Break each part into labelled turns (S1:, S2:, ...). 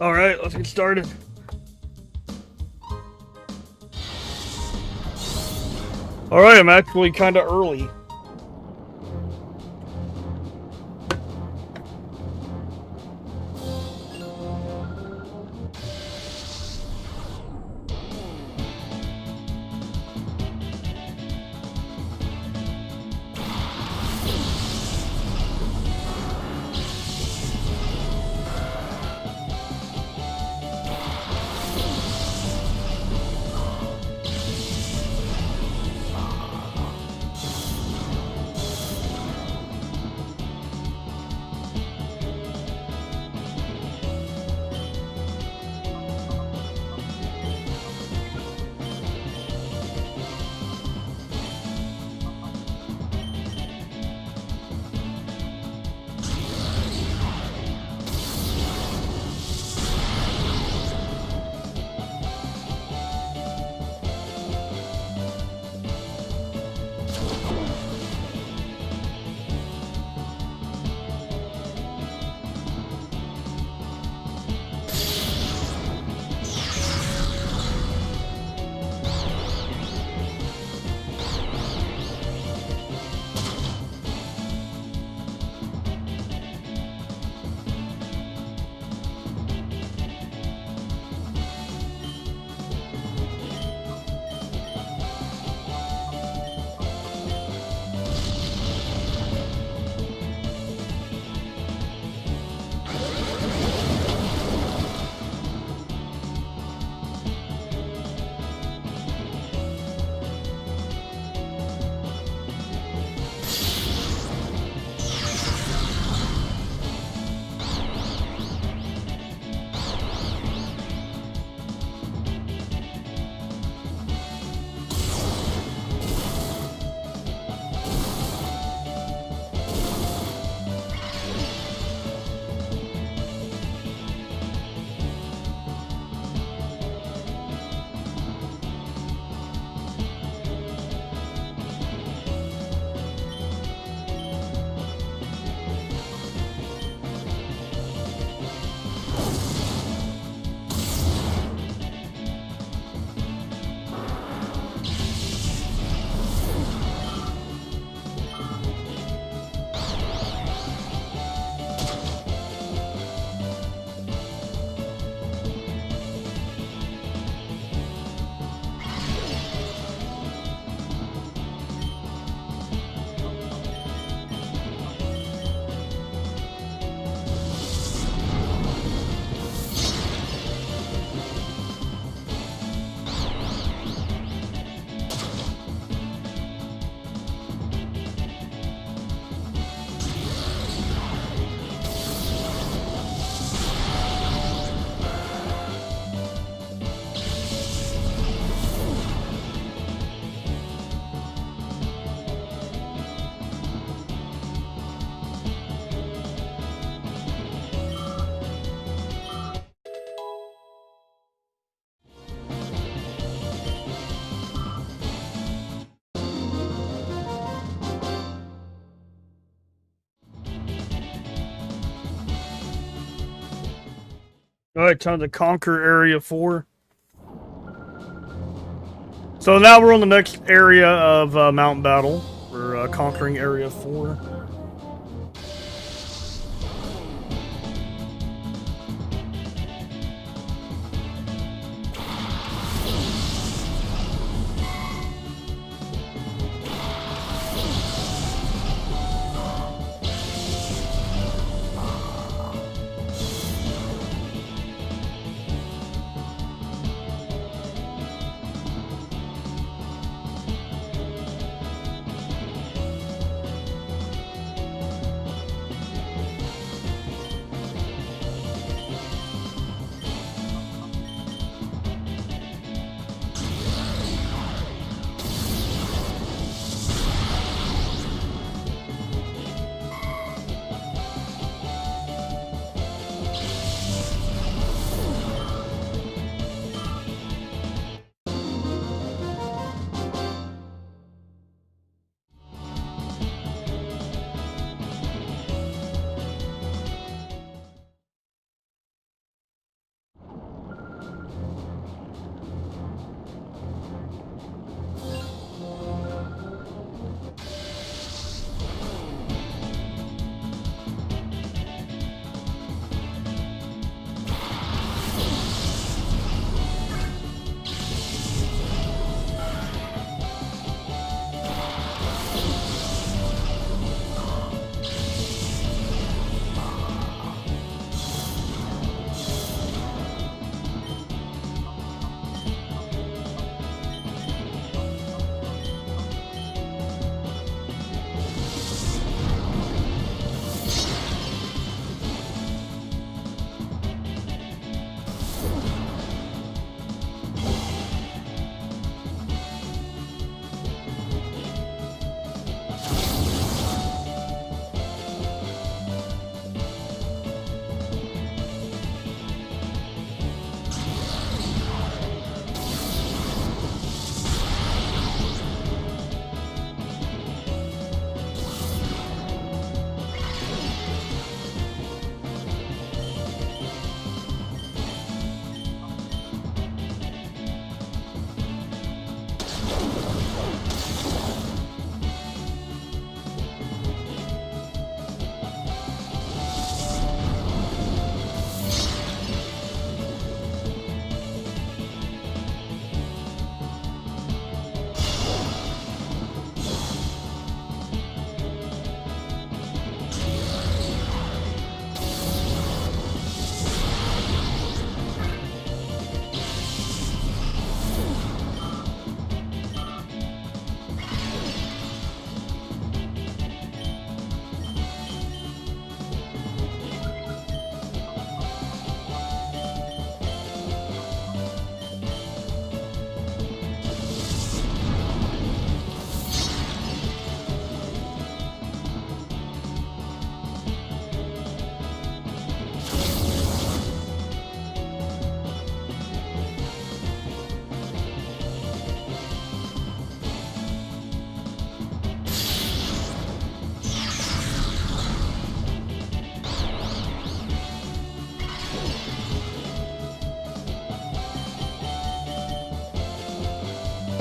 S1: Alright, let's get started. Alright, I'm actually kind of early. Alright, time to conquer Area 4. So now we're on the next area of Mountain Battle. We're conquering Area 4.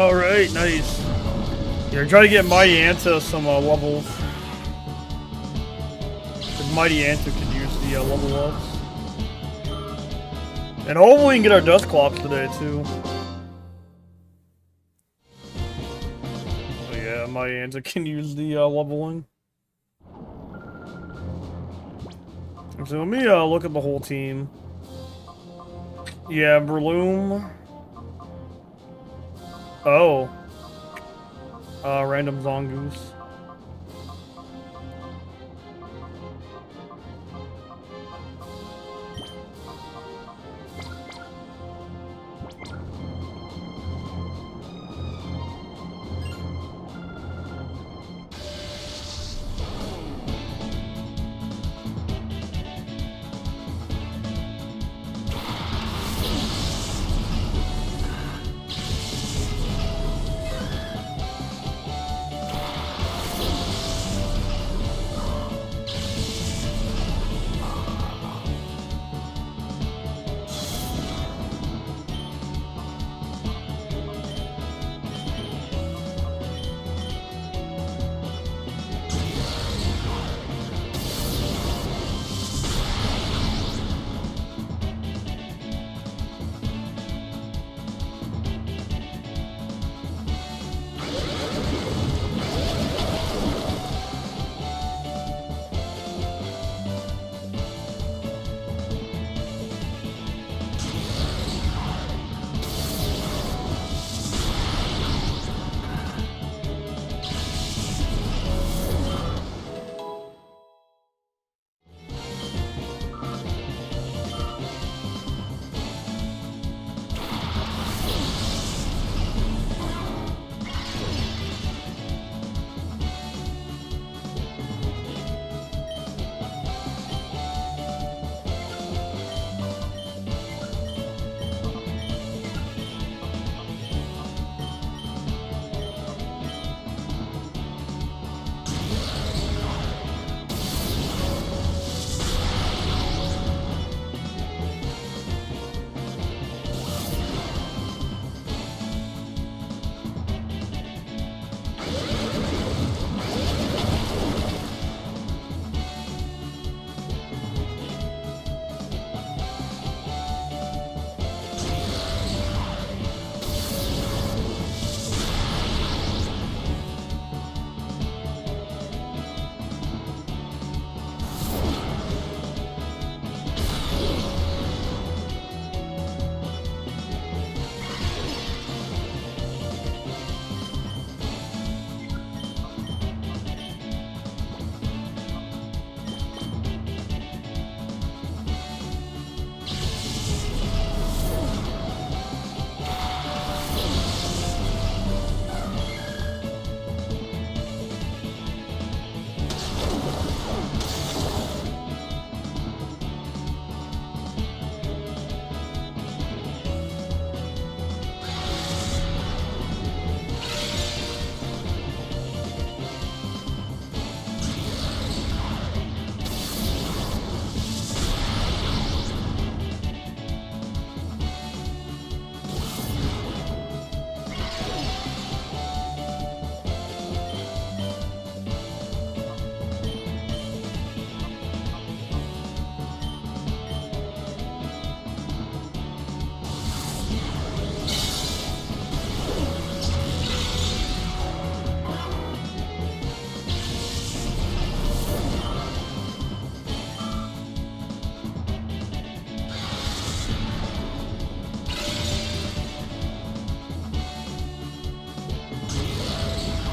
S1: Alright, nice. Yeah, try to get Mighty Anta some levels. Because Mighty Anta could use the level ups. And hopefully we can get our dust clocks today too. Oh yeah, Mighty Anta can use the leveling. So let me look at the whole team. Yeah, Breloom. Oh. Random Zongoose.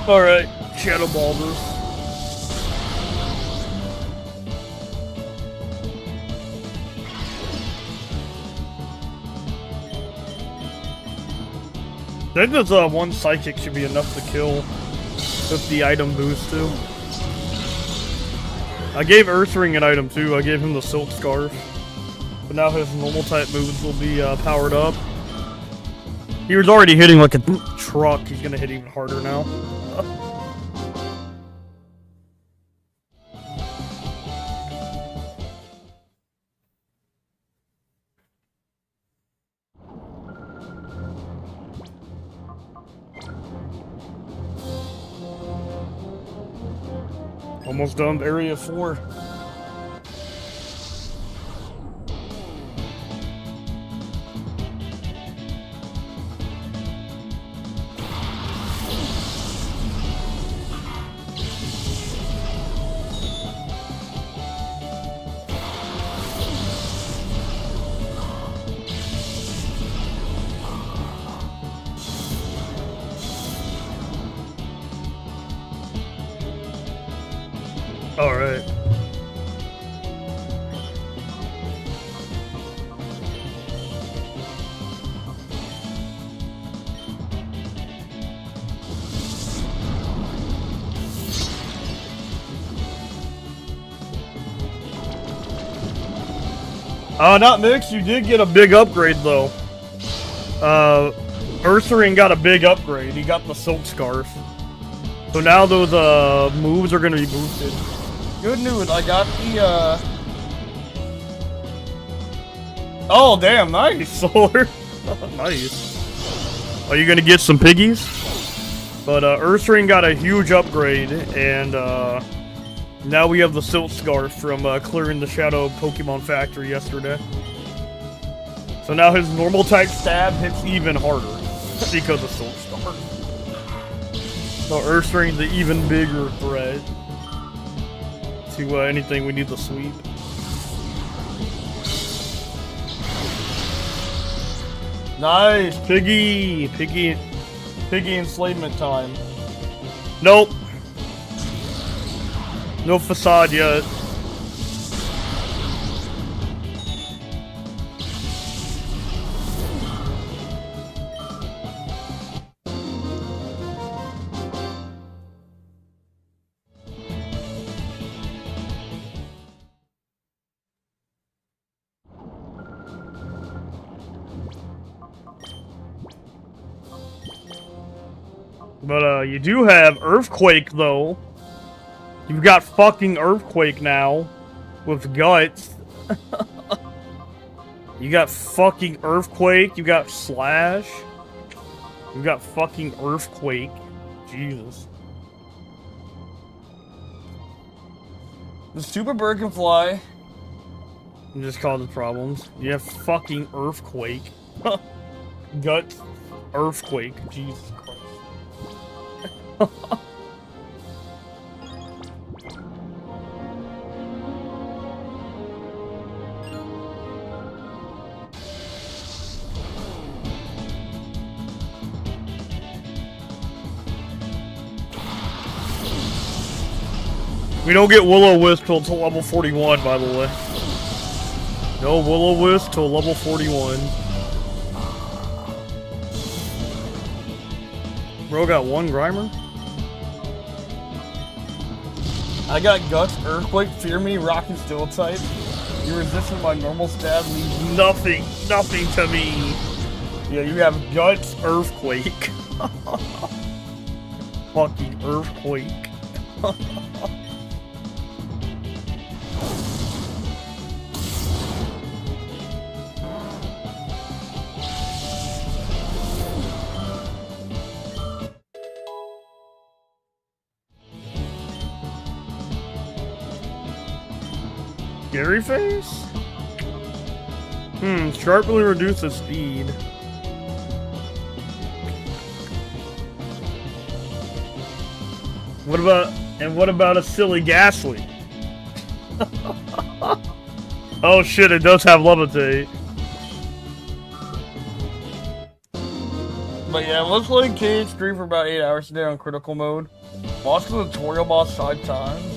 S1: Alright, Shadow Ball this. I think this one Psychic should be enough to kill with the item boost too. I gave Earthring an item too, I gave him the Silk Scarf. But now his normal type moves will be powered up. He was already hitting like a truck, he's gonna hit even harder now. Almost done with Area 4. Alright. Not mixed. You did get a big upgrade though. Ursaring got a big upgrade. He got the Silk Scarf. So now those moves are gonna be boosted. Good news, I got the oh damn, nice, Solar. Nice. Are you gonna get some piggies? But Ursaring got a huge upgrade, and now we have the Silk Scarf from clearing the Shadow Pokemon Factory yesterday. So now his normal type stab hits even harder because of Silk Scarf. So Ursaring's the even bigger threat to anything we need to sweep. Nice, Piggy enslavement time. Nope. No facade yet. But you do have Earthquake though. You've got fucking Earthquake now with Guts. You got fucking Earthquake, you got Slash. You got fucking Earthquake. Jesus. The Super Bird can fly. And just causes problems. You have fucking Earthquake. Guts, Earthquake. Jesus Christ. We don't get Will-O-Wisp till level 41, by the way. No Will-O-Wisp till level 41. Bro got one Grimer? I got Guts, Earthquake, Fear Me, Rock and Steel type. You resisted my normal stab, leaves nothing to me. Yeah, you have Guts, Earthquake. Fucking Earthquake. Scary Face? Sharply reduces speed. What about a silly Ghastly? Oh shit, it does have Levitate. But yeah, let's play KH3 for about 8 hours today on critical mode. Watch the tutorial boss 5 times.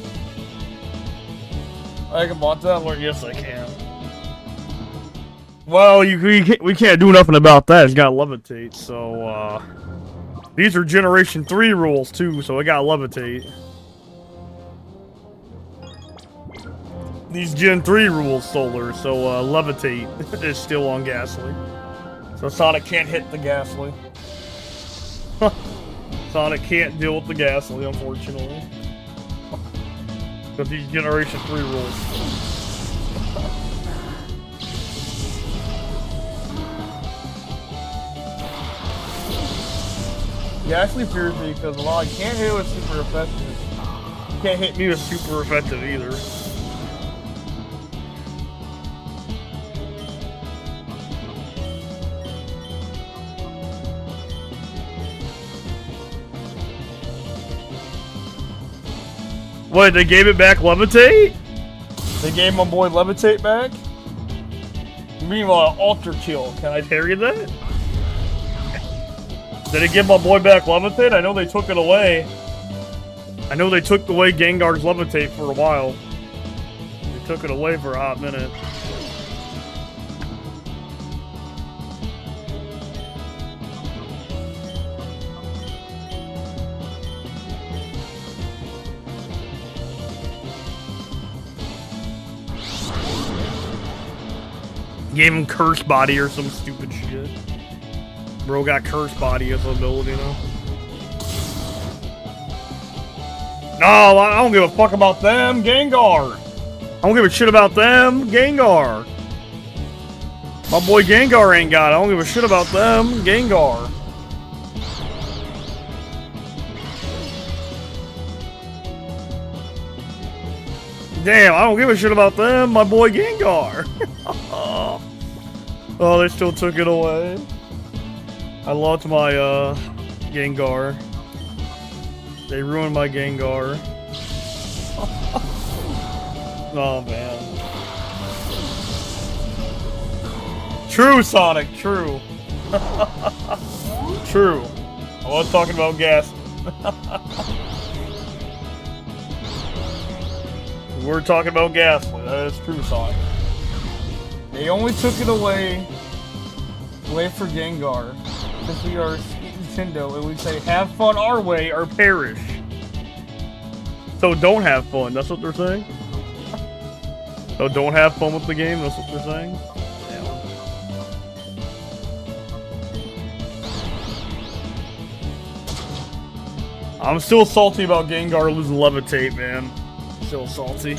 S1: I can bot that alert? Yes, I can. Well, we can't do nothing about that. It's got Levitate, so, these are Generation 3 rules, too, so it got Levitate. These Gen 3 rules, Solar, so, Levitate is still on Ghastly. So Sonic can't hit the Ghastly. Sonic can't deal with the Ghastly, unfortunately. Because these Generation 3 rules. He actually fears me because while I can't hit it with super effective, can't hit me with super effective either. What, they gave it back Levitate? They gave my boy Levitate back? Meanwhile, Alter Kill. Can I parry that? Did it give my boy back Levitate? I know they took it away. I know they took away Gengar's Levitate for a while. They took it away for a hot minute. Gave him Curse Body or some stupid shit. Bro got Curse Body as an ability now. No, I don't give a fuck about them, Gengar. I don't give a shit about them, Gengar. My boy Gengar ain't got it. I don't give a shit about them, Gengar. Damn, I don't give a shit about them, my boy Gengar. Oh, they still took it away. I lost my, Gengar. They ruined my Gengar. Oh, man. True, Sonic, true. True. I was talking about gas. We're talking about Ghastly. That is true, Sonic. They only took it away for Gengar. Since we are Nintendo, and we say, have fun our way or perish. So don't have fun, that's what they're saying? So don't have fun with the game, that's what they're saying? Damn. I'm still salty about Gengar losing Levitate, man. Still salty.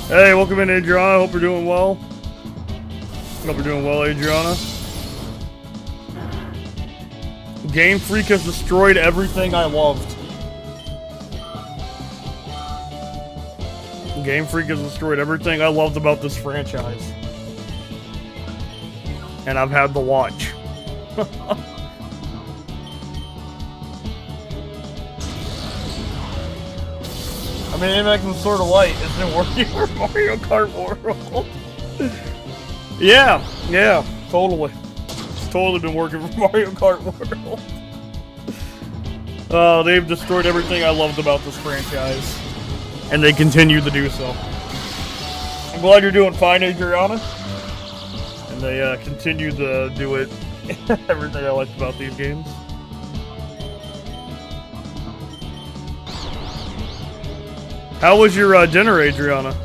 S1: Hey, welcome in, Adriana. Hope you're doing well. Hope you're doing well, Adriana. Game Freak has destroyed everything I loved. Game Freak has destroyed everything I loved about this franchise. And I've had to watch. I mean, it makes them sort of light. Isn't it working for Mario Kart World? Yeah, totally. It's totally been working for Mario Kart World. They've destroyed everything I loved about this franchise. And they continue to do so. I'm glad you're doing fine, Adriana. And they continue to do it. Everything I liked about these games. How was your dinner, Adriana?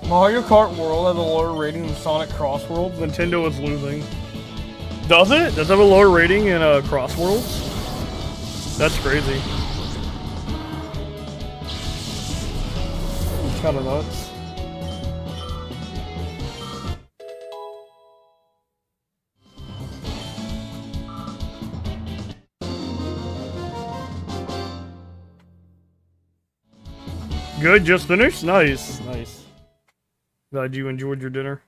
S1: Mario Kart World has a lower rating than Sonic Cross Worlds. Nintendo is losing. Does it? Does it have a lower rating in Cross Worlds? That's crazy. It's kind of nuts. Good, just finished? Nice, nice. Glad you enjoyed your dinner.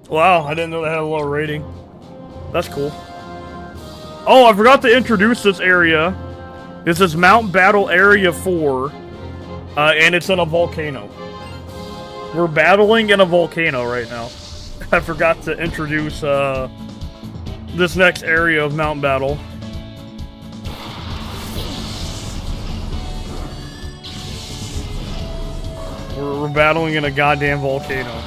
S1: Wow, I didn't know they had a low rating. That's cool. Oh, I forgot to introduce this area. This is Mount Battle Area 4. And it's in a volcano. We're battling in a volcano right now. I forgot to introduce this next area of Mount Battle. We're battling in a goddamn volcano.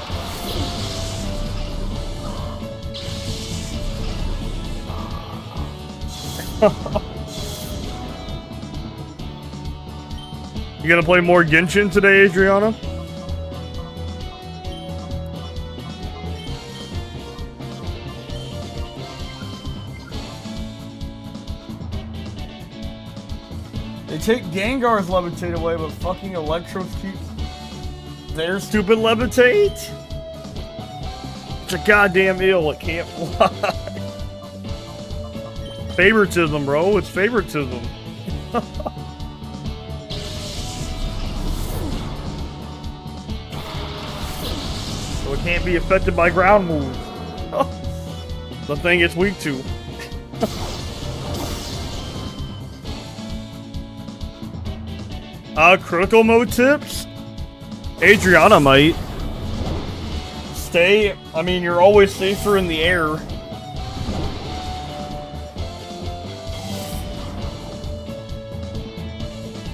S1: You gonna play more Genshin today, Adriana? They take Gengar's levitate away, but fucking Electros keeps their stupid levitate? It's a goddamn ill, it can't fly. Favoritism, bro, it's favoritism. So it can't be affected by ground moves. The thing it's weak to. Critical mode tips? Adriana might. I mean, you're always safer in the air.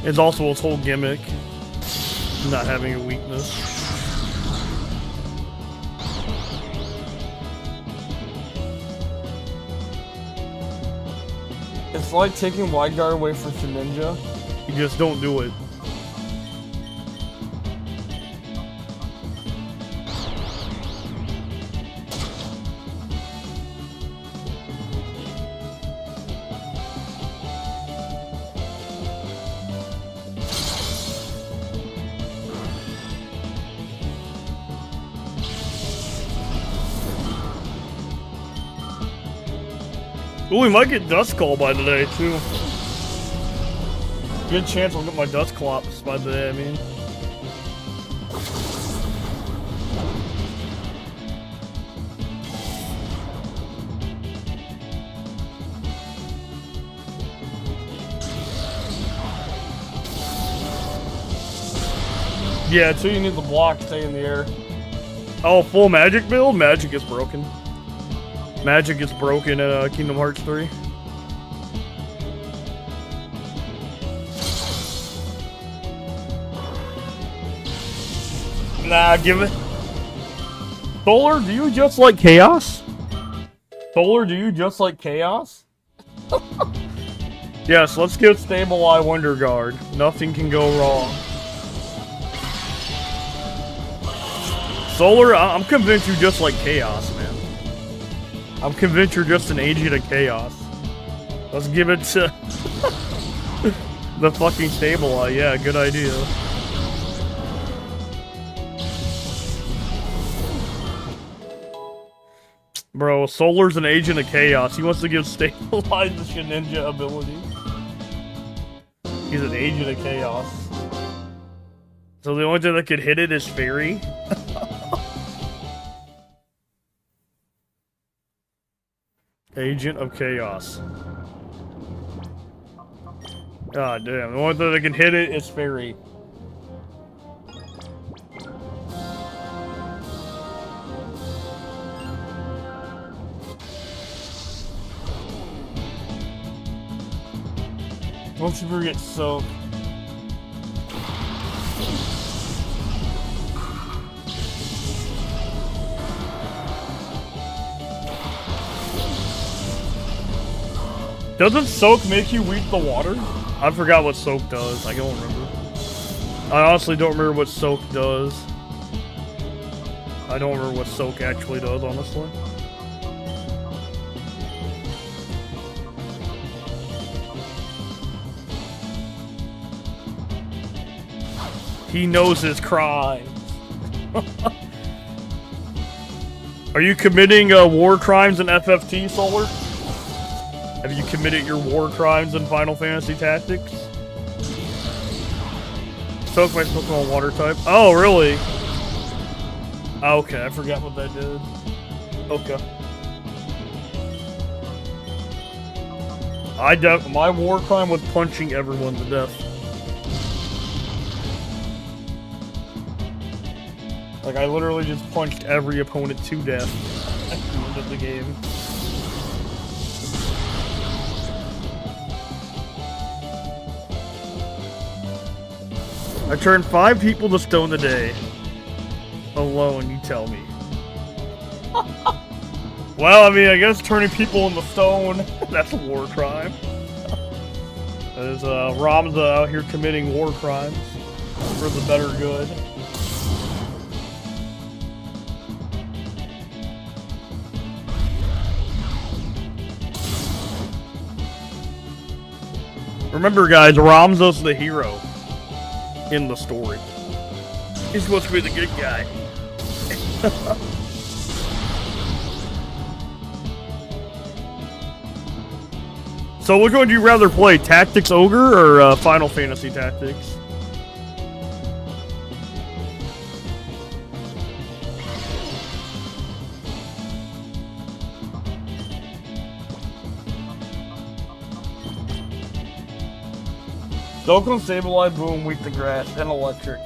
S1: It's also its whole gimmick. Not having a weakness. It's like taking wide guard away from Ninja. You just don't do it. Ooh, we might get Dust Call by today, too. Good chance I'll get my Dust Clops by today, I mean. Yeah, until you need the block to stay in the air. Oh, full magic build? Magic is broken. Magic gets broken at Kingdom Hearts 3. Nah, give it. Solar, do you just like chaos? Solar, do you just like chaos? Yes, let's get Stable Eye Wonder Guard. Nothing can go wrong. Solar, I'm convinced you just like chaos, man. I'm convinced you're just an agent of chaos. Let's give it to the fucking Stable Eye. Yeah, good idea. Bro, Solar's an agent of chaos. He wants to give Stable Eye the Shedinja ability. He's an agent of chaos. So the only thing that could hit it is Fairy? Agent of Chaos. God damn, the only thing that can hit it is Fairy. Don't you forget Soak. Doesn't Soak make you weak the water? I forgot what Soak does. I don't remember. I honestly don't remember what Soak does. I don't remember what Soak actually does, honestly. He knows his crimes. Are you committing war crimes in FFT, Solar? Have you committed your war crimes in Final Fantasy Tactics? Soak my Pokemon water type. Oh, really? Okay, I forgot what that did. Okay. My war crime was punching everyone to death. Like, I literally just punched every opponent to death at the end of the game. I turned 5 people to stone today. Alone, you tell me. Well, I mean, I guess turning people into stone, that's a war crime. That is, Ramza out here committing war crimes. for the better good. Remember, guys, Ramzo's the hero in the story. He's supposed to be the good guy. So which one would you rather play, Tactics Ogre or Final Fantasy Tactics? Dokkan Sableye, Boom, Weak to Grass, and Electric.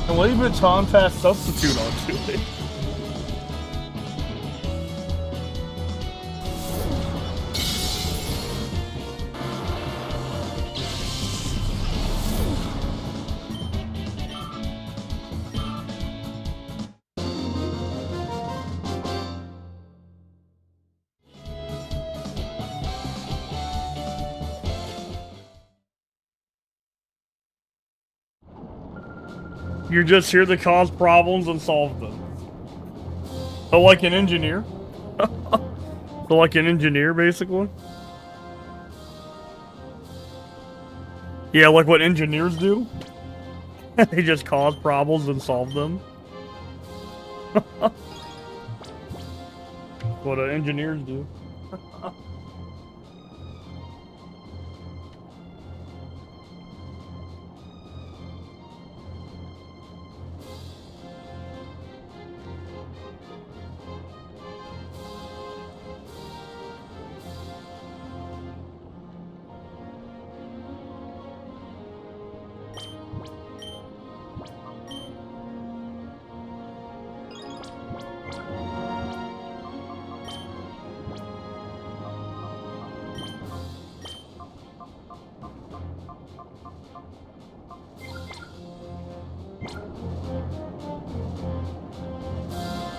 S1: And what even Tom Pass substitute onto it? You're just here to cause problems and solve them. So like an engineer? So like an engineer, basically? Yeah, like what engineers do? They just cause problems and solve them. What engineers do.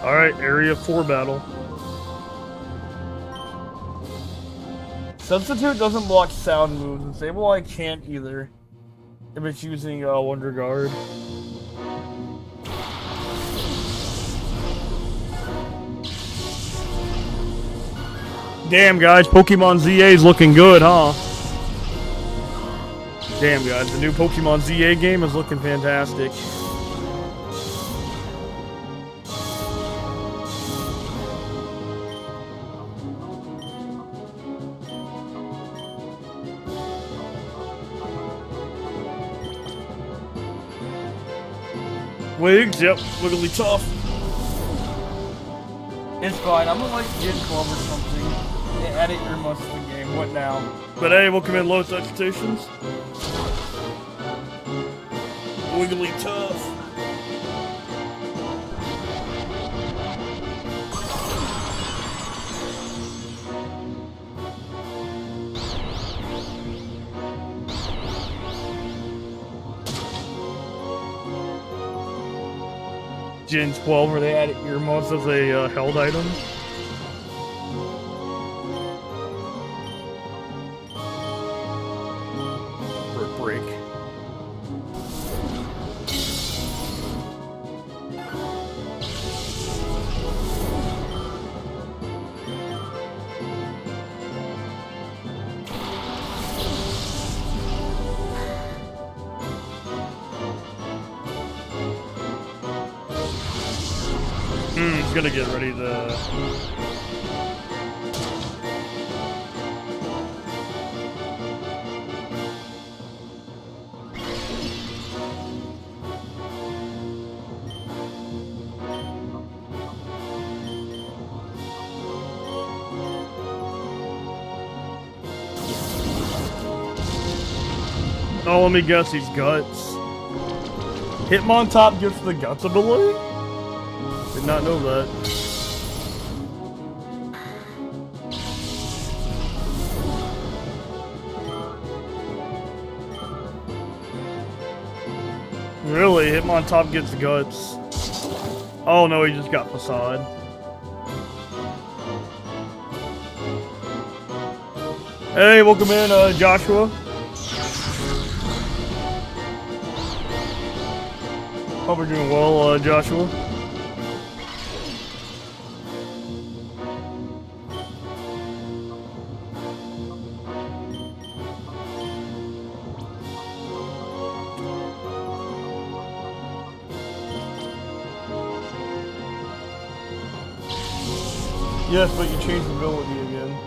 S1: Alright, Area 4 battle. Substitute doesn't block sound moves, and Sableye can't either. If it's using Wonder Guard. Damn, guys, Pokemon ZA is looking good, huh? Damn, guys, the new Pokemon ZA game is looking fantastic. Wigs, yep, wiggly tough. It's fine, I'm gonna like get club or something. And edit your most of the game. What now? But hey, welcome in Low Touch Stations. Wiggly tough. Gen 12, where they added earmuffs as a held item. For a break. He's gonna get ready to... Oh, let me guess, he's Guts. Hitmontop gets the Guts ability? Did not know that. Really? Hitmontop gets Guts. Oh no, he just got Facade. Hey, welcome in, Joshua. Hope you're doing well, Joshua. Yes, but you changed the ability again.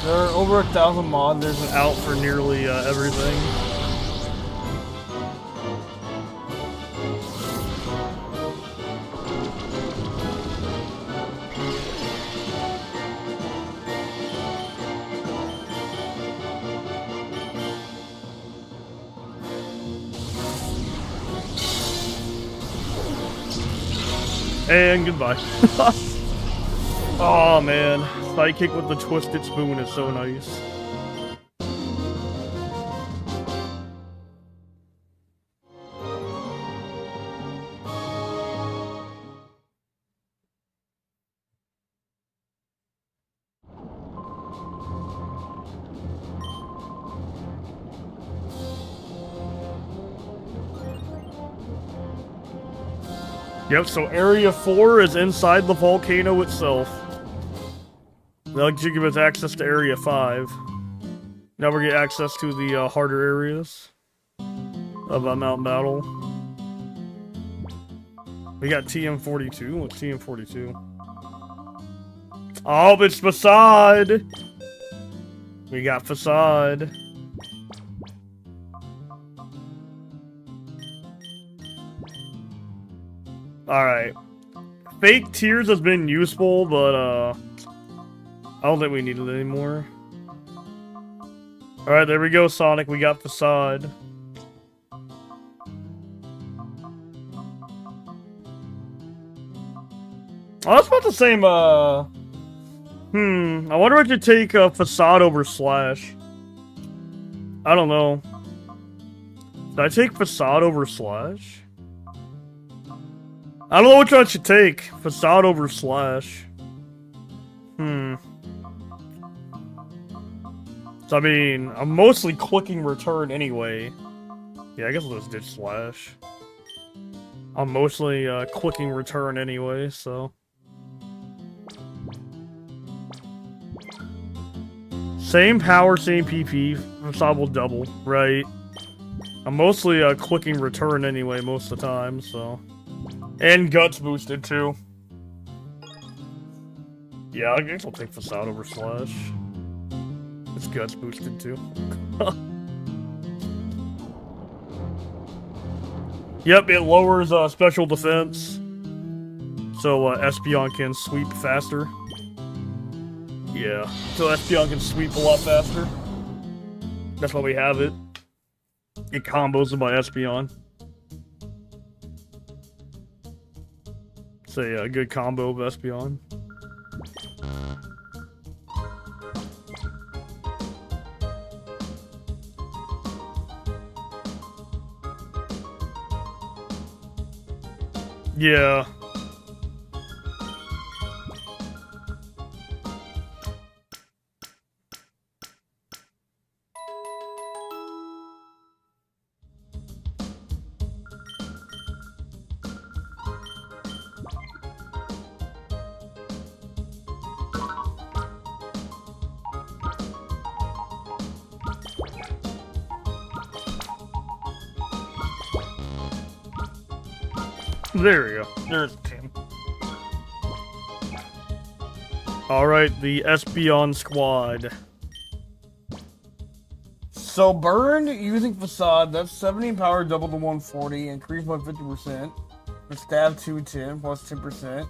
S1: There are over 1,000 mods. There's an out for nearly everything. And goodbye. Oh man, sidekick with the twisted spoon is so nice. Yep, so Area 4 is inside the volcano itself. That'll give us access to Area 5. Now we get access to the harder areas of Mountain Battle. We got TM42. What's TM42? Oh, it's Facade! We got Facade. Alright. Fake Tears has been useful, but, I don't think we need it anymore. Alright, there we go, Sonic. We got Facade. Oh, that's about the same, I wonder if I could take, Facade over Slash. I don't know. Did I take Facade over Slash? I don't know which one I should take. Facade over Slash. So, I mean, I'm mostly clicking return anyway. Yeah, I guess I'll just ditch Slash. I'm mostly, clicking return anyway, so. Same power, same PP. Facade will double, right? I'm mostly, clicking return anyway most of the time, so. And Guts boosted, too. Yeah, I guess I'll take Facade over Slash. It's Guts boosted, too. Yep, it lowers special defense. So Espeon can sweep faster. Yeah, so Espeon can sweep a lot faster. That's why we have it. It combos with my Espeon. It's a good combo of Espeon. Yeah. There we go. There's the team. Alright, the Espeon squad. So burn using facade, that's 17 power, double to 140, increased by 50%. The stab 210 plus 10%.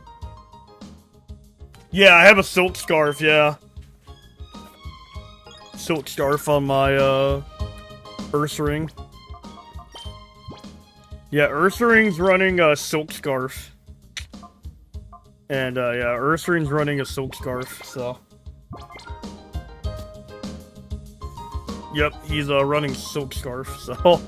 S1: Yeah, I have a silk scarf, yeah. Silk scarf on my Earth ring. Yeah, Earth ring's running a silk scarf. And yeah, Earth ring's running a silk scarf, so. Yep, he's running silk scarf, so.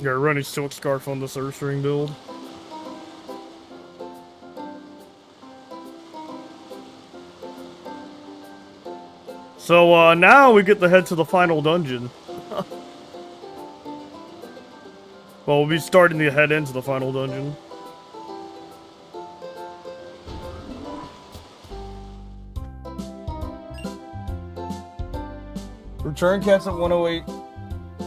S1: Yeah, running silk scarf on this Earth ring build. So now we get to head to the final dungeon. Well, we'll be starting to head into the final dungeon. Return cats at 108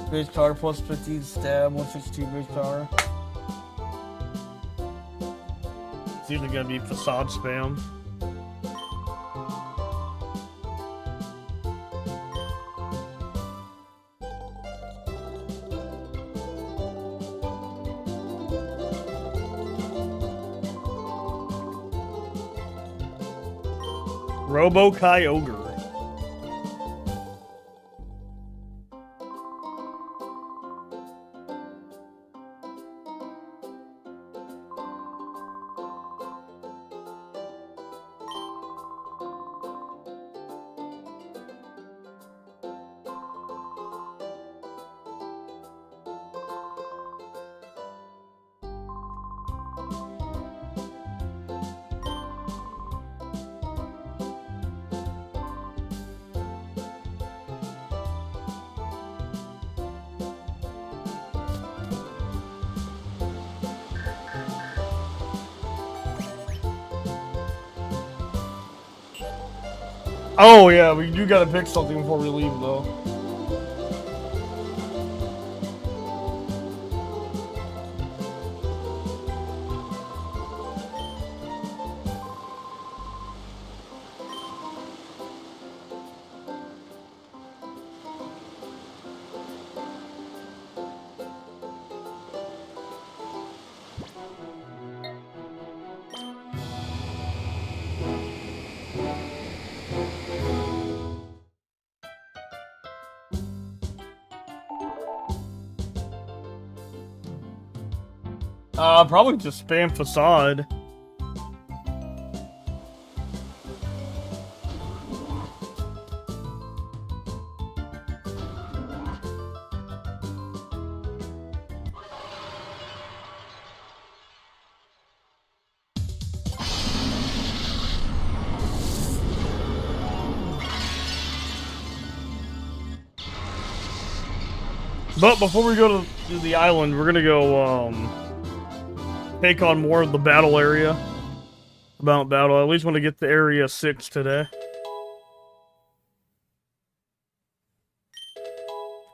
S1: base power plus 50 stab, 162 base power. It's either gonna be facade spam. Robo-Kai Ogre. Oh yeah, we do gotta pick something before we leave though. Probably just spam facade. But before we go to the island, we're gonna go, take on more of the battle area. About battle. I at least want to get to area 6 today.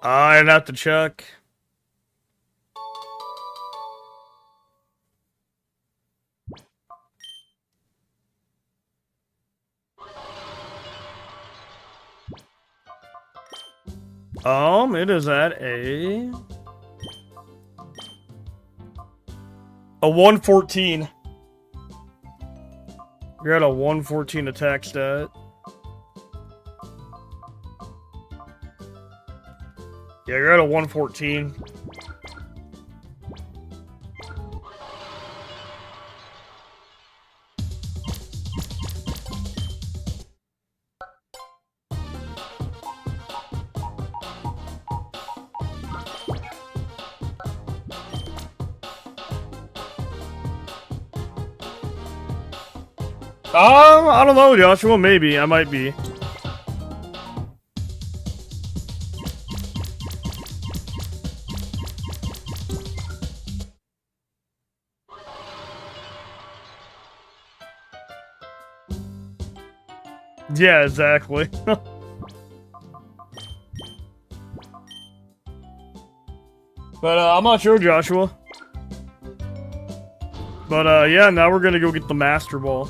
S1: I'd have to check. It is at a 114. You're at a 114 attack stat. Yeah, you're at a 114. I don't know, Joshua. Maybe. I might be. Yeah, exactly. But I'm not sure, Joshua. But yeah, now we're gonna go get the Master Ball.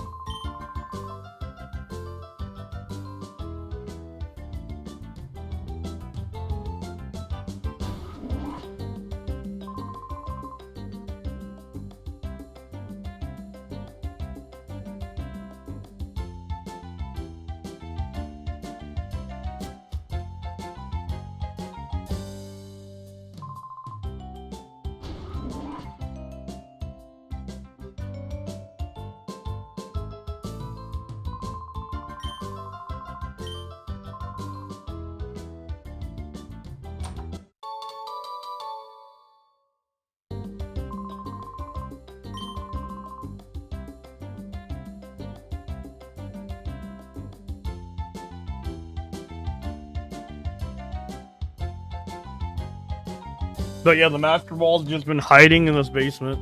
S1: But yeah, the Master Ball's just been hiding in this basement.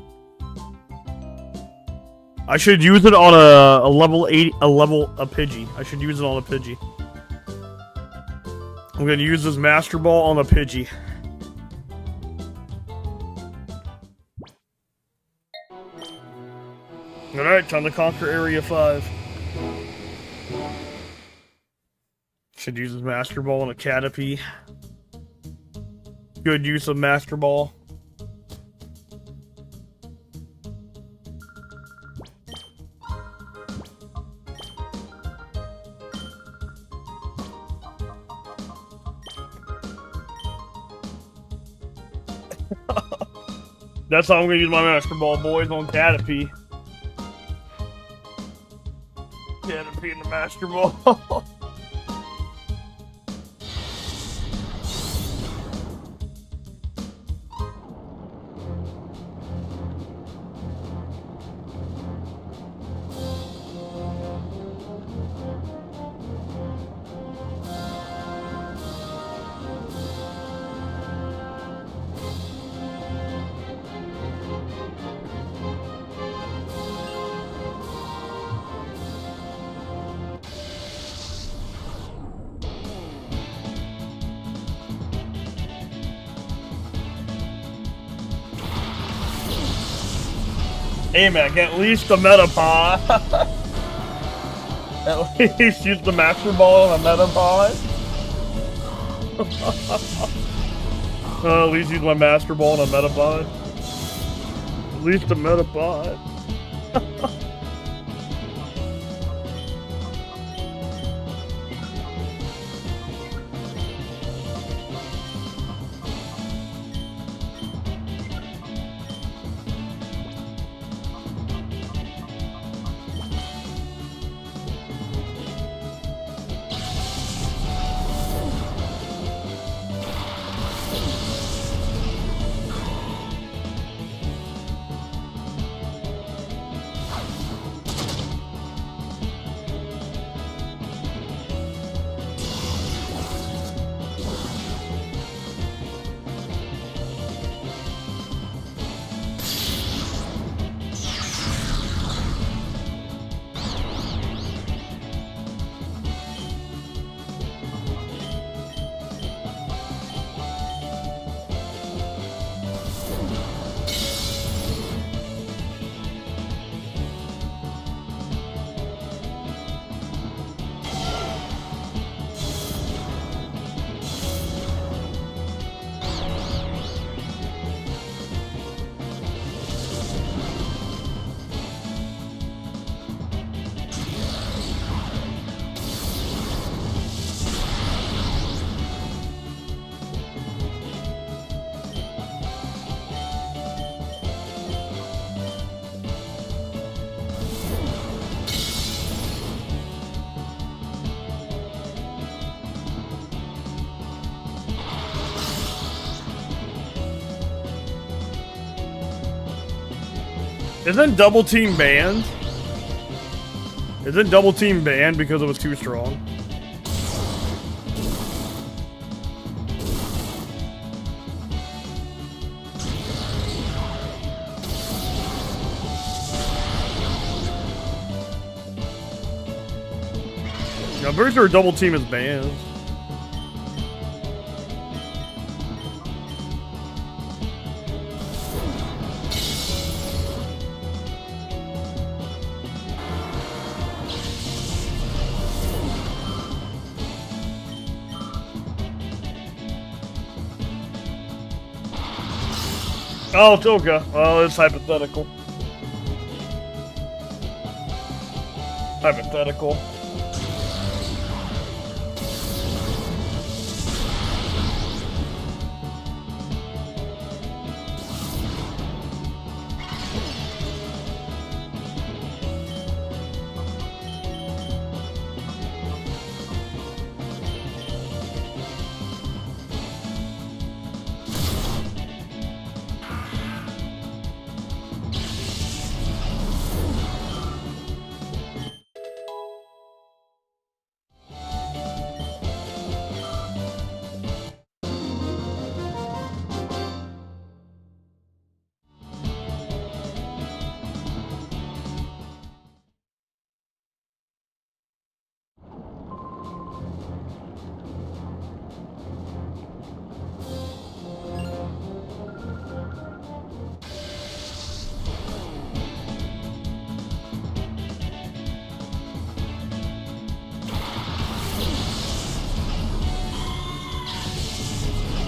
S1: I should use it on a level 8, a Pidgey. I should use it on a Pidgey. I'm gonna use this Master Ball on a Pidgey. Alright, time to conquer Area 5. Should use this Master Ball on a Caterpie. Good use of Master Ball. That's how I'm gonna use my Master Ball, boys, on Caterpie. Caterpie and the Master Ball. Hey man, at least the Metapod. At least use the Master Ball on a Metapod. At least use my Master Ball on a Metapod. At least the Metapod. Isn't Double Team banned? Isn't Double Team banned because it was too strong? I'm pretty sure Double Team is banned. Oh, it's okay. Well, it's hypothetical. Hypothetical.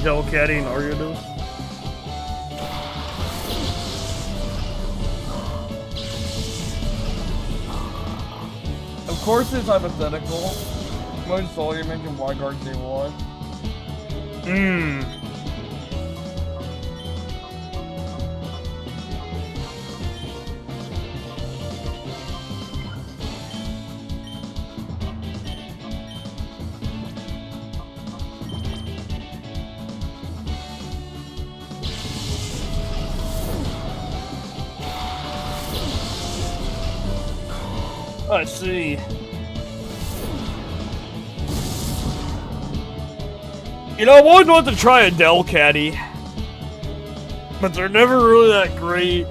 S1: Delcatty and Ariados.
S2: Of course it's hypothetical. Most all you mentioned wild cards day one.
S1: Let's see. You know, I've always wanted to try a Delcatty, but they're never really that great.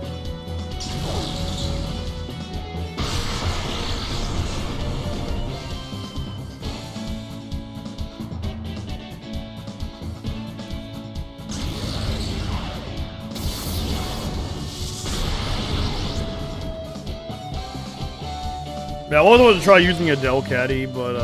S1: Yeah, I always wanted to try using a Delcatty, but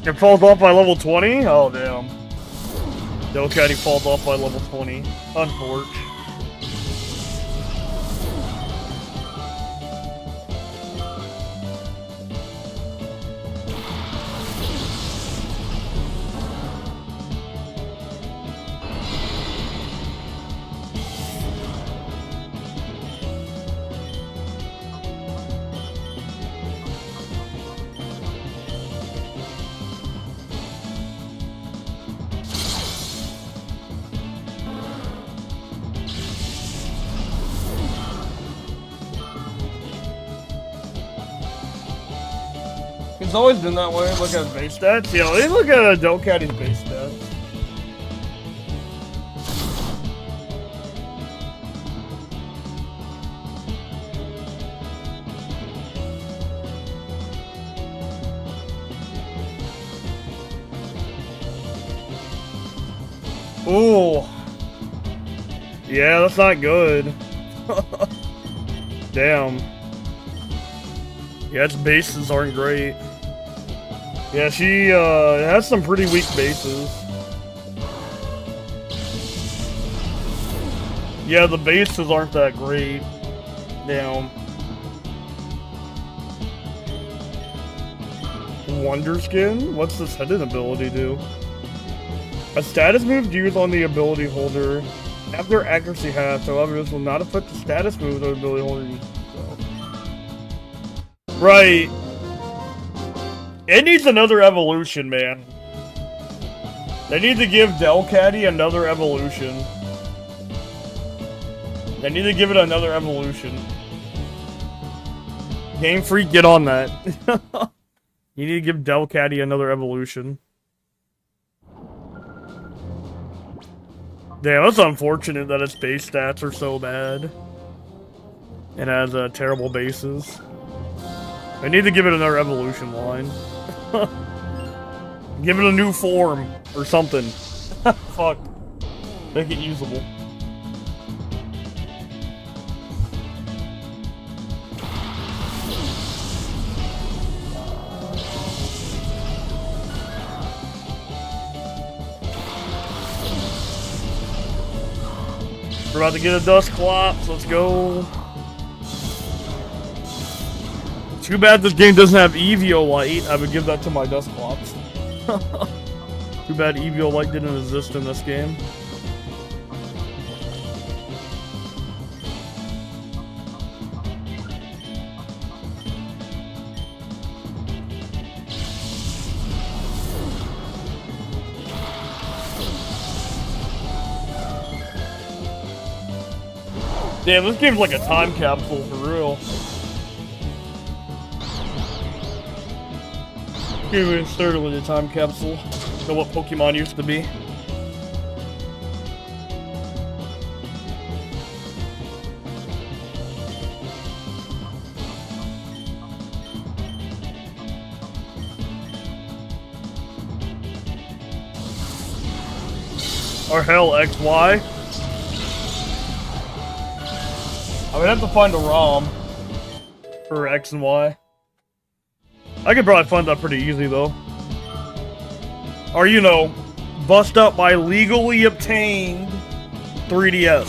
S1: it falls off by level 20? Oh, damn. Delcatty falls off by level 20. Unfortunate.
S2: It's always been that way. Look at his base
S1: Stats? Yeah, let me look at Delcatty's base stats. Ooh. Yeah, that's not good. Damn. Yeah, its bases aren't great. Yeah, she has some pretty weak bases. Yeah, the bases aren't that great. Damn. Wonder Skin? What's this hidden ability do? A status move used on the ability holder after accuracy half, however, this will not affect the status move the ability holder uses. So. Right. It needs another evolution, man. They need to give Delcatty another evolution. They need to give it another evolution. Game Freak, get on that. You need to give Delcatty another evolution. Damn, that's unfortunate that its base stats are so bad. It has terrible bases. I need to give it another evolution line. Give it a new form or something. Fuck. Make it usable. We're about to get a Dusclops. Let's go. Too bad this game doesn't have Eviolite. I would give that to my Dusclops. Too bad Eviolite didn't exist in this game. Damn, this game's like a time capsule for real. Game is certainly a time capsule to what Pokemon used to be. Or hell, XY. I would have to find a ROM for X and Y. I could probably find that pretty easy though. Or, you know, bust up my legally obtained 3DS.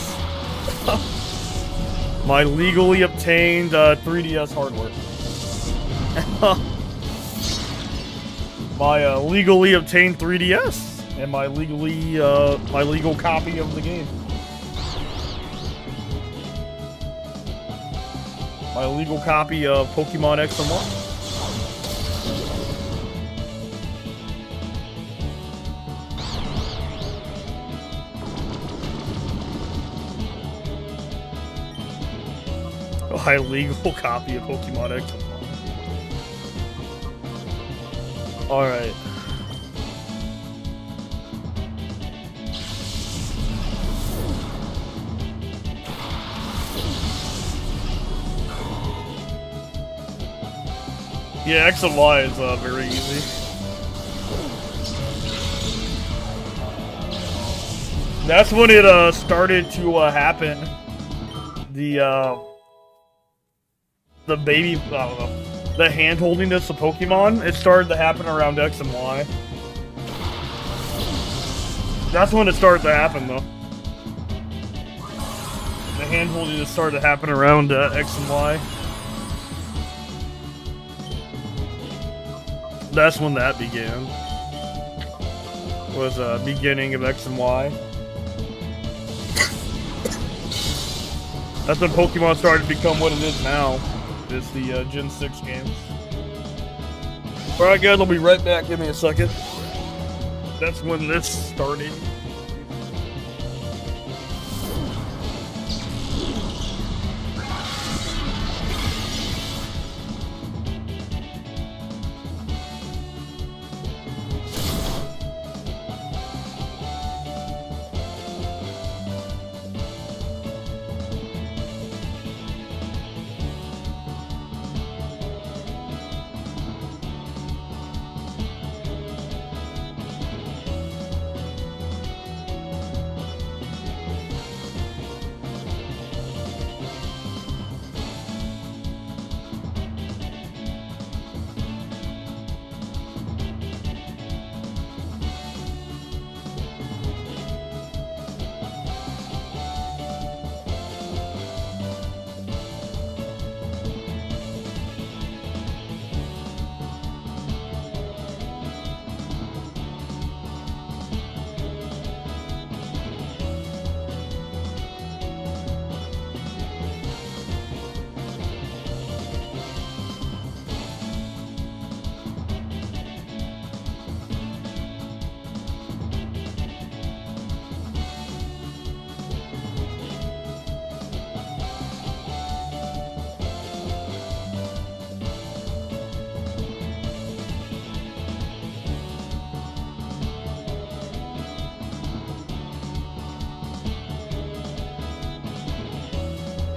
S1: My legally obtained 3DS hardware. My legally obtained 3DS and my legal copy of the game. My legal copy of Pokemon X and Y. My legal copy of Pokemon X and Y. Alright. Yeah, X and Y is very easy. That's when it started to happen. The baby, I don't know, the hand holdiness of Pokemon, it started to happen around X and Y. That's when it started to happen, though. The hand holdiness started to happen around X and Y. That's when that began. Was beginning of X and Y. That's when Pokemon started to become what it is now. It's the Gen 6 games. Alright guys, I'll be right back. Give me a second. That's when this started.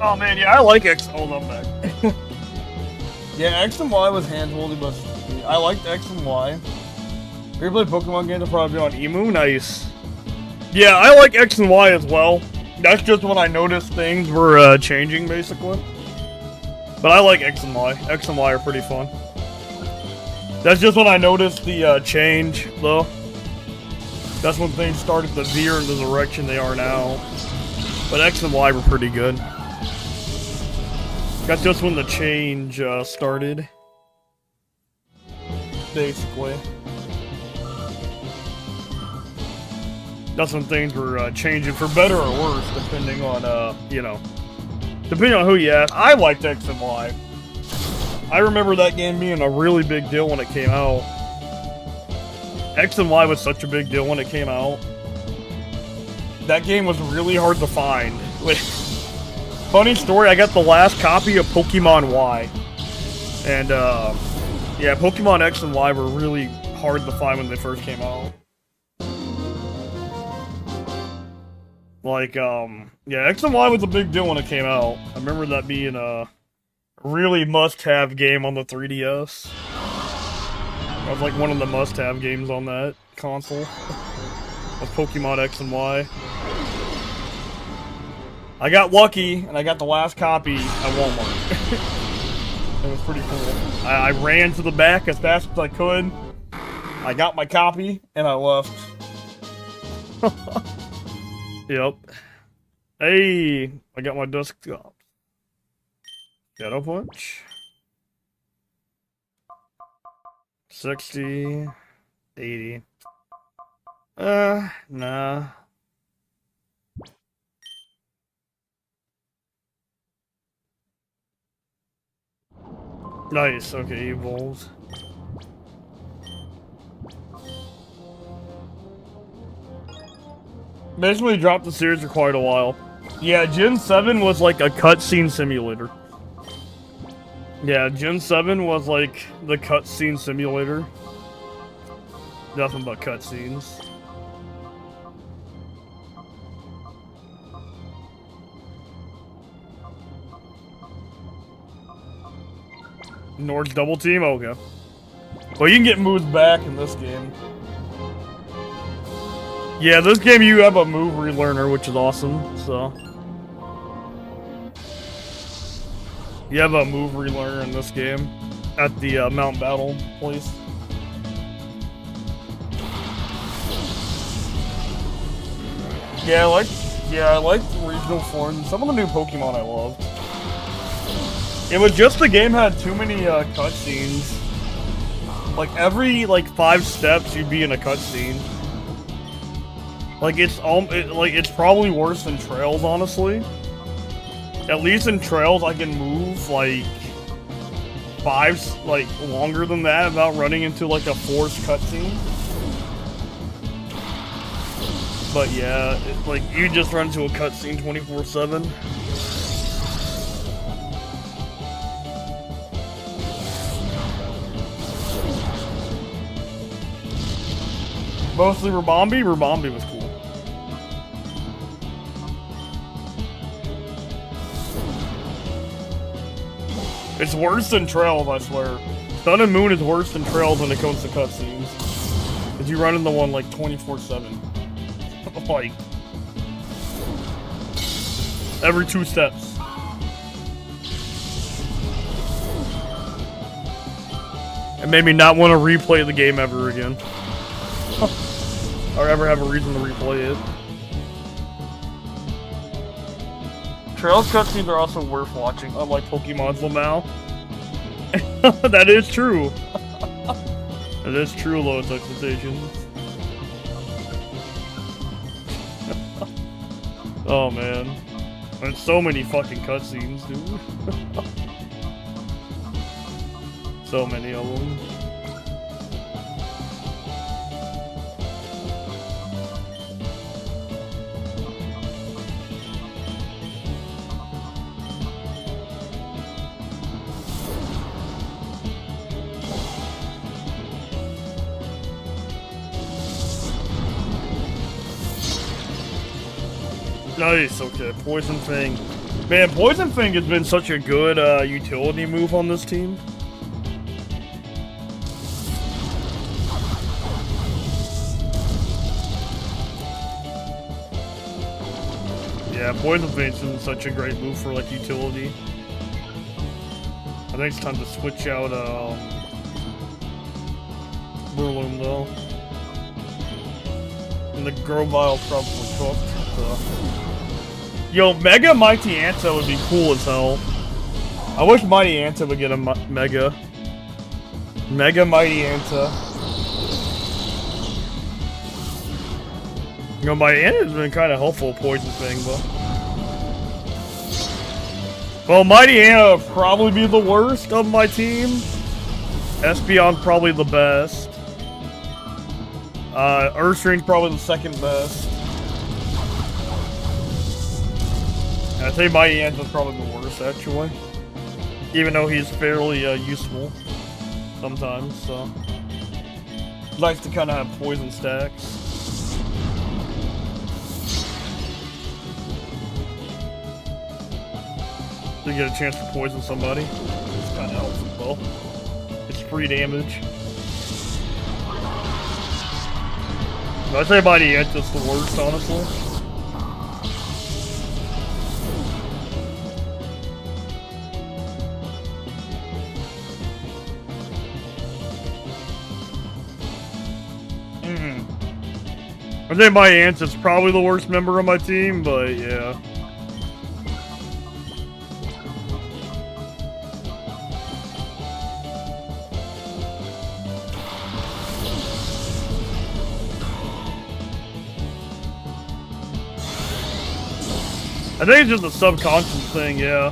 S1: Oh man, yeah, I like X. Hold on back. Yeah, X and Y was hand-holding, but I liked X and Y. If you play Pokemon games, I'll probably be on Emu. Nice. Yeah, I like X and Y as well. That's just when I noticed things were changing, basically. But I like X and Y. X and Y are pretty fun. That's just when I noticed the change, though. That's when things started to veer in the direction they are now. But X and Y were pretty good. That's just when the change started. Basically. That's when things were changing for better or worse, depending on, you know, depending on who you ask. I liked X and Y. I remember that game being a really big deal when it came out. X and Y was such a big deal when it came out. That game was really hard to find. Funny story, I got the last copy of Pokemon Y. And, yeah, Pokemon X and Y were really hard to find when they first came out. Like, yeah, X and Y was a big deal when it came out. I remember that being a really must-have game on the 3DS. That was like one of the must-have games on that console. With Pokemon X and Y. I got lucky, and I got the last copy at Walmart. It was pretty cool. I ran to the back as fast as I could. I got my copy, and I left. Yep. Hey, I got my desktop. Shadow Punch. 60. 80. Nah. Nice, okay, evolved. Basically dropped the series for quite a while. Yeah, Gen 7 was like a cutscene simulator. Yeah, Gen 7 was like the cutscene simulator. Nothing but cutscenes. Nord's double team? Okay. Well, you can get moves back in this game. Yeah, this game you have a move relearner, which is awesome, so. You have a move relearner in this game at the Mount Battle place. Yeah, I like the regional forms. Some of the new Pokemon I loved. It was just the game had too many cutscenes. Like every 5 steps you'd be in a cutscene. Like it's probably worse than Trails, honestly. At least in Trails I can move like 5 longer than that without running into like a forced cutscene. But yeah, you just run into a cutscene 24/7. Mostly Rabombi? Rabombi was cool. It's worse than Trails, I swear. Sun and Moon is worse than Trails when it comes to cutscenes. Cause you run into one like 24/7. Like every 2 steps. It made me not want to replay the game ever again. Or ever have a reason to replay it. Trails cutscenes are also worth watching, unlike Pokemon's Lamau. That is true. That is true, Lowest Expectations. Oh man. There's so many fucking cutscenes, dude. So many of them. Nice, okay, Poison Fang. Man, Poison Fang has been such a good utility move on this team. Poison Faint's isn't such a great move for like utility. I think it's time to switch out Whirloom though. And the Grovile probably cooked. So. Yo, Mega Mighty Anta would be cool as hell. I wish Mighty Anta would get a Mega. Mega Mighty Anta. You know, Mighty Anta's been kind of helpful Poison thing, but. Well, Mighty Anta would probably be the worst of my team. Espeon probably the best. Ursaring's probably the second best. I'd say Mighty Anta's probably the worst, actually. Even though he's fairly useful sometimes, so. Likes to kind of have poison stacks. To get a chance to poison somebody. It's kind of helps as well. It's free damage. I'd say Mighty Anta's the worst, honestly. I think Mighty Anta's probably the worst member of my team, but yeah. I think it's just a subconscious thing, yeah.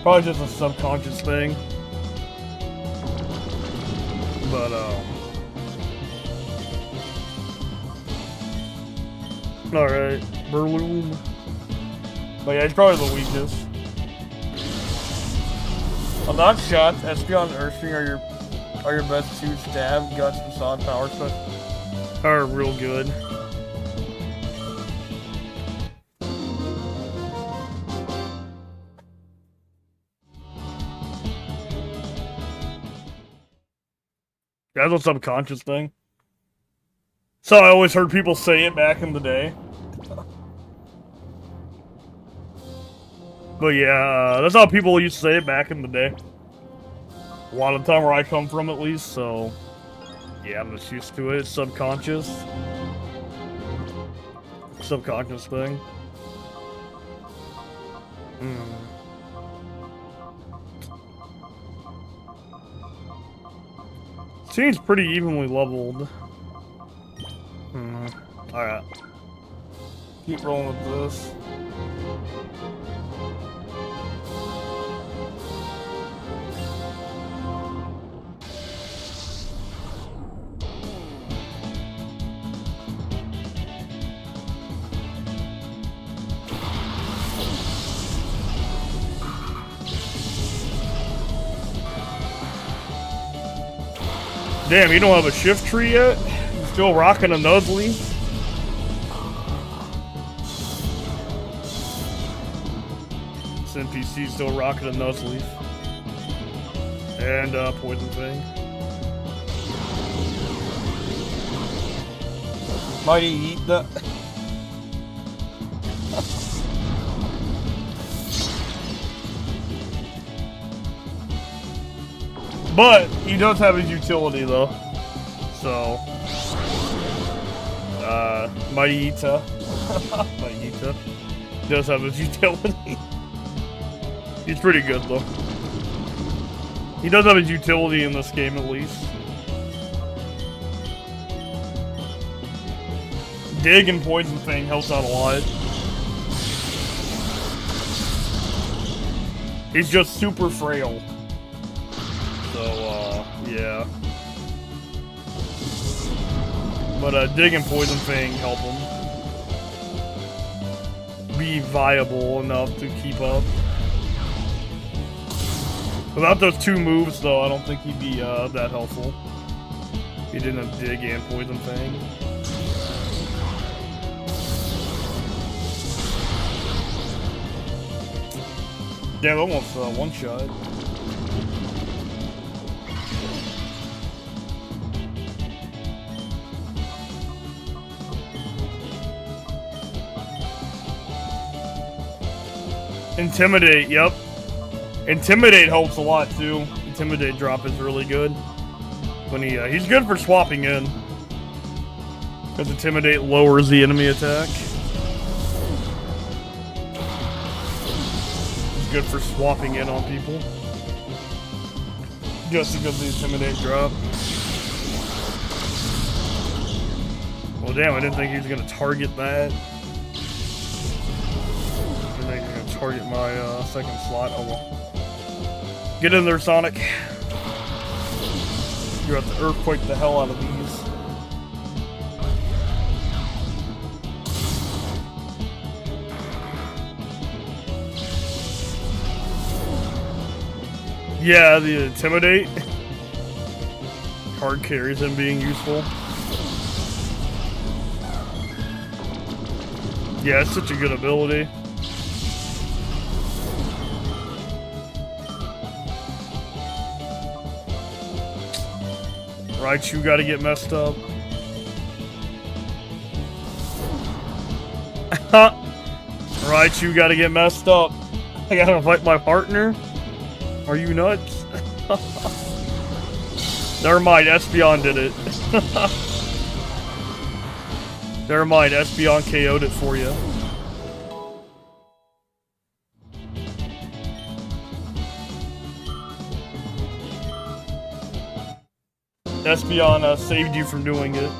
S1: Probably just a subconscious thing. But, alright, Burloom. But yeah, he's probably the weakest. On that shot, Espeon and Ursaring are your best two stab, guts, and solid power special. Are real good. That's a subconscious thing. So I always heard people say it back in the day. But yeah, that's how people used to say it back in the day. A lot of the time where I come from, at least, so... Yeah, I'm just used to it. It's subconscious. Subconscious thing. Seems pretty evenly leveled. Alright. Keep rolling with this. Damn, you don't have a shift tree yet? You still rocking a Nuzleaf? This NPC still rocking a Nuzleaf. And Poison Fang. Mighty eat that. But he does have his utility though. So Mighty Ita. Mighty Ita does have his utility. He's pretty good though. He does have his utility in this game at least. Dig and Poison Fang helps out a lot. He's just super frail. So, yeah. But, Dig and Poison Fang help him be viable enough to keep up. Without those two moves, though, I don't think he'd be, that helpful. He didn't have Dig and Poison Fang. Yeah, almost, one shot. Intimidate, yep. Intimidate helps a lot too. Intimidate drop is really good. When he's good for swapping in. Because Intimidate lowers the enemy attack. It's good for swapping in on people. Just because of the Intimidate drop. Well, damn, I didn't think he was going to target that. I didn't think he was going to target my second slot. Oh well. Get in there, Sonic. You have to earthquake the hell out of these. Yeah, the Intimidate. Hard carries him being useful. Yeah, it's such a good ability. Raichu gotta get messed up. Raichu gotta get messed up. I gotta fight my partner? Are you nuts? Never mind, Espeon did it. Never mind, Espeon KO'd it for you. Espeon saved you from doing it.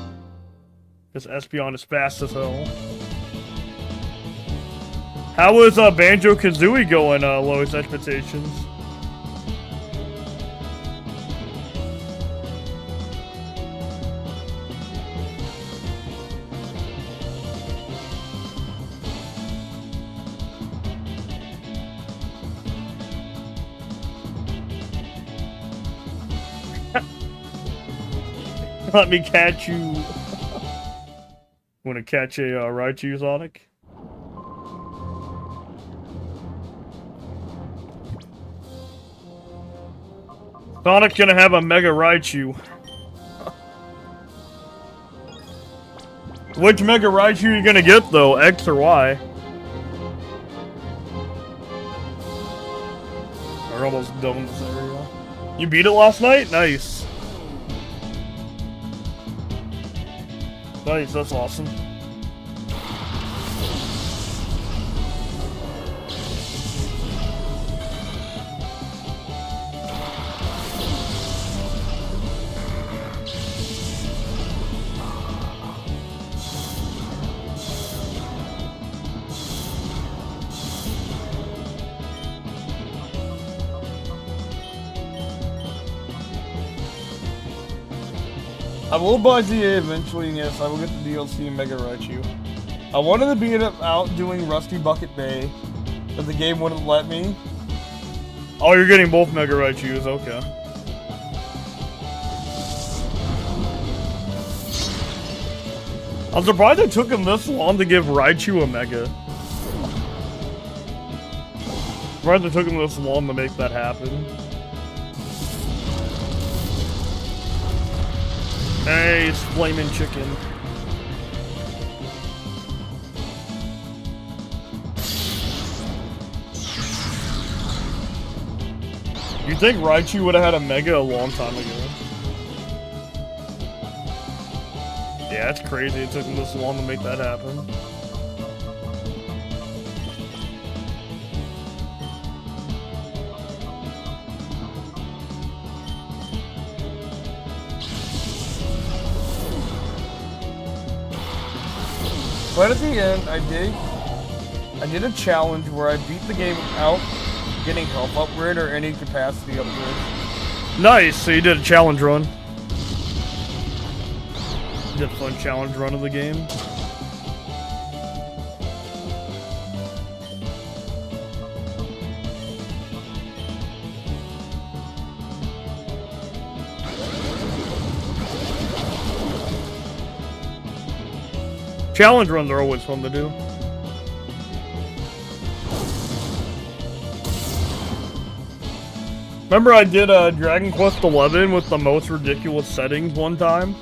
S1: Because Espeon is fast as hell. How was Banjo-Kazooie going, lowest expectations? Let me catch you. Wanna catch a Raichu, Sonic? Sonic's gonna have a Mega Raichu. Which Mega Raichu are you gonna get though? X or Y? We're almost done with this area. You beat it last night? Nice. Nice, that's awesome. I will buy ZA eventually, and yes, I will get the DLC in Mega Raichu. I wanted to beat it out doing Rusty Bucket Bay, but the game wouldn't let me. Oh, you're getting both Mega Raichus, okay. I'm surprised it took him this long to give Raichu a Mega. Surprised it took him this long to make that happen. Hey, it's flaming chicken. You think Raichu would have had a Mega a long time ago? Yeah, it's crazy it took him this long to make that happen. But at the end, I did a challenge where I beat the game without getting health upgrade or any capacity upgrade. Nice, so you did a challenge run. You did a fun challenge run of the game. Challenge runs are always fun to do. Remember I did Dragon Quest XI with the most ridiculous settings one time?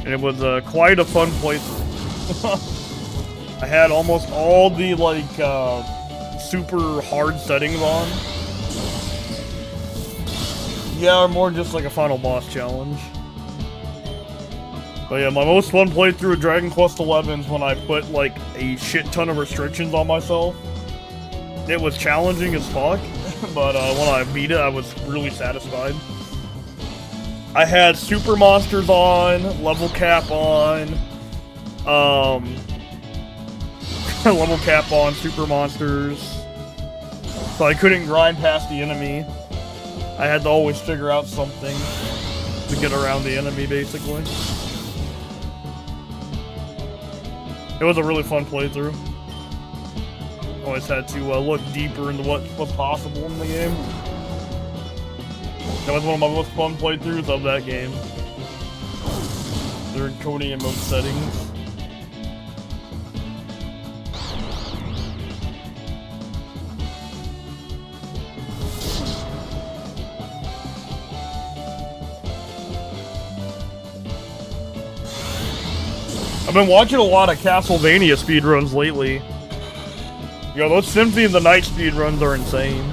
S1: And it was quite a fun playthrough. I had almost all the, like, super hard settings on. Yeah, or more just like a final boss challenge. But yeah, my most fun playthrough of Dragon Quest XI is when I put like a shit ton of restrictions on myself. It was challenging as fuck, but when I beat it, I was really satisfied. I had super monsters on, level cap on, level cap on, super monsters. So I couldn't grind past the enemy. I had to always figure out something to get around the enemy, basically. It was a really fun playthrough. Always had to look deeper into what was possible in the game. That was one of my most fun playthroughs of that game. They're encoding in most settings. I've been watching a lot of Castlevania speedruns lately. Yo, those Symphony of the Night speedruns are insane.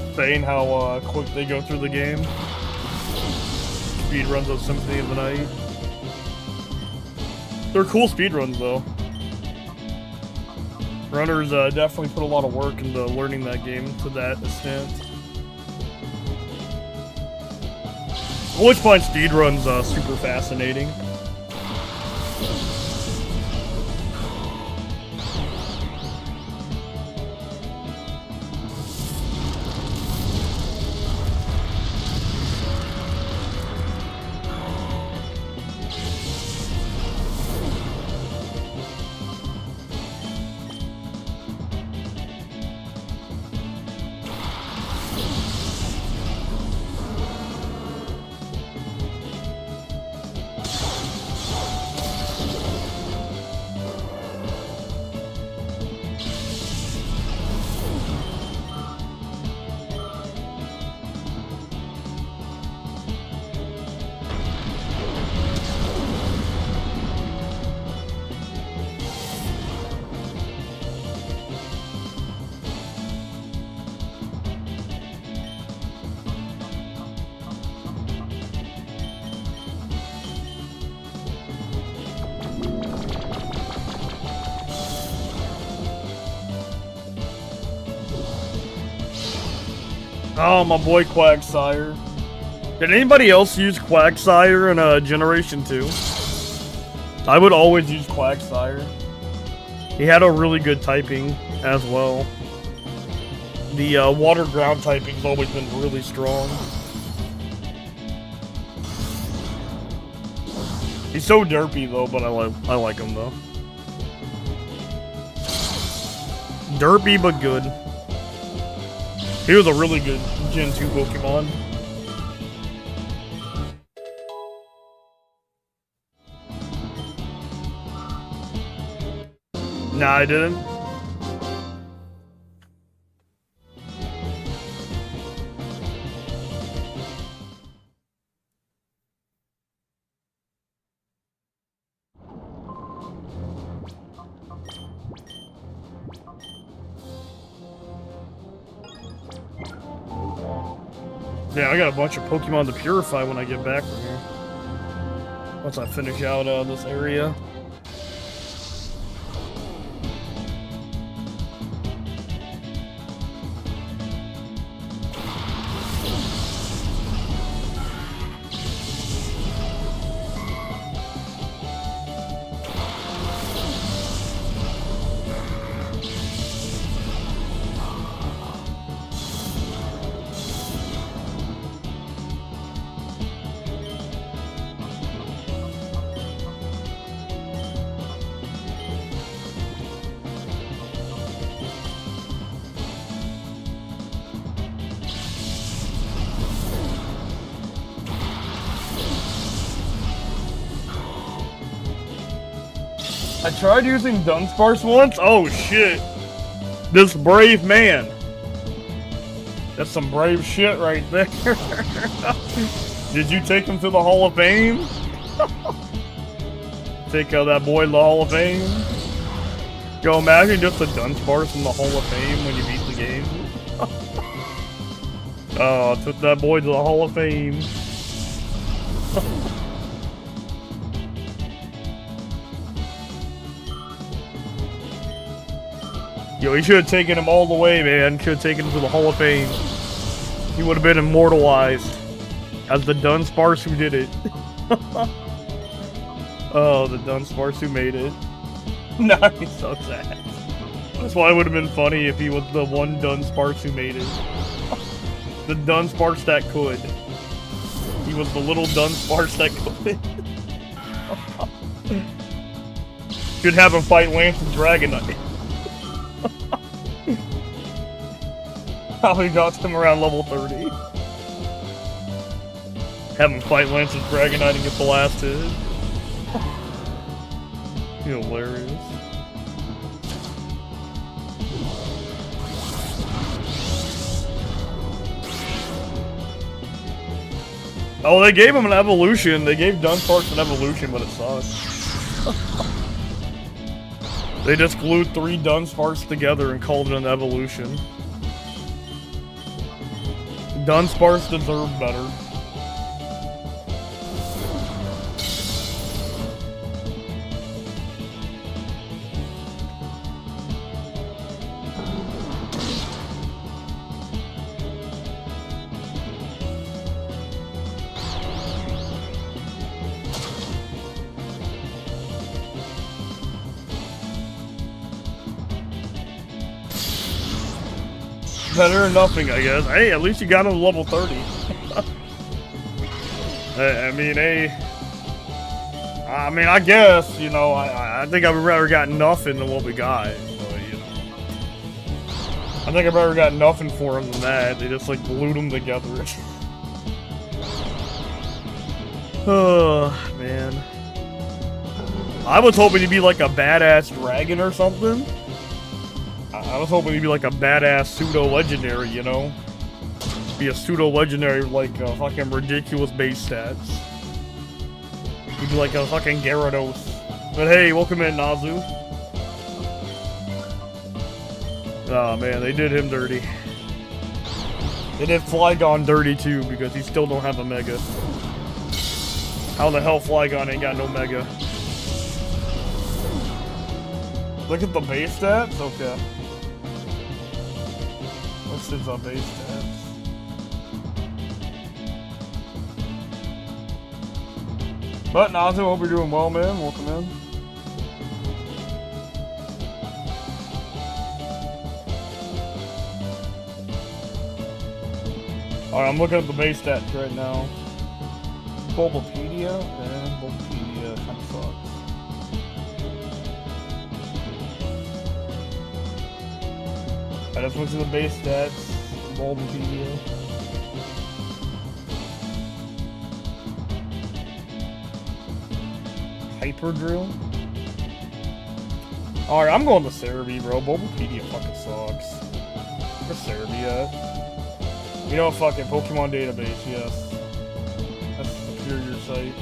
S1: Insane how quick they go through the game. Speedruns of Symphony of the Night. They're cool speedruns though. Runners definitely put a lot of work into learning that game to that extent. I always find speedruns super fascinating. Oh, my boy Quagsire. Did anybody else use Quagsire in Generation 2? I would always use Quagsire. He had a really good typing as well. The water ground typing's always been really strong. He's so derpy though, but I like him though. Derpy but good. He was a really good Gen 2 Pokemon. Nah, I didn't. Yeah, I got a bunch of Pokemon to purify when I get back from here. Once I finish out this area. I tried using Dunsparce once. Oh shit. This brave man. That's some brave shit right there. Did you take him to the Hall of Fame? Take that boy to the Hall of Fame? Yo, imagine just the Dunsparce in the Hall of Fame when you beat the game. Oh, took that boy to the Hall of Fame. Yo, he should have taken him all the way, man. Should have taken him to the Hall of Fame. He would have been immortalized as the Dunsparce who did it. Oh, the Dunsparce who made it. Nice, so sad. That's why it would have been funny if he was the one Dunsparce who made it. The Dunsparce that could. He was the little Dunsparce that could. Should have him fight Lance and Dragonite. Probably got him around level 30. Have him fight Lance and Dragonite and get the last hit. Hilarious. Oh, they gave him an evolution. They gave Dunsparce an evolution, but it sucks. They just glued 3 Dunsparce together and called it an evolution. Dunsparce deserved better. Better than nothing, I guess. Hey, at least you got him to level 30. I mean, hey. I mean, I guess, you know, I think I'd rather got nothing than what we got. But, you know. I think I'd rather got nothing for him than that. They just, like, glued them together. Oh, man. I was hoping he'd be like a badass dragon or something. I was hoping he'd be like a badass pseudo-legendary, you know? Be a pseudo-legendary, like, fucking ridiculous base stats. He'd be like a fucking Gyarados. But hey, welcome in, Nazu. Oh man, they did him dirty. They did Flygon dirty too, because he still don't have a Mega. How the hell Flygon ain't got no Mega? Look at the base stats? Okay. What's his base stats? But Nazu, hope you're doing well, man. Welcome in. Alright, I'm looking at the base stats right now. Bulbapedia, and Bulbapedia kind of sucks. I just went to the base stats, Bulbapedia. Hyper Drill. Alright, I'm going to Cerebi, bro. Bulbapedia fucking sucks. Where's Cerebi at? You know, fucking Pokemon database, yes. That's the superior site.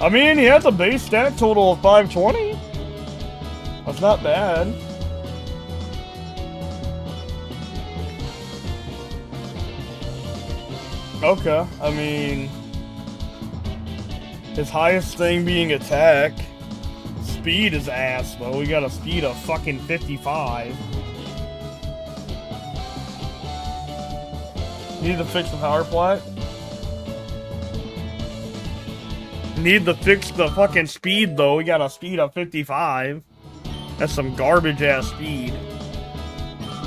S1: I mean, he has a base stat total of 520. That's not bad. Okay, I mean... his highest thing being attack. Speed is ass, though. We got a speed of fucking 55. Need to fix the power plat. Need to fix the fucking speed, though. We got a speed of 55. That's some garbage ass speed.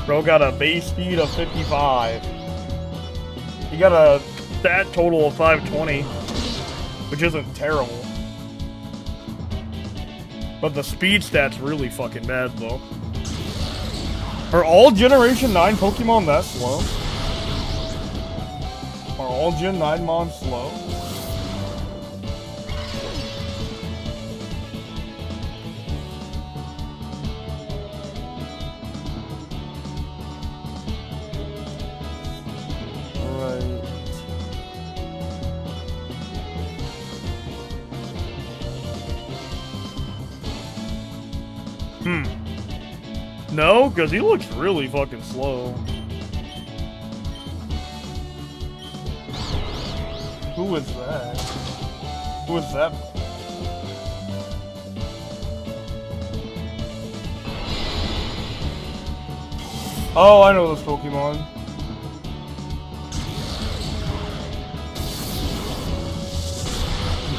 S1: Bro got a base speed of 55. He got a stat total of 520. Which isn't terrible. But the speed stat's really fucking bad, though. Are all Generation 9 Pokemon that slow? Are all Gen 9 mons slow? Right. No, because he looks really fucking slow. Who is that? Who is that? Oh, I know this Pokemon.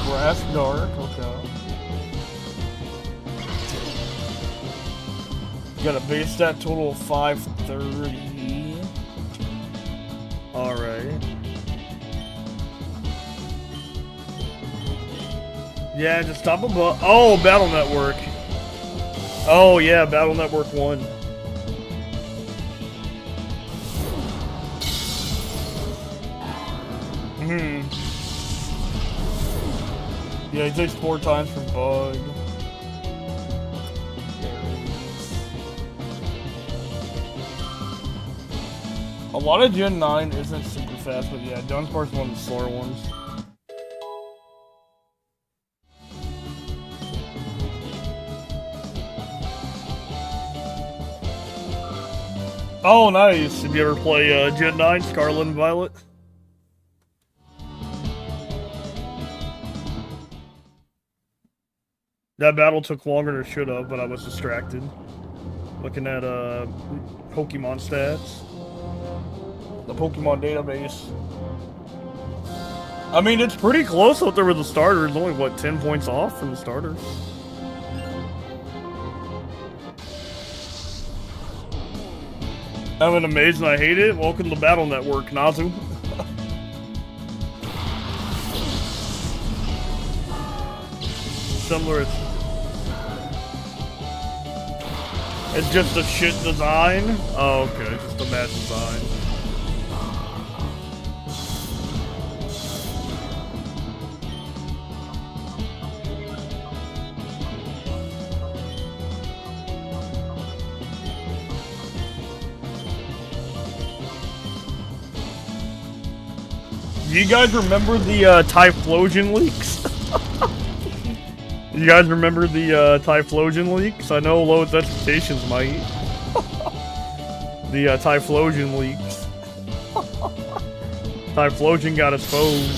S1: Grass Dark, okay. Got a base stat total of 530. Alright. Yeah, just stop above. Oh, Battle Network. Oh, yeah, Battle Network 1. Yeah, he takes 4 times from Bug. A lot of Gen 9 isn't super fast, but yeah, Dunsparce's one of the slower ones. Oh, nice. Did you ever play Gen 9, Scarlet and Violet? That battle took longer than it should have, but I was distracted. Looking at Pokemon stats. The Pokemon database. I mean, it's pretty close out there with the starters. Only, what, 10 points off from the starters? I'm an amazing, I hate it. Welcome to Battle Network, Nazu. Similar. It's just a shit design? Oh, okay. Just a bad design. Do you guys remember the Typhlosion leaks? You guys remember the Typhlosion leaks? I know Lowe's expectations might. The Typhlosion leaks. Typhlosion got exposed.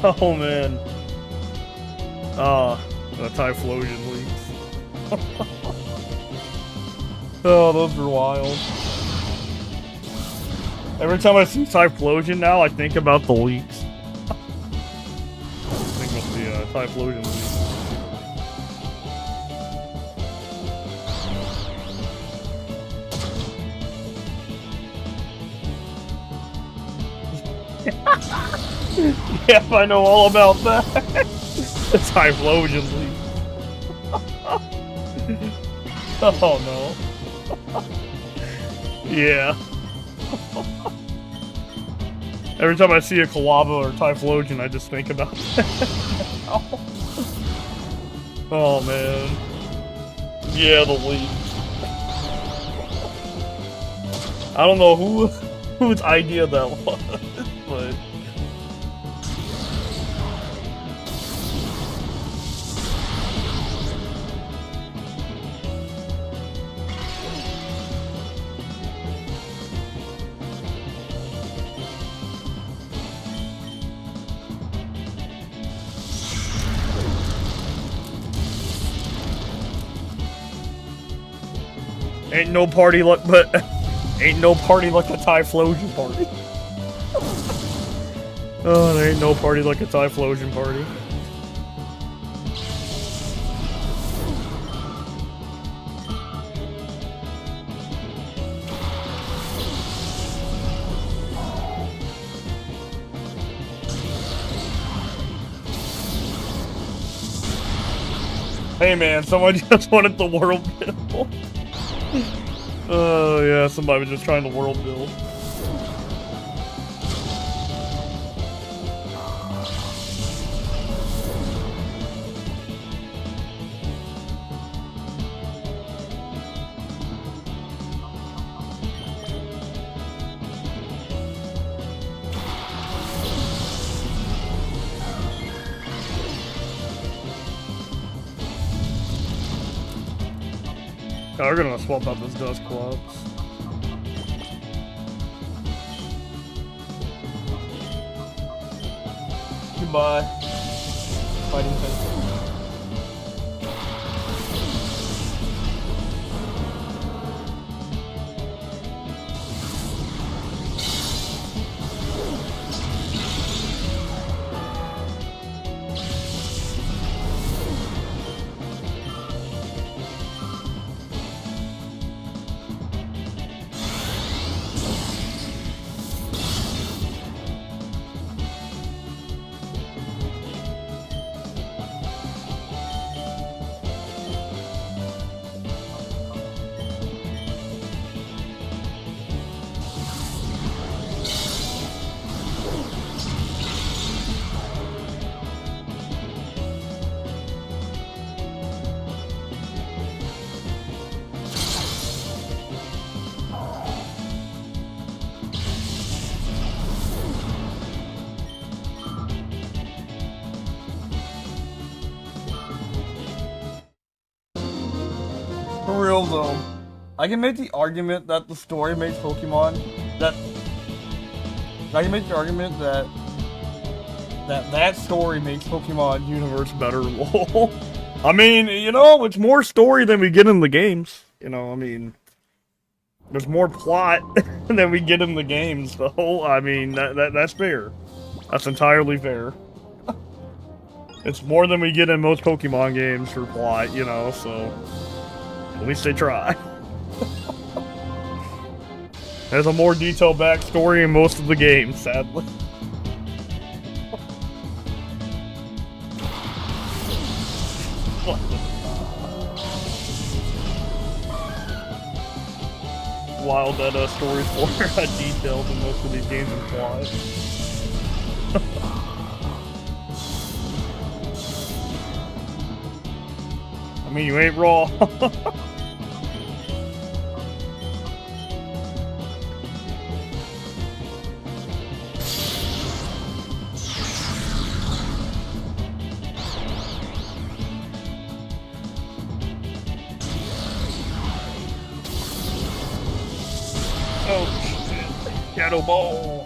S1: Oh man. The Typhlosion leaks. Oh, those were wild. Every time I see Typhlosion now, I think about the leaks. Think about the Typhlosion leaks. Yep, I know all about that. The Typhlosion leaks. Oh no. Yeah. Every time I see a Kalava or Typhlosion, I just think about that. Oh man. Yeah, the leak. I don't know whose idea that was, but ain't no party like a Typhlosion party. Oh, there ain't no party like a Typhlosion party. Hey man, someone just wanted the world build. Oh yeah, somebody was just trying to world build. Oh, we're gonna swap out this Dust Clubs.
S2: Goodbye. Fighting Fence. For real though, I can make the argument that the story makes Pokemon that story makes Pokemon universe better. Lol.
S1: I mean, you know, it's more story than we get in the games. You know, I mean, there's more plot than we get in the games. So, I mean, that's fair. That's entirely fair. It's more than we get in most Pokemon games for plot, you know, so at least they try. There's a more detailed backstory in most of the games, sadly. Wild that stories more detailed than most of these games imply. I mean, you ain't wrong. Oh shit! Shadow Ball.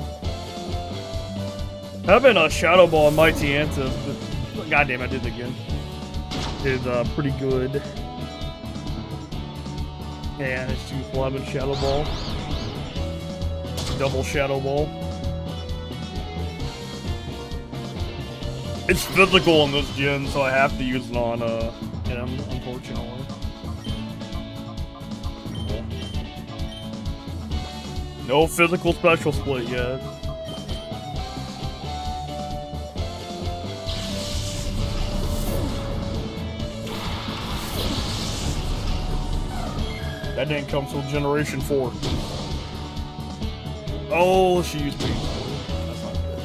S1: Having a Shadow Ball and Mighty Antis, but goddamn, I did it again. Is pretty good. And it's 211 Shadow Ball. Double Shadow Ball. It's physical in this gen, so I have to use it on him, unfortunately. No physical special split yet. That didn't come till Generation 4. Oh, she used me. That's not good.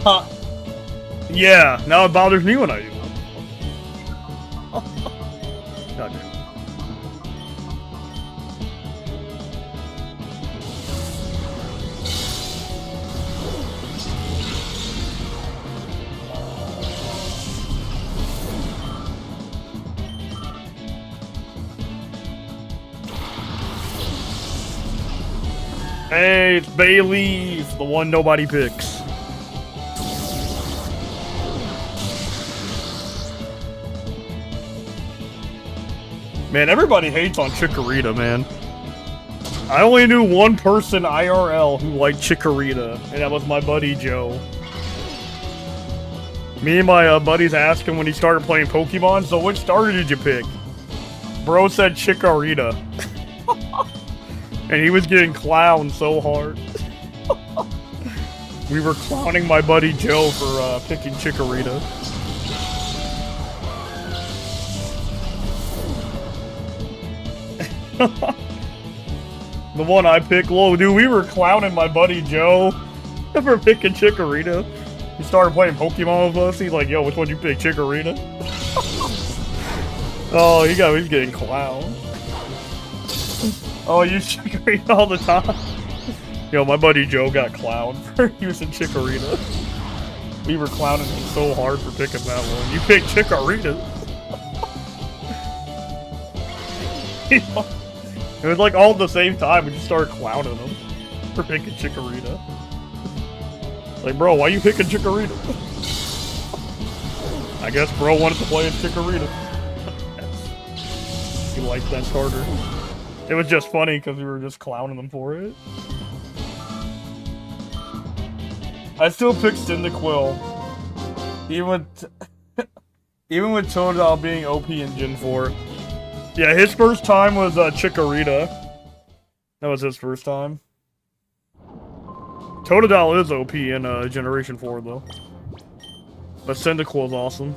S1: Huh. Yeah, now it bothers me when I do it. God damn. Hey, it's Bailey, the one nobody picks. Man, everybody hates on Chikorita, man. I only knew one person IRL who liked Chikorita, and that was my buddy Joe. Me and my buddies asked him when he started playing Pokemon, so which starter did you pick? Bro said Chikorita. And he was getting clowned so hard. We were clowning my buddy Joe for picking Chikorita. The one I picked, lol, dude, we were clowning my buddy Joe for picking Chikorita. He started playing Pokemon with us. He's like, yo, which one you pick, Chikorita? Oh, he's getting clowned. Oh, you use Chikorita all the time? Yo, my buddy Joe got clowned for using Chikorita. We were clowning him so hard for picking that one. You picked Chikorita. It was like all at the same time. We just started clowning him for picking Chikorita. Like, bro, why you picking Chikorita? I guess bro wanted to play a Chikorita. He liked that starter. It was just funny because we were just clowning him for it. I still pick Cyndaquil. Even with Totodile being OP in Gen 4. Yeah, his first time was Chikorita. That was his first time. Totodile is OP in Generation 4 though. But Cyndaquil is awesome.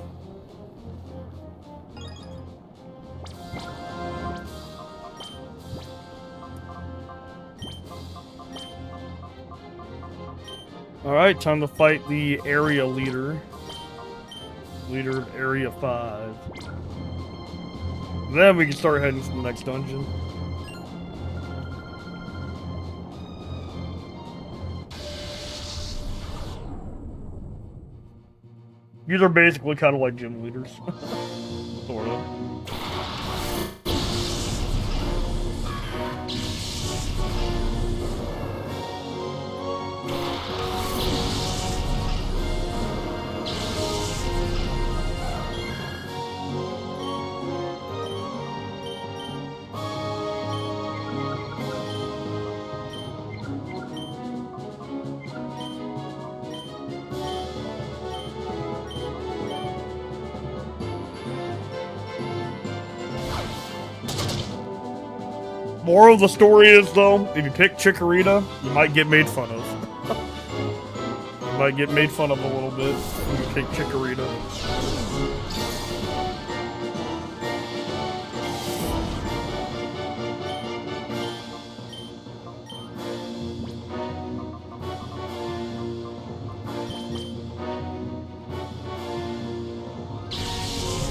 S1: Alright, time to fight the area leader. Leader of Area 5. Then we can start heading to the next dungeon. These are basically kind of like gym leaders. Sort of. Moral of the story is, though, if you pick Chikorita, you might get made fun of. You might get made fun of a little bit if you pick Chikorita.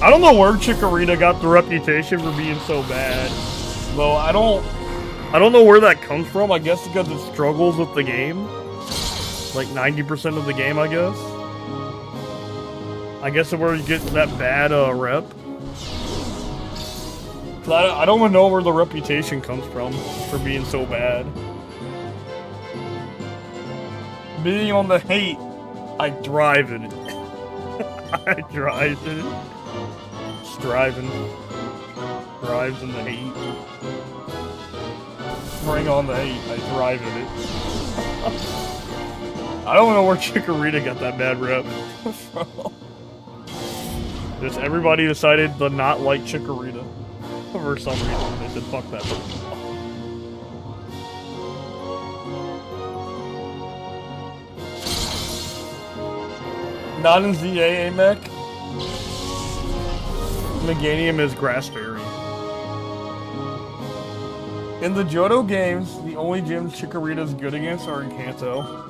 S1: I don't know where Chikorita got the reputation for being so bad. Though I don't know where that comes from. I guess because it struggles with the game. Like 90% of the game, I guess. I guess it's where you get that bad rep. I don't even know where the reputation comes from for being so bad. Being on the hate, I thrive in it. I thrive in it. Striving. Thrives in the hate. Bring on the hate. I thrive in it. I don't know where Chikorita got that bad rep from. Just everybody decided to not like Chikorita for some reason. They said, fuck that. Not in ZA, Mech. Meganium is Grassberry. In the Johto games, the only gyms Chikorita is good against are in Kanto.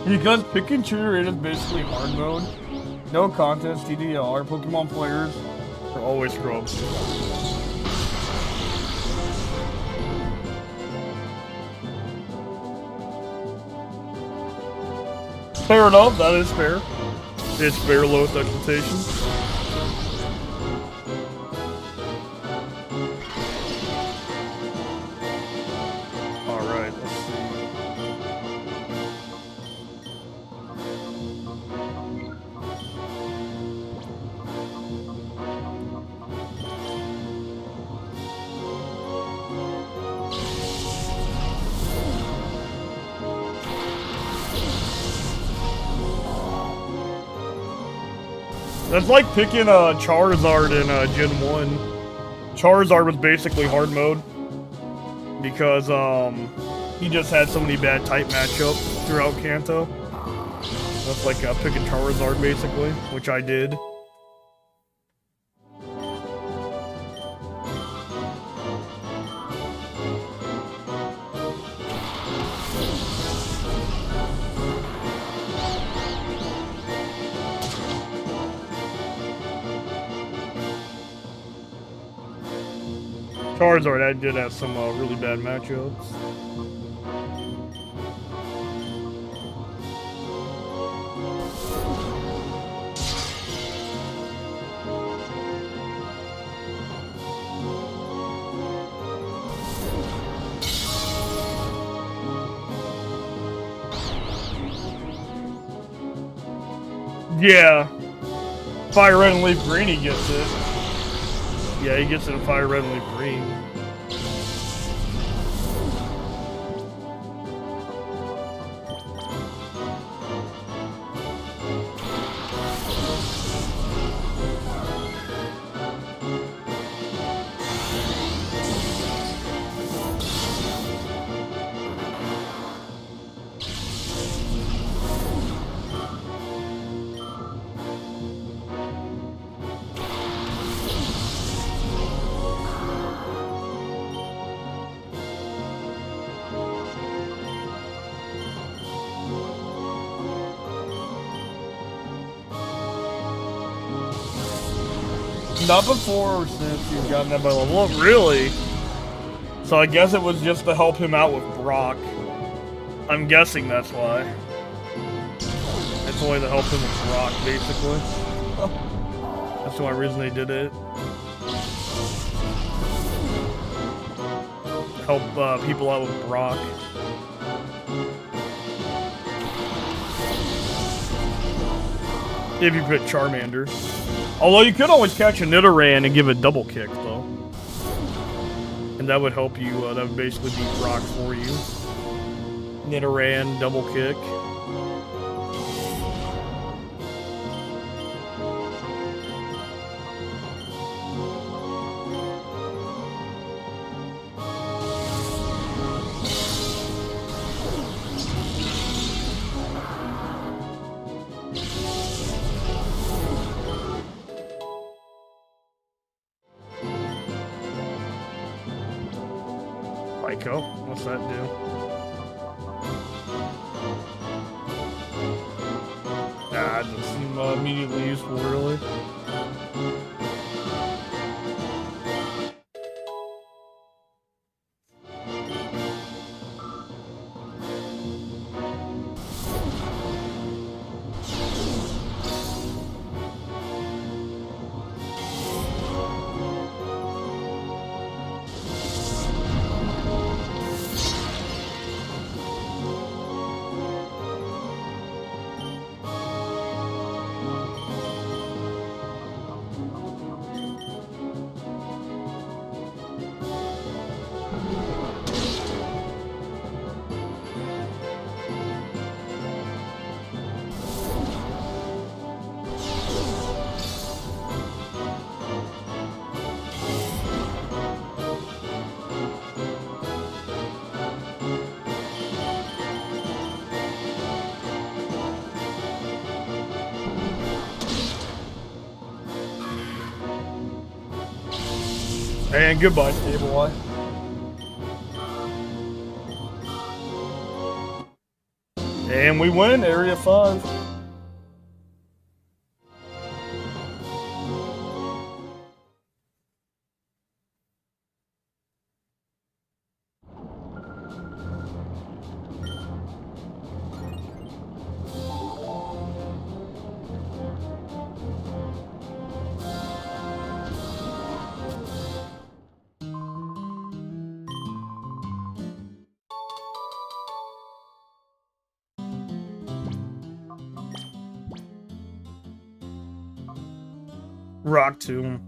S1: Because picking Chikorita is basically hard mode, no contest, TDR, Pokemon players are always scrubs. Fair enough, that is fair. It's fair, lowest expectation. That's like picking Charizard in Gen 1. Charizard was basically hard mode because he just had so many bad type matchups throughout Kanto. That's like picking Charizard basically, which I did. Charizard, I did have some really bad matchups. Yeah. Fire Red and Leaf Green, he gets it. Yeah, he gets it in Fire Red and Leaf Green. Not before or since you've gotten that by level up, really? So I guess it was just to help him out with Brock. I'm guessing that's why. It's only to help him with Brock, basically. That's the only reason they did it. Help people out with Brock. If you put Charmander. Although you could always catch a Nidoran and give a double kick, though. And that would help you, that would basically beat Brock for you. Nidoran, double kick. Psycho, what's that do? Nah, it doesn't seem immediately useful, really. And goodbye, Stable Eye. And we win Area 5. Rock Tomb.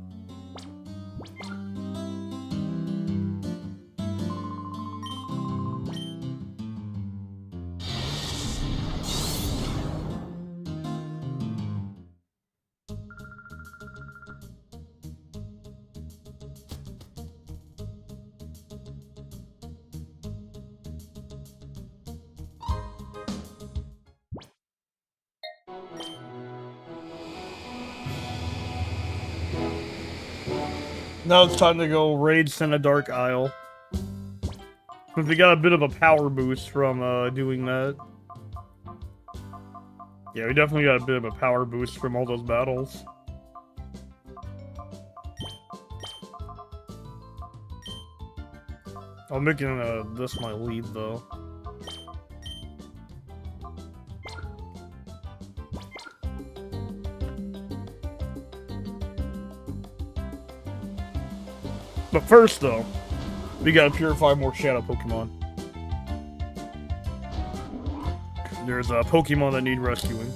S1: Now it's time to go raid Dark Isle. Because we got a bit of a power boost from doing that. Yeah, we definitely got a bit of a power boost from all those battles. I'm making this my lead, though. But first, though, we gotta purify more Shadow Pokemon. There's a Pokemon that need rescuing.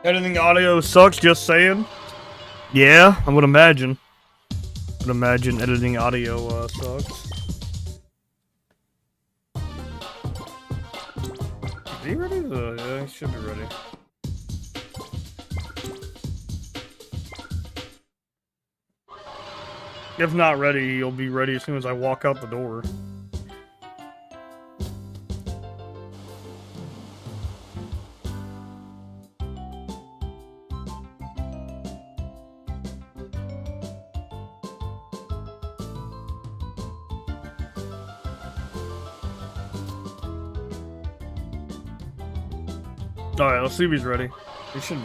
S1: Editing audio sucks, just saying. Yeah, I would imagine. I would imagine editing audio sucks. Is he ready? Yeah, he should be ready. If not ready, he'll be ready as soon as I walk out the door. Alright, let's see if he's ready. He should be.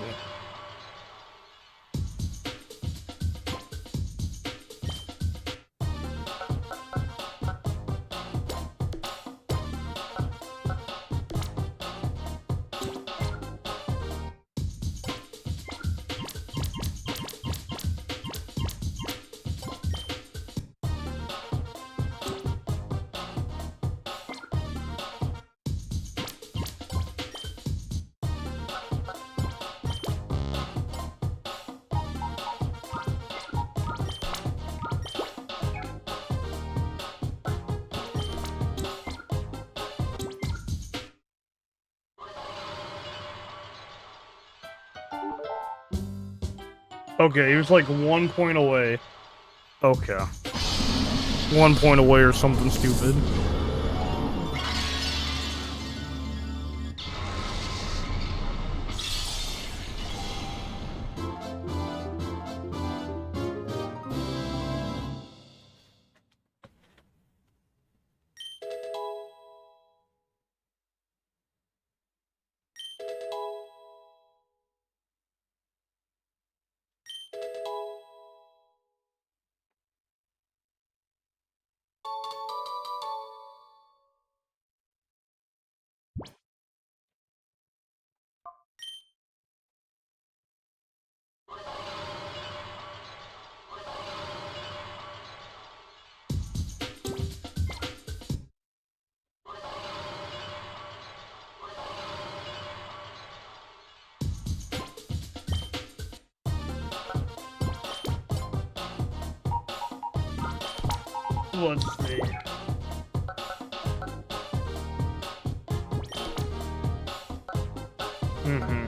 S1: Okay, he was like 1 point away. Okay. 1 point away or something stupid. Let's see. Mm-hmm.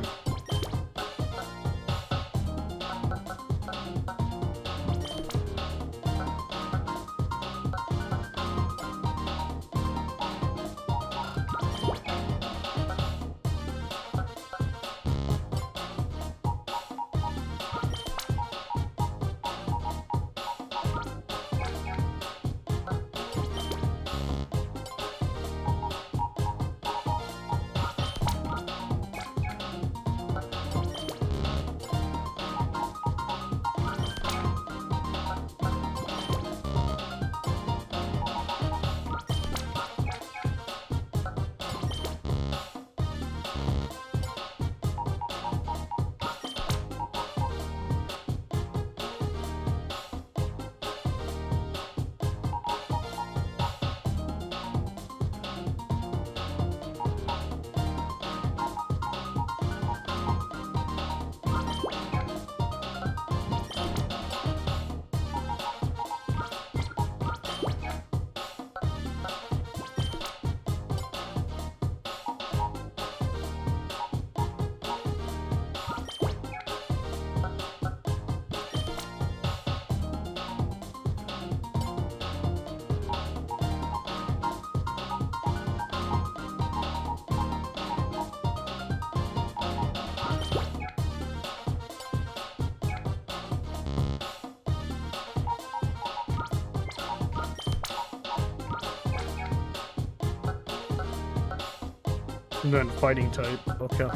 S1: And then fighting type. Okay.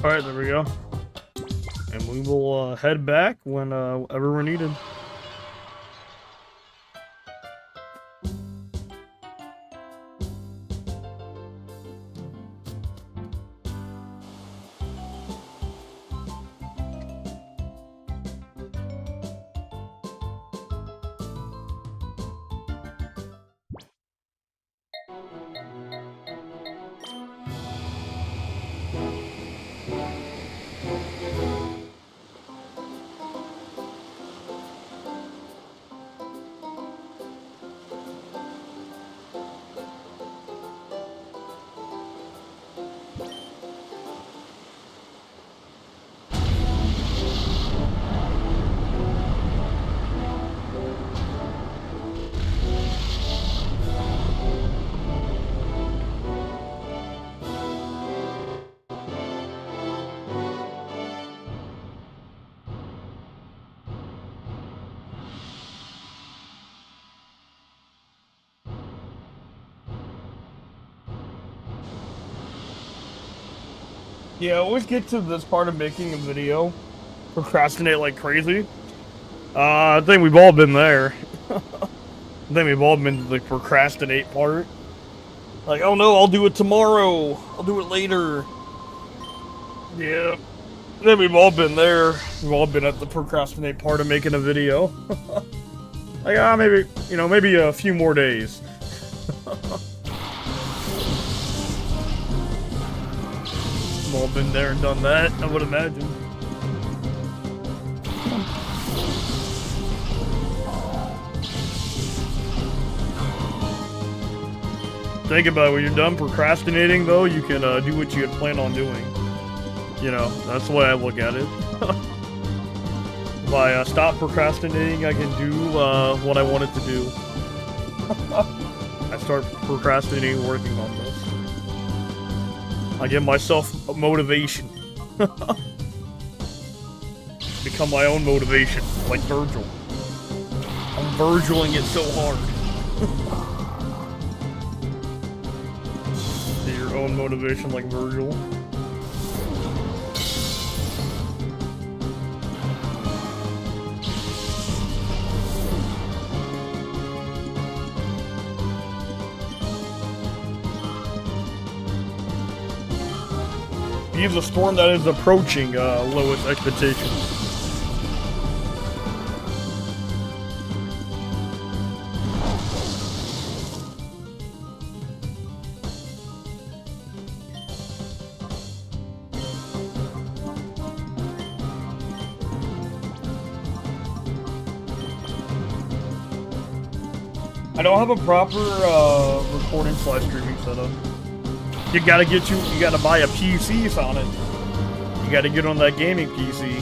S1: Alright, there we go. And we will head back whenever we're needed. Yeah, I always get to this part of making a video, procrastinate like crazy. I think we've all been there. I think we've all been to the procrastinate part. Like, oh no, I'll do it tomorrow. I'll do it later. Yeah. I think we've all been there. We've all been at the procrastinate part of making a video. Like, maybe, maybe a few more days. We've all been there and done that, I would imagine. Think about it, when you're done procrastinating though, you can do what you had planned on doing. That's the way I look at it. If I stop procrastinating, I can do what I wanted to do. I start procrastinating working on this. I give myself motivation. Become my own motivation, like Virgil. I'm Virgiling it so hard. Your own motivation like Virgil. He's a storm that is approaching lowest expectations. I don't have a proper recording / streaming setup. You gotta buy a PC, Sonic. You gotta get on that gaming PC.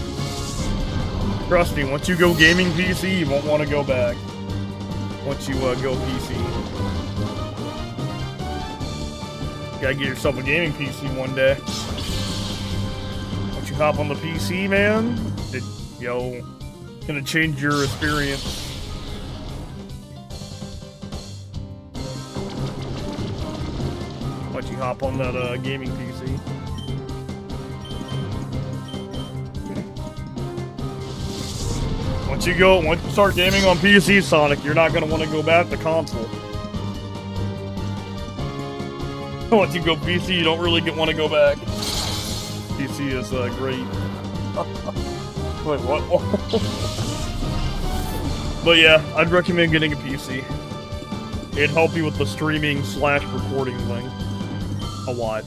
S1: Trust me, once you go gaming PC, you won't want to go back. Once you go PC. You gotta get yourself a gaming PC one day. Once you hop on the PC, man, it's gonna change your experience. Once you hop on that gaming PC. Once you start gaming on PC, Sonic, you're not gonna want to go back to console. Once you go PC, you don't really want to go back. PC is great. Wait, what? But yeah, I'd recommend getting a PC. It'd help you with the streaming / recording thing. A lot.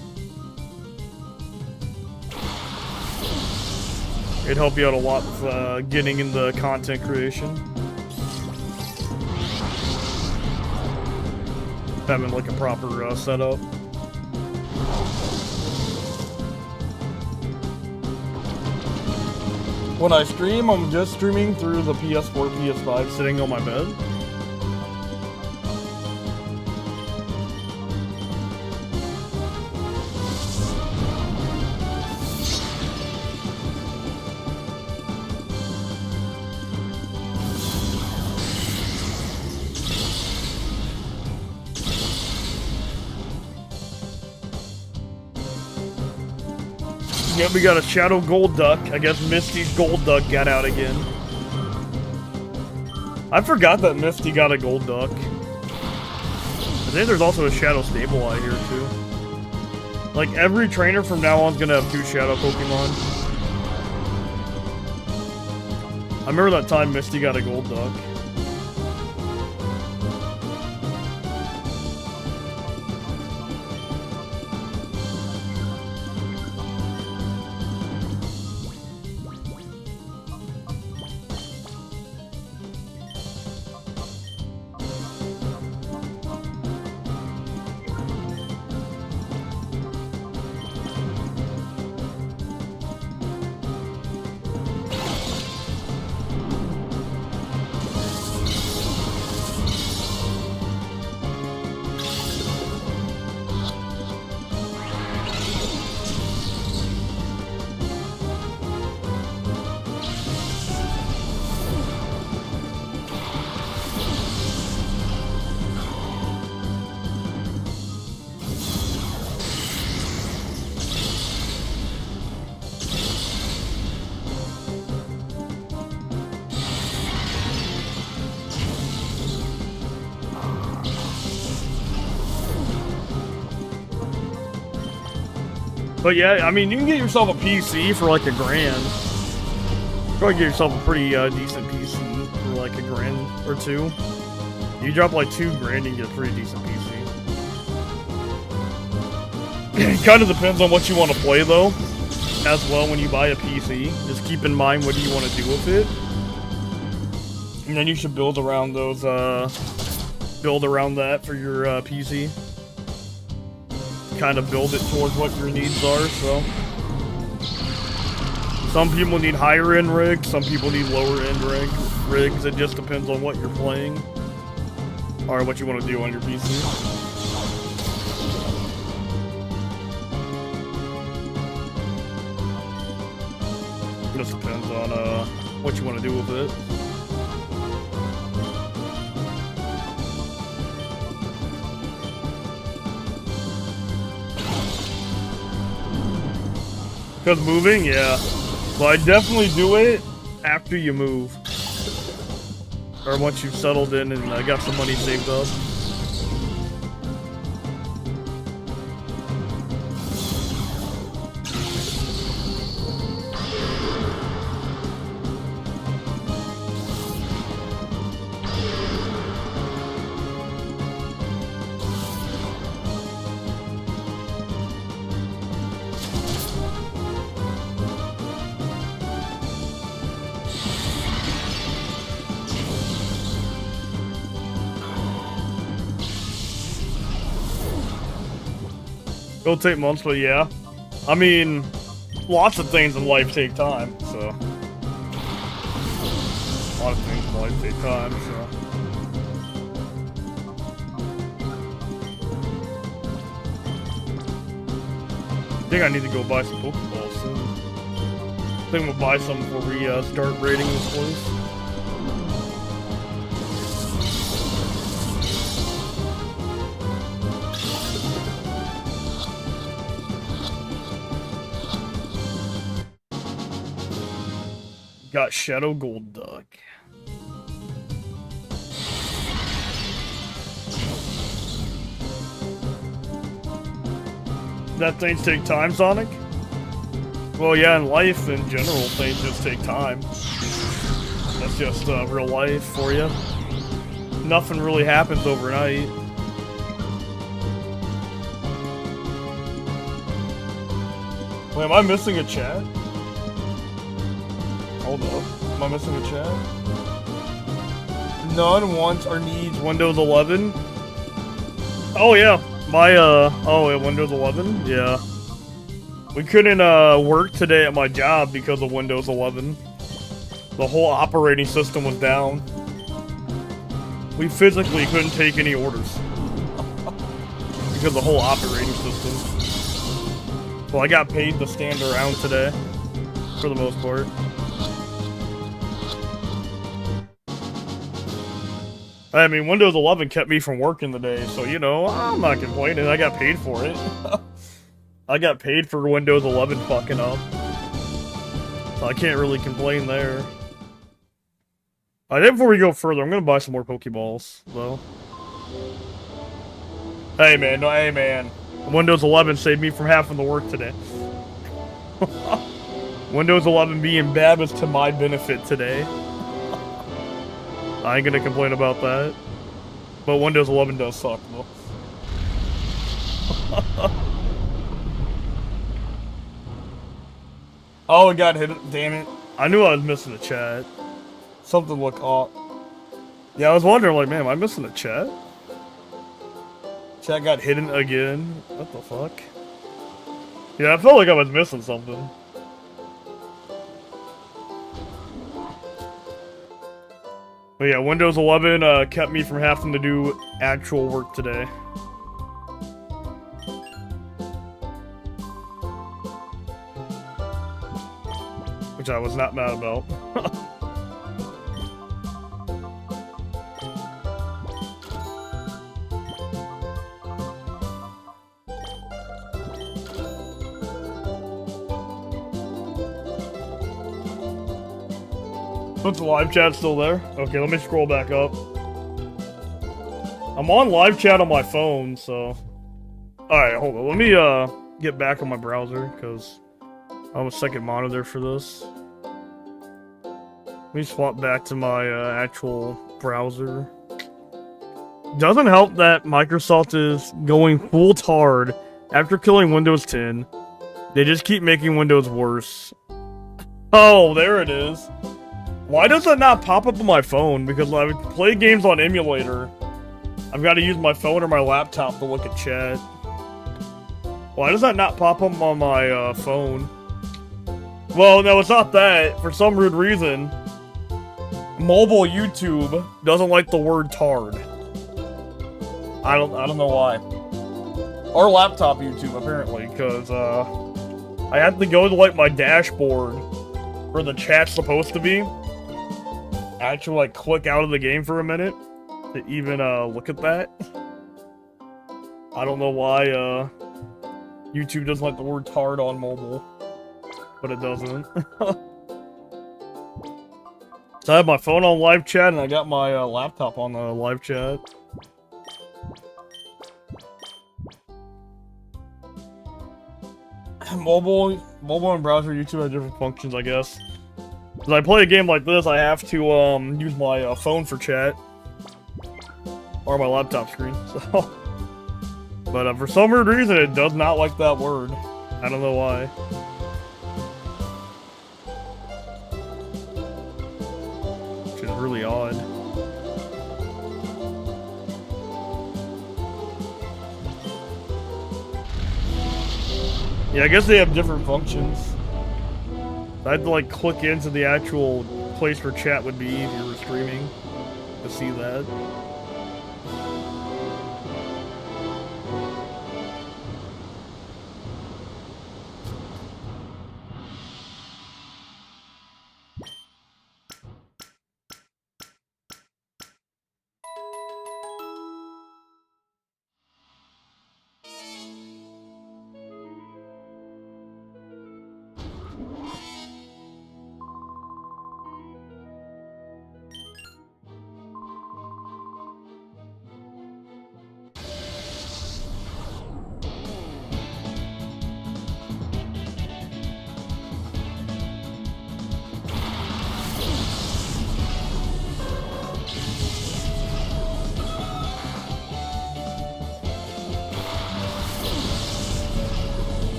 S1: It'd help you out a lot with getting into content creation. Having like a proper setup. When I stream, I'm just streaming through the PS4, PS5 sitting on my bed. Yep, we got a Shadow Gold Duck. I guess Misty's Gold Duck got out again. I forgot that Misty got a Gold Duck. I think there's also a Shadow Sableye here too. Like every trainer from now on is gonna have 2 Shadow Pokemon. I remember that time Misty got a Gold Duck. But yeah, I mean, you can get yourself a PC for like $1,000. Probably get yourself a pretty decent PC for like $1,000 or $2,000. You drop like $2,000 and get a pretty decent PC. It kind of depends on what you want to play though, as well when you buy a PC. Just keep in mind what do you want to do with it. And then you should build around those, build around that for your PC. Kind of build it towards what your needs are, so. Some people need higher end rigs, some people need lower end rigs. It just depends on what you're playing. Or what you want to do on your PC. It just depends on what you want to do with it. Because moving, yeah. But I definitely do it after you move. Or once you've settled in and got some money saved up. It'll take months, but yeah. I mean, lots of things in life take time, so. A lot of things in life take time, so. I think I need to go buy some Pokeballs soon. I think we'll buy some before we start raiding this place. Got Shadow Gold Duck. That things take time, Sonic? Well, yeah, in life in general, things just take time. That's just real life for you. Nothing really happens overnight. Wait, am I missing a chat? Hold up. Am I missing a chat? None wants or needs Windows 11. Oh, yeah. My, oh, yeah, Windows 11? Yeah. We couldn't, work today at my job because of Windows 11. The whole operating system was down. We physically couldn't take any orders. Because of the whole operating system. Well, I got paid to stand around today. For the most part. I mean, Windows 11 kept me from working today, so, you know, I'm not complaining. I got paid for it. I got paid for Windows 11 fucking up. So I can't really complain there. I think before we go further, I'm gonna buy some more Pokeballs, though. Hey, man. No, hey, man. Windows 11 saved me from having to work today. Windows 11 being bad was to my benefit today. I ain't gonna complain about that. But Windows 11 does suck, though. Oh, it got hit. Damn it. I knew I was missing a chat. Something looked off. Yeah, I was wondering, like, man, am I missing a chat? Chat got hidden again. What the fuck? Yeah, I felt like I was missing something. But yeah, Windows 11 kept me from having to do actual work today. Which I was not mad about. What's the live chat still there? Okay, let me scroll back up. I'm on live chat on my phone, so... Alright, hold on. Let me get back on my browser, because I have a second monitor for this. Let me swap back to my actual browser. Doesn't help that Microsoft is going full tard after killing Windows 10. They just keep making Windows worse. Oh, there it is. Why does that not pop up on my phone? Because when I play games on emulator, I've got to use my phone or my laptop to look at chat. Why does that not pop up on my phone? Well, no, it's not that. For some rude reason, mobile YouTube doesn't like the word tard. I don't know why. Or laptop YouTube, apparently, because I have to go to like my dashboard where the chat's supposed to be. Actually, like, click out of the game for a minute to even look at that. I don't know why YouTube doesn't like the word tard on mobile. but it doesn't. So I have my phone on live chat, and I got my laptop on the live chat. Mobile and browser YouTube have different functions, I guess. When I play a game like this, I have to use my phone for chat. Or my laptop screen, so... But for some weird reason, it does not like that word. I don't know why. Which is really odd. Yeah, I guess they have different functions. I had to like click into the actual place where chat would be easier with streaming to see that.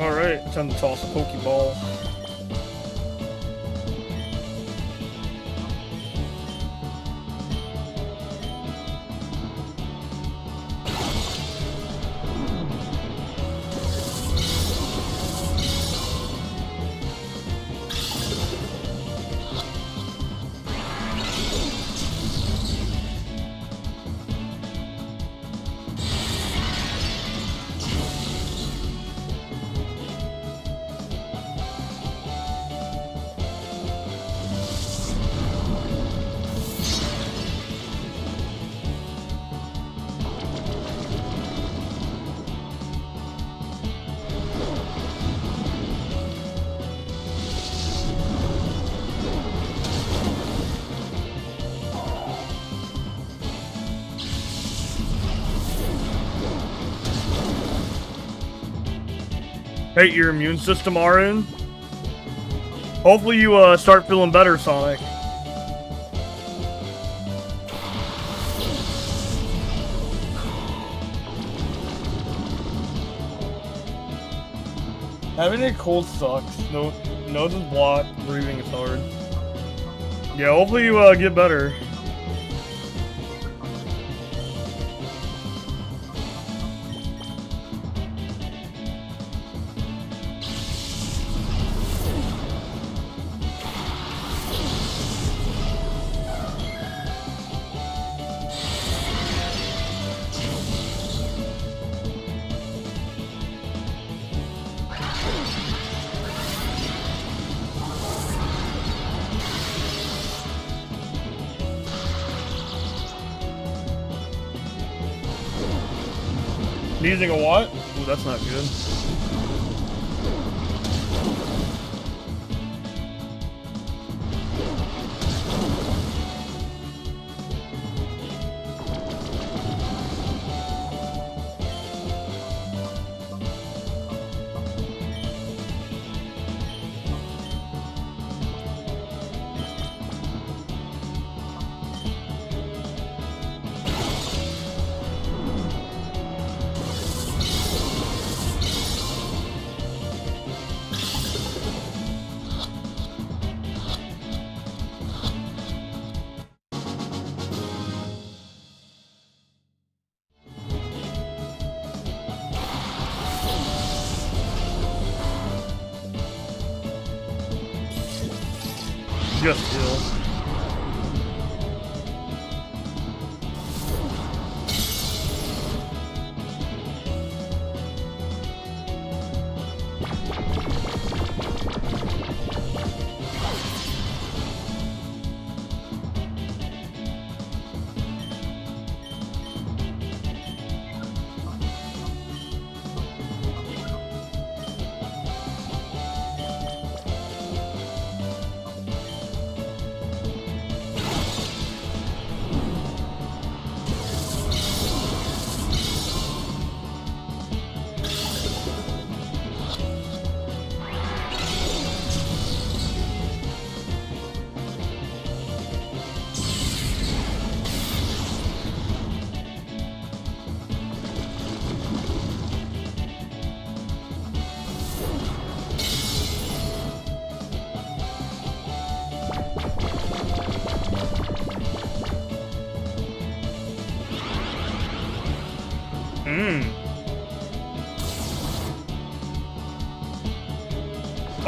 S1: Alright, time to toss a Pokeball. Hey, your immune system, RN. Hopefully you start feeling better, Sonic.
S2: Having a cold sucks. No, nose is blocked. Breathing is hard.
S1: Yeah, hopefully you get better.
S2: Using a what?
S1: Ooh, that's not good. Just ill.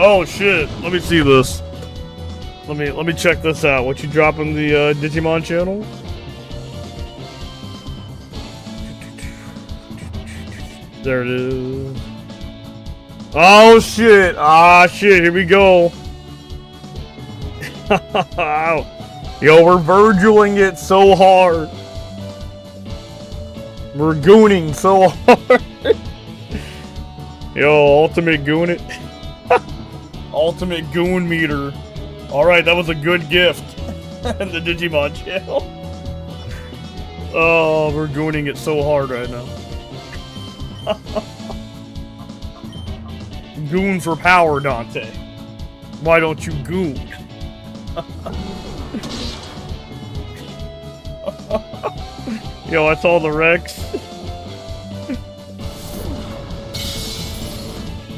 S1: Oh shit, let me see this. Let me check this out. What you drop in the Digimon channel? There it is. Oh shit! Ah shit, here we go. Yo, we're Virgiling it so hard. We're gooning so hard. Yo, ultimate goon it. Ultimate goon meter. Alright, that was a good gift. In the Digimon channel. Oh, we're gooning it so hard right now. Goon for power, Dante. Why don't you goon? Yo, I saw the Rex.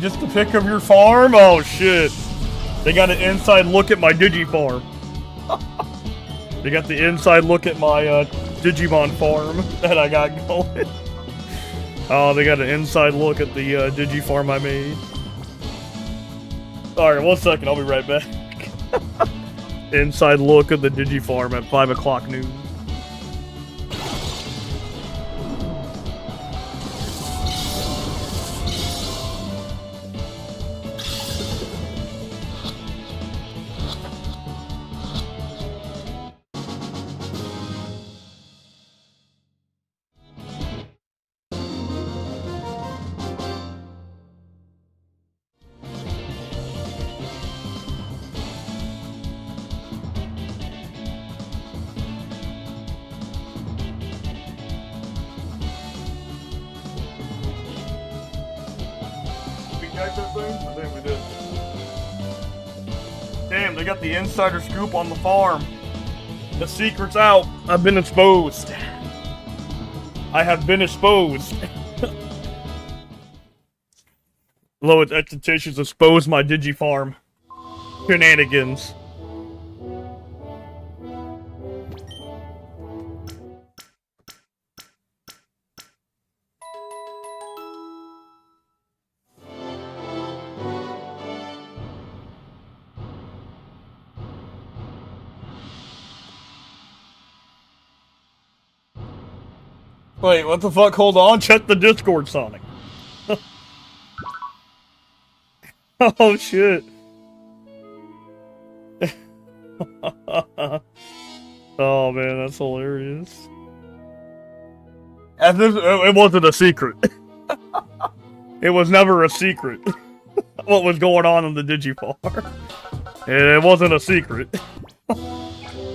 S1: Just the pick of your farm? Oh shit. They got an inside look at my Digifarm. They got the inside look at my Digimon farm that I got going. Oh, they got an inside look at the Digifarm I made. Alright, 1 second, I'll be right back. Inside look at the Digifarm at 5 o'clock noon. I think we did. Damn, they got the insider scoop on the farm. The secret's out. I've been exposed. I have been exposed. Low its expectations expose my Digifarm shenanigans.
S2: Wait, what the fuck? Hold on.
S1: Check the Discord, Sonic. Oh shit. Oh man, that's hilarious.
S2: And this,
S1: It wasn't a secret. It was never a secret. What was going on in the Digifarm? It wasn't a secret.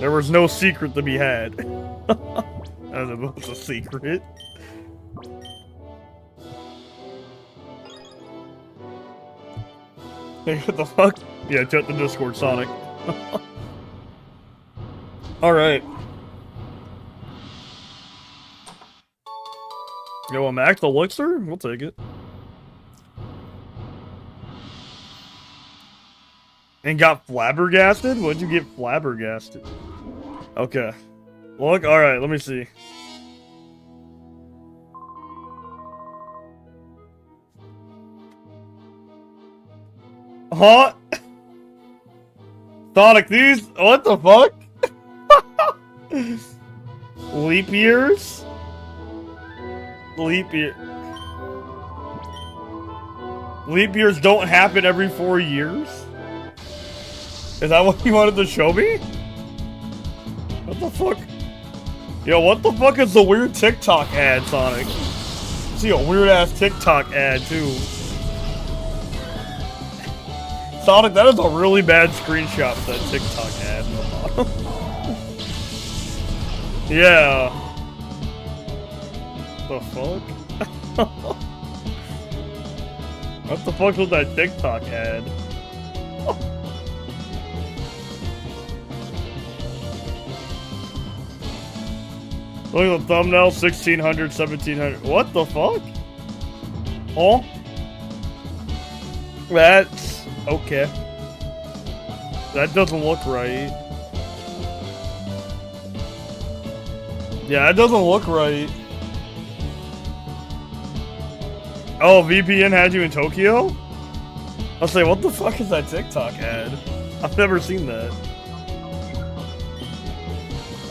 S1: There was no secret to be had. And it was a secret. Hey, what the fuck? Yeah, check the Discord, Sonic. Alright. Yo, a Max Elixir? We'll take it. And got flabbergasted? What'd you get flabbergasted? Okay. Look, alright, let me see. Huh? Sonic, these? What the fuck? Leap years? Leap year. Leap years don't happen every 4 years? Is that what you wanted to show me? What the fuck? Yo, what the fuck is the weird TikTok ad, Sonic? I see a weird ass TikTok ad too. Sonic, that is a really bad screenshot of that TikTok ad in the bottom. Yeah. The fuck? What the fuck was that TikTok ad? Look at the thumbnail, 1600, 1700. What the fuck? Oh? That's okay. That doesn't look right. Yeah, it doesn't look right. Oh, VPN had you in Tokyo? I'll say, what the fuck is that TikTok ad? I've never seen that.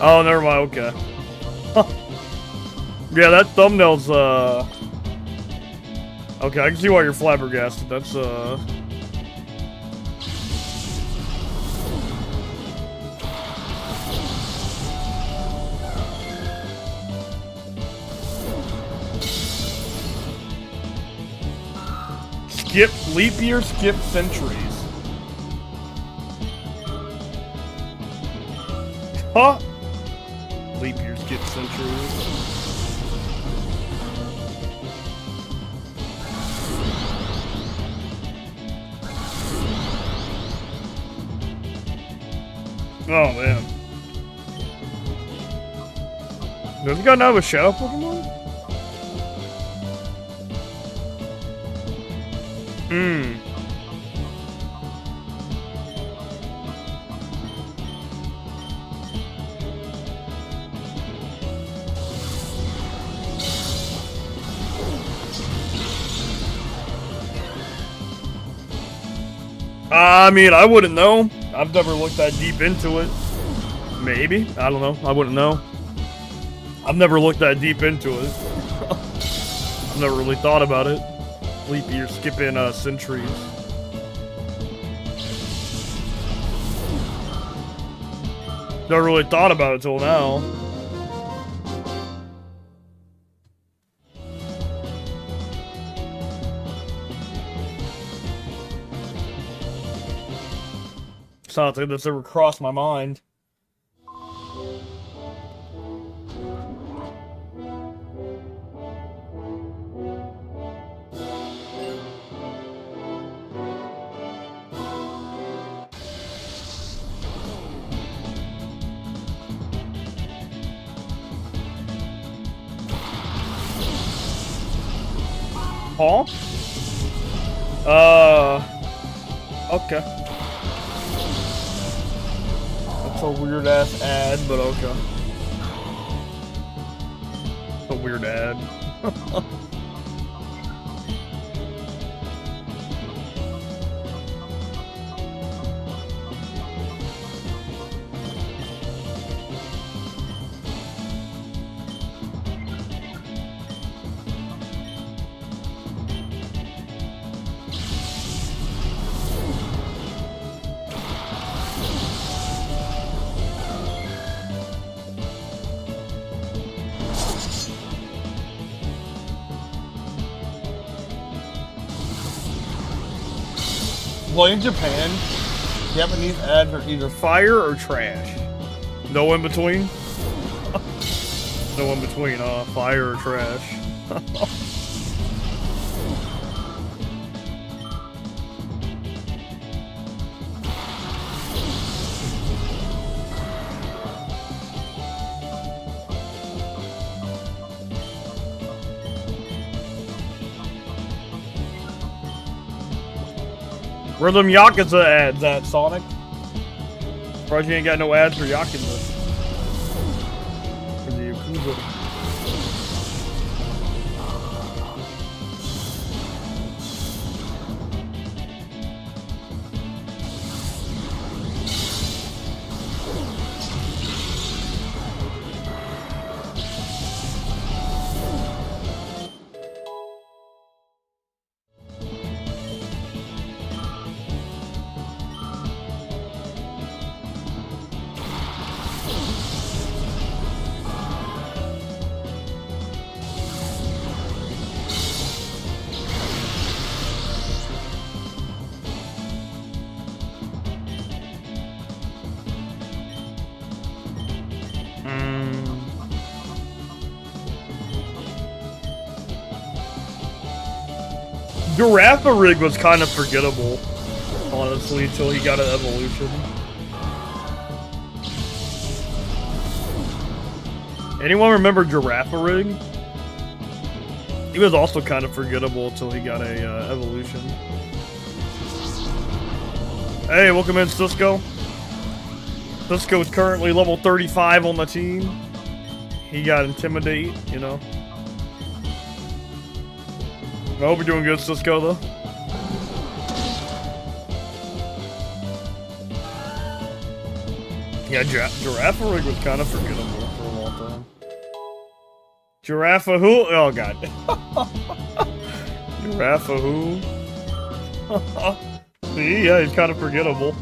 S1: Oh, never mind, okay. Yeah, that thumbnail's, okay, I can see why you're flabbergasted. That's, skip leap year, skip centuries. Huh? Leap year, skip centuries. Oh man. Does this guy not have a shadow Pokemon? Hmm. I mean, I wouldn't know. I've never looked that deep into it. Maybe. I don't know. I wouldn't know. I've never looked that deep into it. I've never really thought about it. Leap year, skipping centuries. Never really thought about it till now. It's not something that's ever crossed my mind. Huh? Okay. That's a weird ass ad, but okay. It's a weird ad.
S2: Well, in Japan, Japanese ads are either
S1: Fire or trash? No in between? No in between, fire or trash. Where them Yakuza ads at, Sonic? Surprised you ain't got no ads for Yakuza. For the Yakuza. Girafarig was kind of forgettable, honestly, until he got an evolution. Anyone remember Girafarig? He was also kind of forgettable until he got a evolution. Hey, welcome in, Cisco. Cisco is currently level 35 on the team. He got Intimidate, you know. I hope you're doing good, Cisco, though. Yeah, Girafarig was kind of forgettable for a long time. Giraffe-a-hoo? Oh, God. Giraffe-a-hoo? See? Yeah, he's kind of forgettable.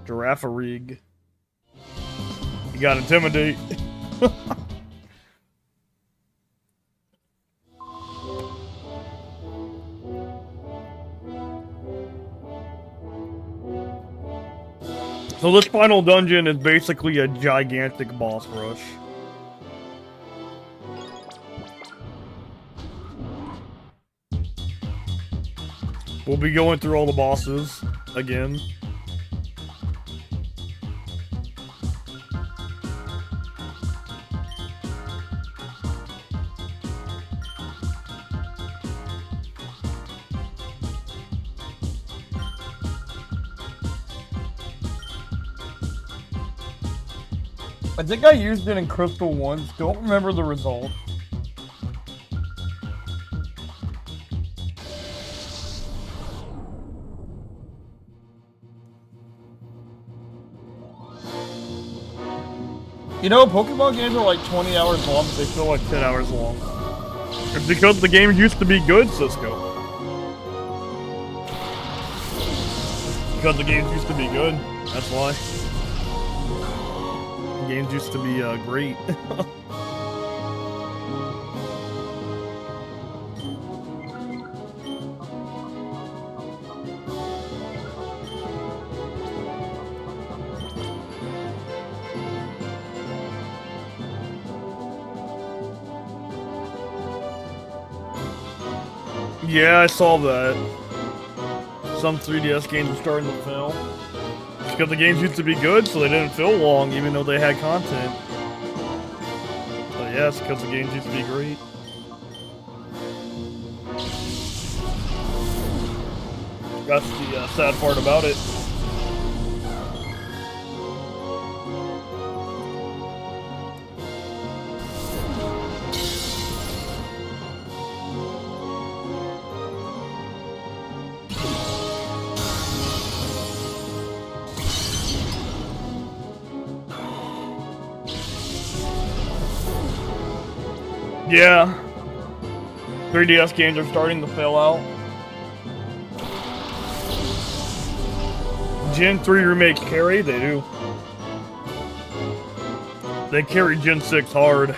S1: Girafarig. He got Intimidate. So this final dungeon is basically a gigantic boss rush. We'll be going through all the bosses again.
S2: I think I used it in Crystal once. Don't remember the result. You know, Pokemon games are like 20 hours long, but they feel like 10 hours long.
S1: It's because the games used to be good, Cisco. Because the games used to be good. That's why. The games used to be great. Yeah, I saw that. Some 3DS games are starting to fail. It's because the games used to be good, so they didn't feel long, even though they had content. But yeah, it's because the games used to be great. That's the sad part about it. Yeah. 3DS games are starting to fail out. Gen 3 remakes carry? They do. They carry Gen 6 hard.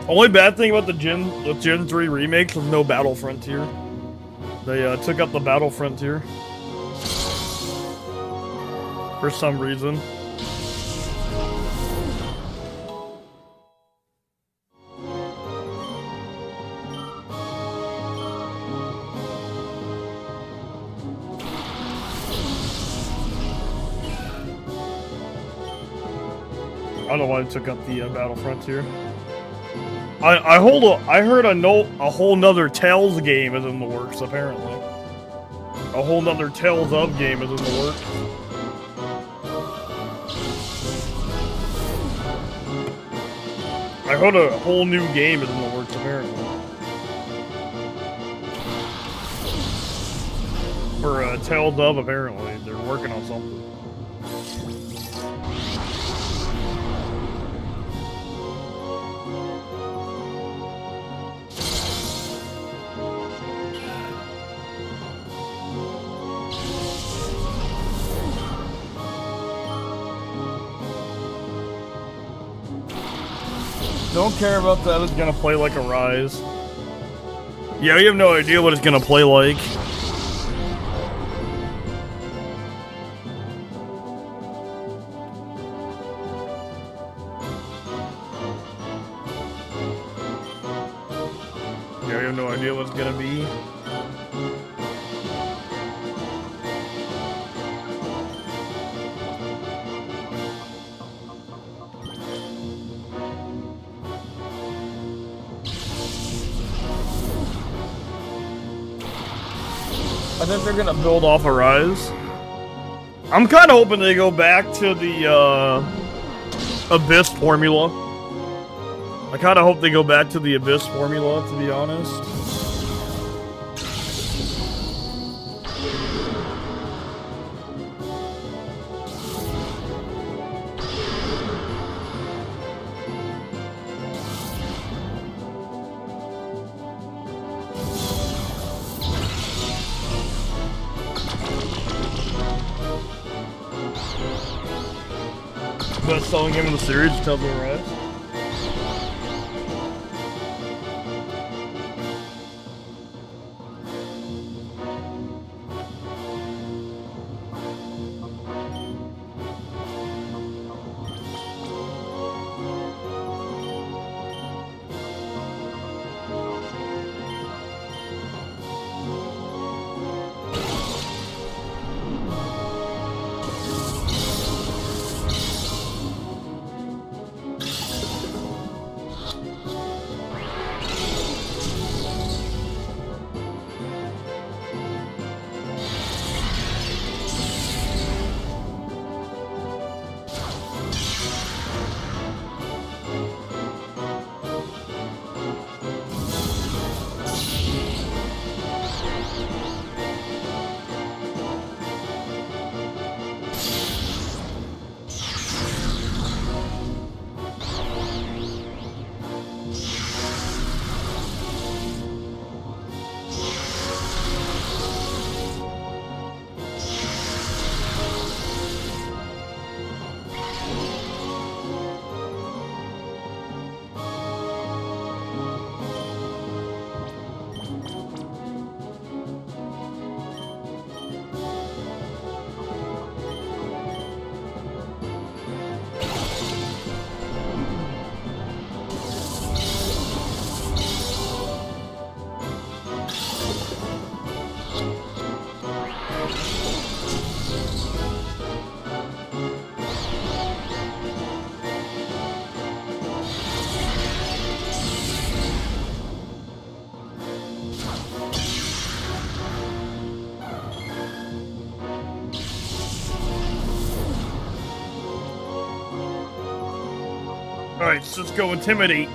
S1: Only bad thing about the Gen 3 remakes was no Battle Frontier. They took out the Battle Frontier for some reason. I don't know why they took out the Battle Frontier. I heard a whole nother Tales game is in the works, apparently. A whole nother Tales of game is in the works. I heard a whole new game is in the works, apparently. For Tales of, apparently. They're working on something. Don't care about that. It's gonna play like a Rise. Yeah, we have no idea what it's gonna play like. Yeah, we have no idea what it's gonna be. I think they're gonna build off a Rise. I'm kind of hoping they go back to the Abyss formula. I kind of hope they go back to the Abyss formula, to be honest. Best selling game in the series, Temple Rise. Alright, so let's go intimidate.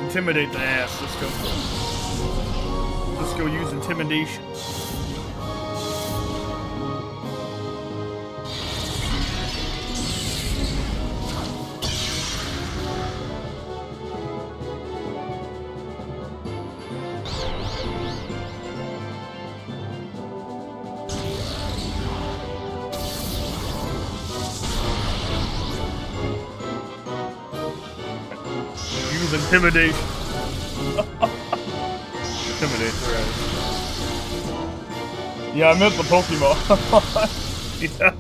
S1: Intimidate the ass. Let's go. Let's go use intimidation. Intimidation. Intimidate, right. Yeah, I meant the Pokemon. Yeah.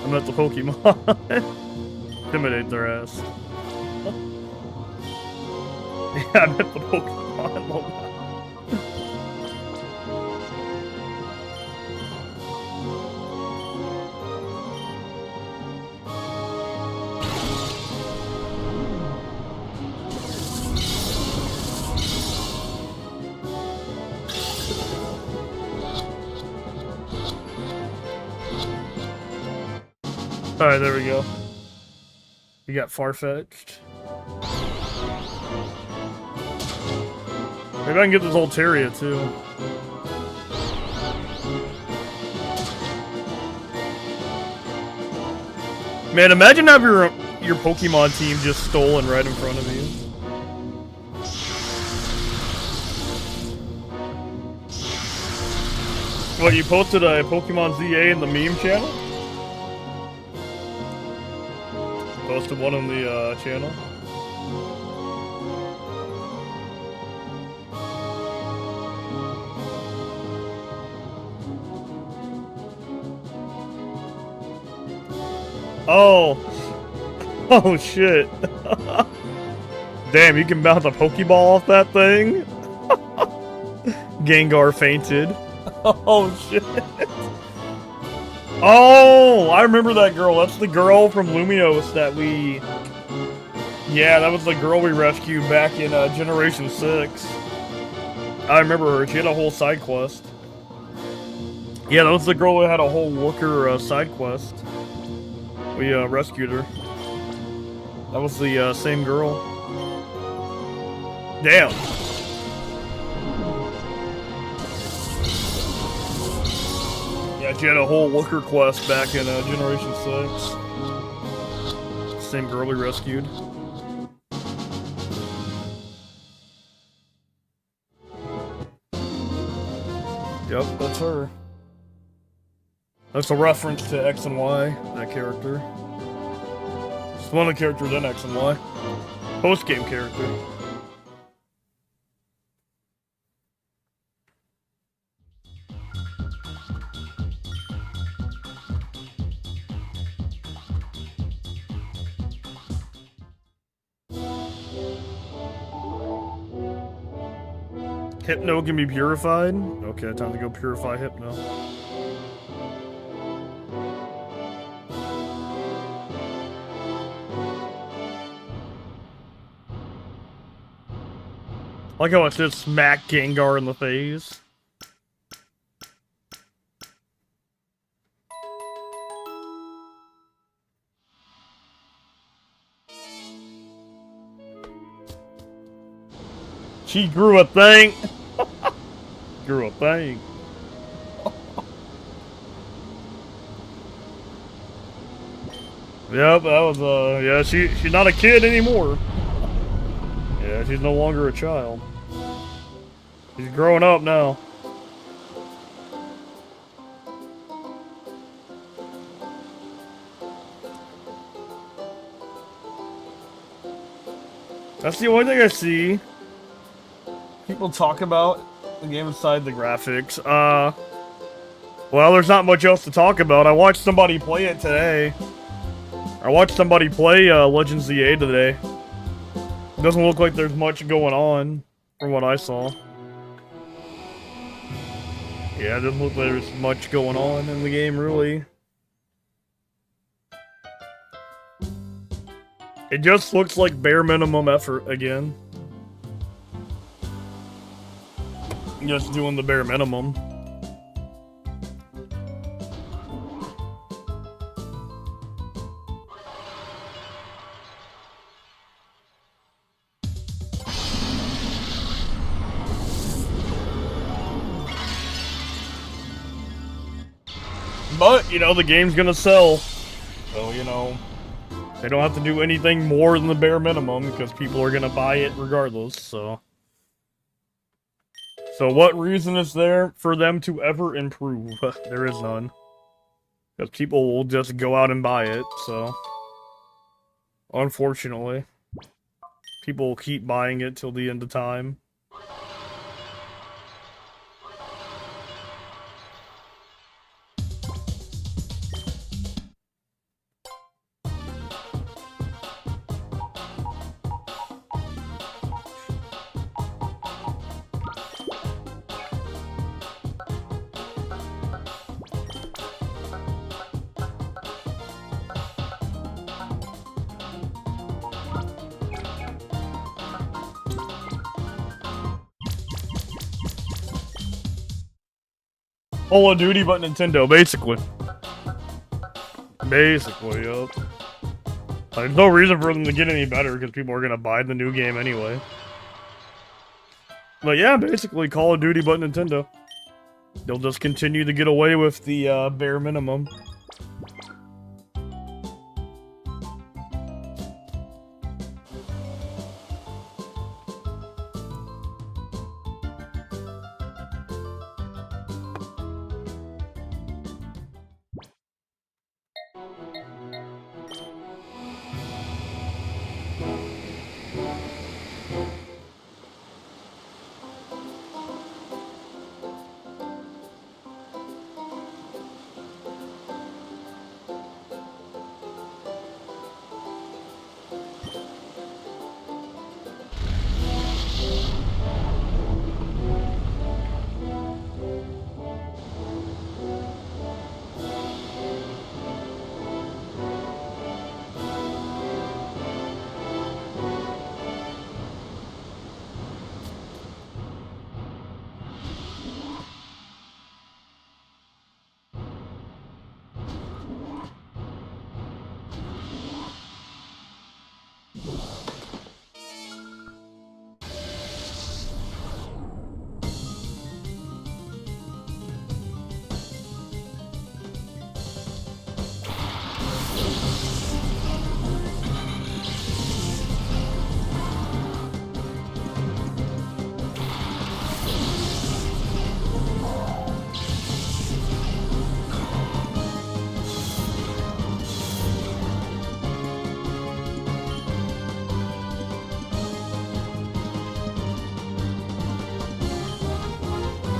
S1: I meant the Pokemon. Intimidate their ass. Yeah, I meant the Pokemon. Alright, there we go. We got Farfetch'd. Maybe I can get this Altaria too. Man, imagine having your Pokemon team just stolen right in front of you. What, you posted a Pokemon ZA in the meme channel? Posted one on the channel. Oh. Oh shit. Damn, you can bounce a Pokeball off that thing? Gengar fainted. Oh shit. Oh, I remember that girl. That's the girl from Lumiose that we... Yeah, that was the girl we rescued back in Generation 6. I remember her. She had a whole side quest. Yeah, that was the girl who had a whole worker side quest. We rescued her. That was the same girl. Damn. Yeah, she had a whole looker quest back in Generation 6. Same girl we rescued. Yep, that's her. That's a reference to X and Y, that character. It's one of the characters in X and Y. Post-game character. Hypno can be purified? Okay, time to go purify Hypno. I like how it says smack Gengar in the face. She grew a thing. Grew a thing. Yep, that was yeah, she's not a kid anymore. Yeah, she's no longer a child. She's growing up now. That's the only thing I see people talk about the game aside the graphics. Well, there's not much else to talk about. I watched somebody play it today. I watched somebody play Legends ZA today. Doesn't look like there's much going on from what I saw. Yeah, it doesn't look like there's much going on in the game, really. It just looks like bare minimum effort again. Just doing the bare minimum. But, you know, the game's gonna sell. So, you know, they don't have to do anything more than the bare minimum because people are gonna buy it regardless, so. So what reason is there for them to ever improve? There is none. Because people will just go out and buy it, so. Unfortunately. People will keep buying it till the end of time. Call of Duty but Nintendo, basically. Basically, yup. There's no reason for them to get any better because people are gonna buy the new game anyway. But yeah, basically Call of Duty but Nintendo. They'll just continue to get away with the bare minimum.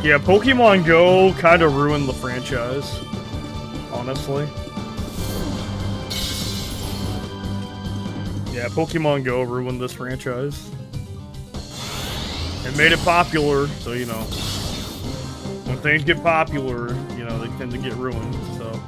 S1: Yeah, Pokemon Go kind of ruined the franchise, honestly. Yeah, Pokemon Go ruined this franchise. It made it popular, so, you know, when things get popular, you know, they tend to get ruined, so.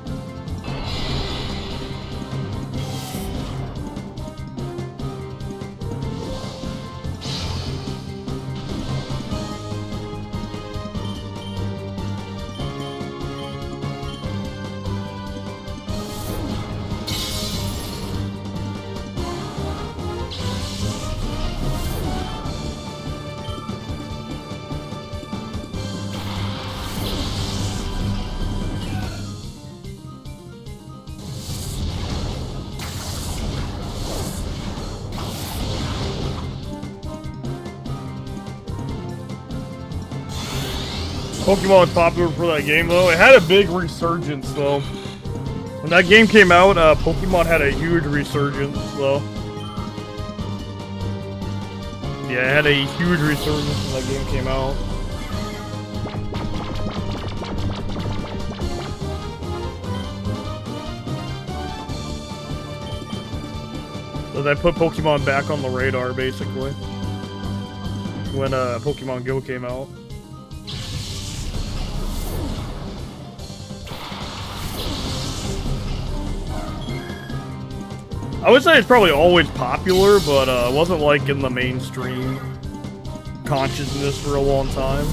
S1: Pokemon was popular for that game, though. It had a big resurgence, though. When that game came out, Pokemon had a huge resurgence, though. Yeah, it had a huge resurgence when that game came out. So that put Pokemon back on the radar, basically. When Pokemon Go came out. I would say it's probably always popular, but it wasn't like in the mainstream consciousness for a long time.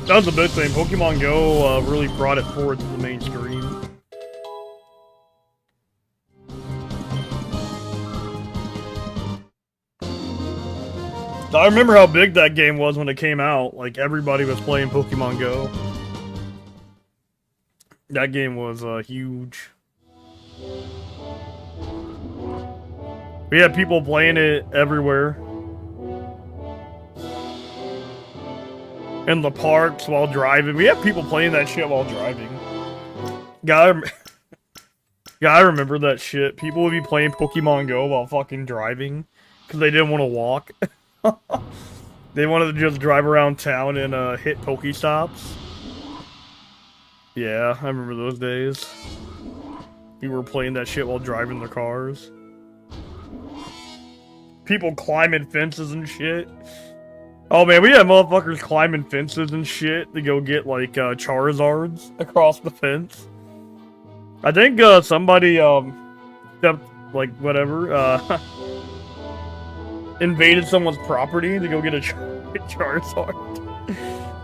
S1: That was the big thing. Pokemon Go really brought it forward to the mainstream. I remember how big that game was when it came out. Like, everybody was playing Pokemon Go. That game was huge. We had people playing it everywhere. In the parks while driving. We had people playing that shit while driving. Yeah, I remember that shit. People would be playing Pokemon Go while fucking driving. Because they didn't want to walk. They wanted to just drive around town and hit Pokestops. Yeah, I remember those days. We were playing that shit while driving the cars. People climbing fences and shit. Oh man, we had motherfuckers climbing fences and shit to go get like Charizards across the fence. I think somebody stepped, like, whatever, invaded someone's property to go get a Charizard.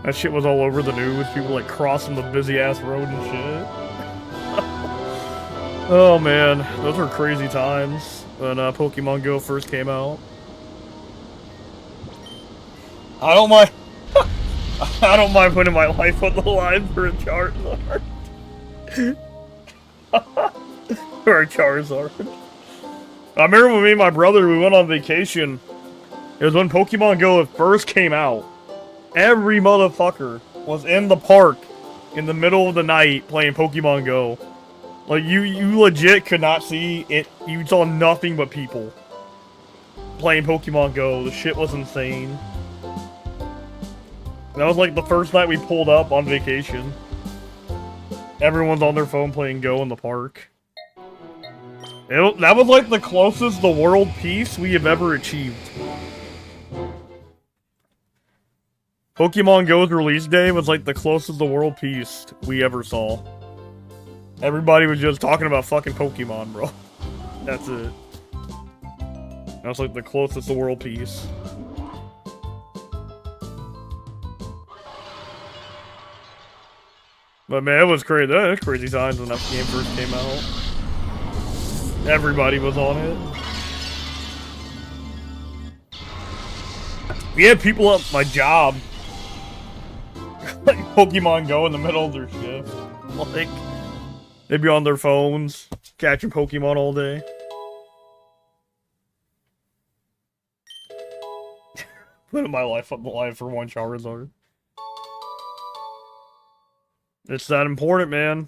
S1: That shit was all over the news. People like crossing the busy ass road and shit. Oh man, those were crazy times when Pokemon Go first came out. I don't mind. I don't mind putting my life on the line for a Charizard. For a Charizard. I remember when me and my brother, we went on vacation. It was when Pokemon Go first came out. Every motherfucker was in the park in the middle of the night playing Pokemon Go. Like, you legit could not see it. You saw nothing but people playing Pokemon Go. The shit was insane. That was like the first night we pulled up on vacation. Everyone's on their phone playing Go in the park. That was like the closest to world peace we have ever achieved. Pokemon Go's release day was like the closest to world peace we ever saw. Everybody was just talking about fucking Pokemon, bro. That's it. That's like the closest to world peace. But man, it was crazy. That was crazy times when that game first came out. Everybody was on it. We had people at my job like Pokemon Go in the middle of their shift. Like, they'd be on their phones, catching Pokemon all day. Putting my life on the line for one Charizard. It's that important, man.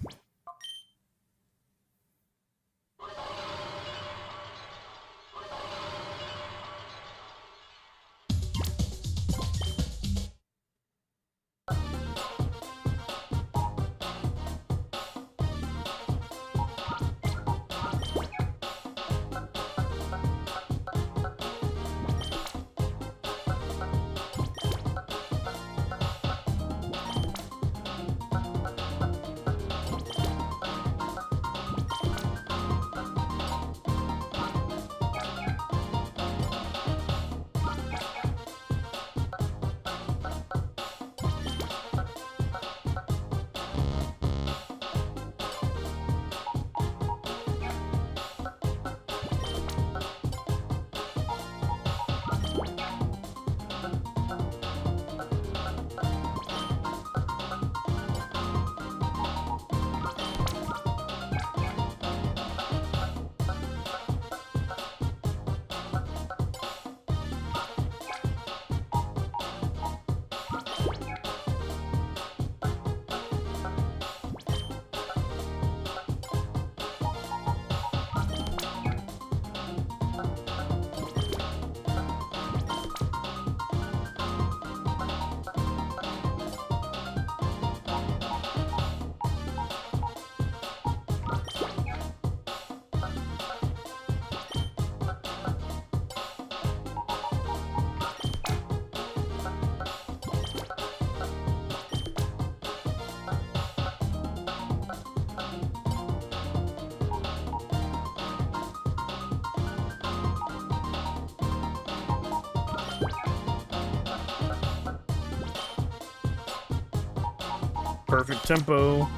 S1: Perfect tempo.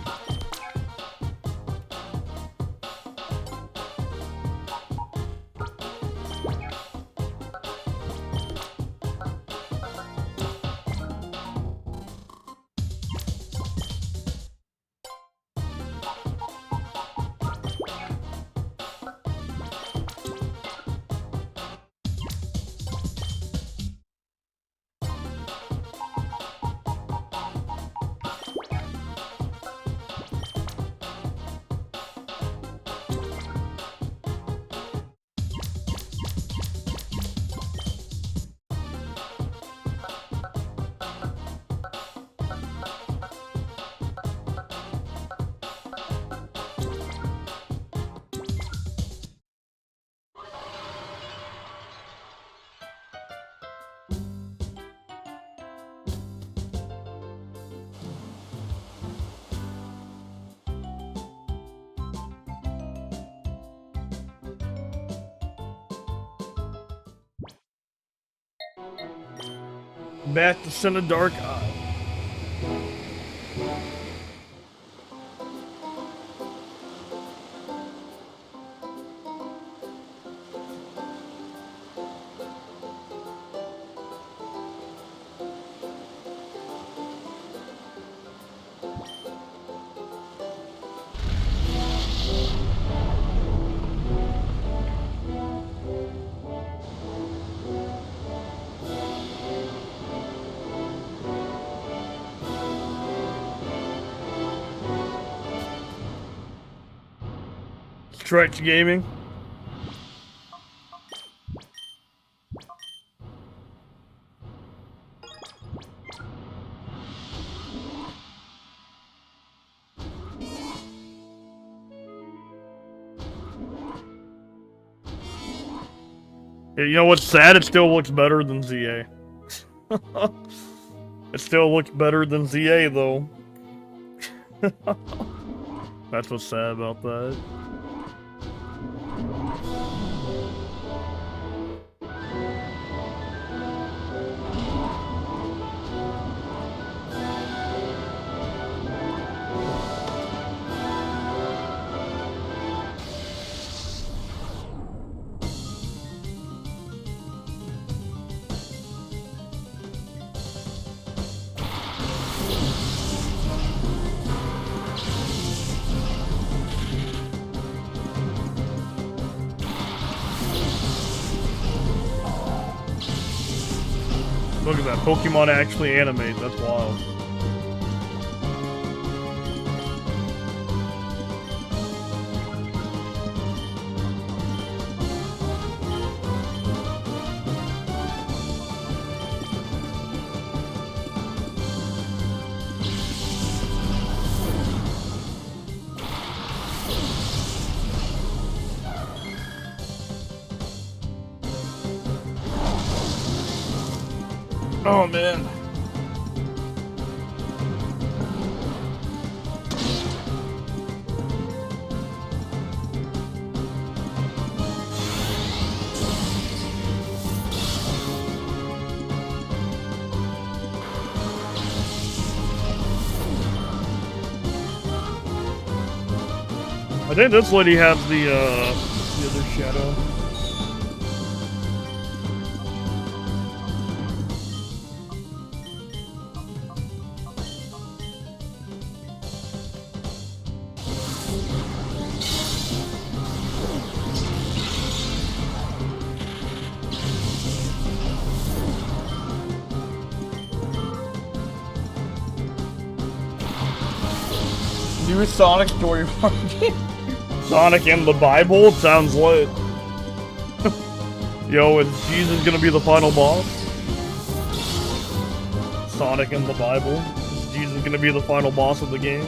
S1: Back to Son of Dark Eye. Stretch Gaming. Yeah, you know what's sad? It still looks better than ZA. It still looks better than ZA, though. That's what's sad about that. Look at that, Pokemon actually animate, that's wild. Oh man. I think this lady has the other shadow.
S2: New Sonic story game.
S1: Sonic and the Bible? Sounds lit. Yo, is Jesus gonna be the final boss? Sonic and the Bible? Is Jesus gonna be the final boss of the game?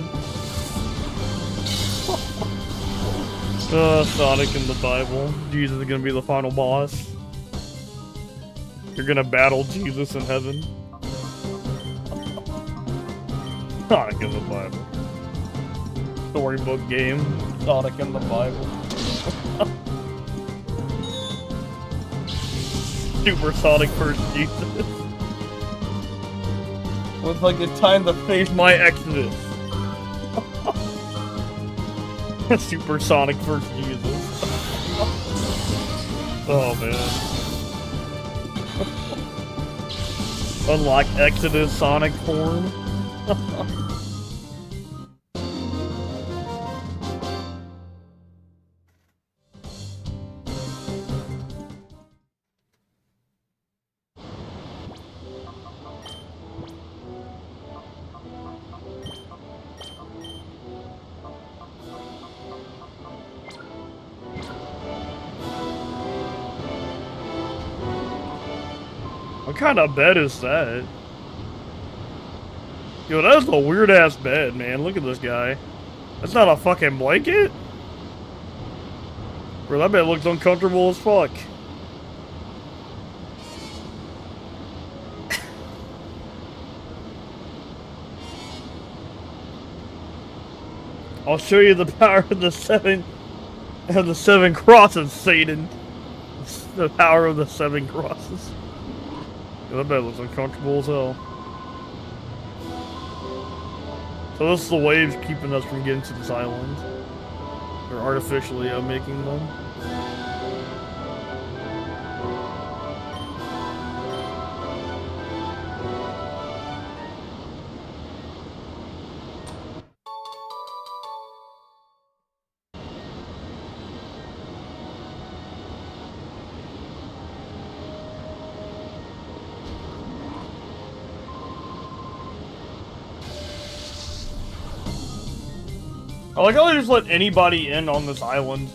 S1: Sonic and the Bible. Jesus is gonna be the final boss. You're gonna battle Jesus in heaven. Sonic and the Bible. Storybook game. Sonic and the Bible. Super Sonic first Jesus.
S2: Looks like it's time to face
S1: My Exodus. Supersonic versus Jesus. Oh man. Unlock Exodus Sonic form. What kind of bed is that? Yo, that's a weird ass bed, man. Look at this guy. That's not a fucking blanket? Bro, that bed looks uncomfortable as fuck. I'll show you the power of the seven crosses, Satan. The power of the 7 crosses. Yeah, that bed looks uncomfortable as hell. So this is the waves keeping us from getting to this island. They're artificially making them. I like how they just let anybody in on this island.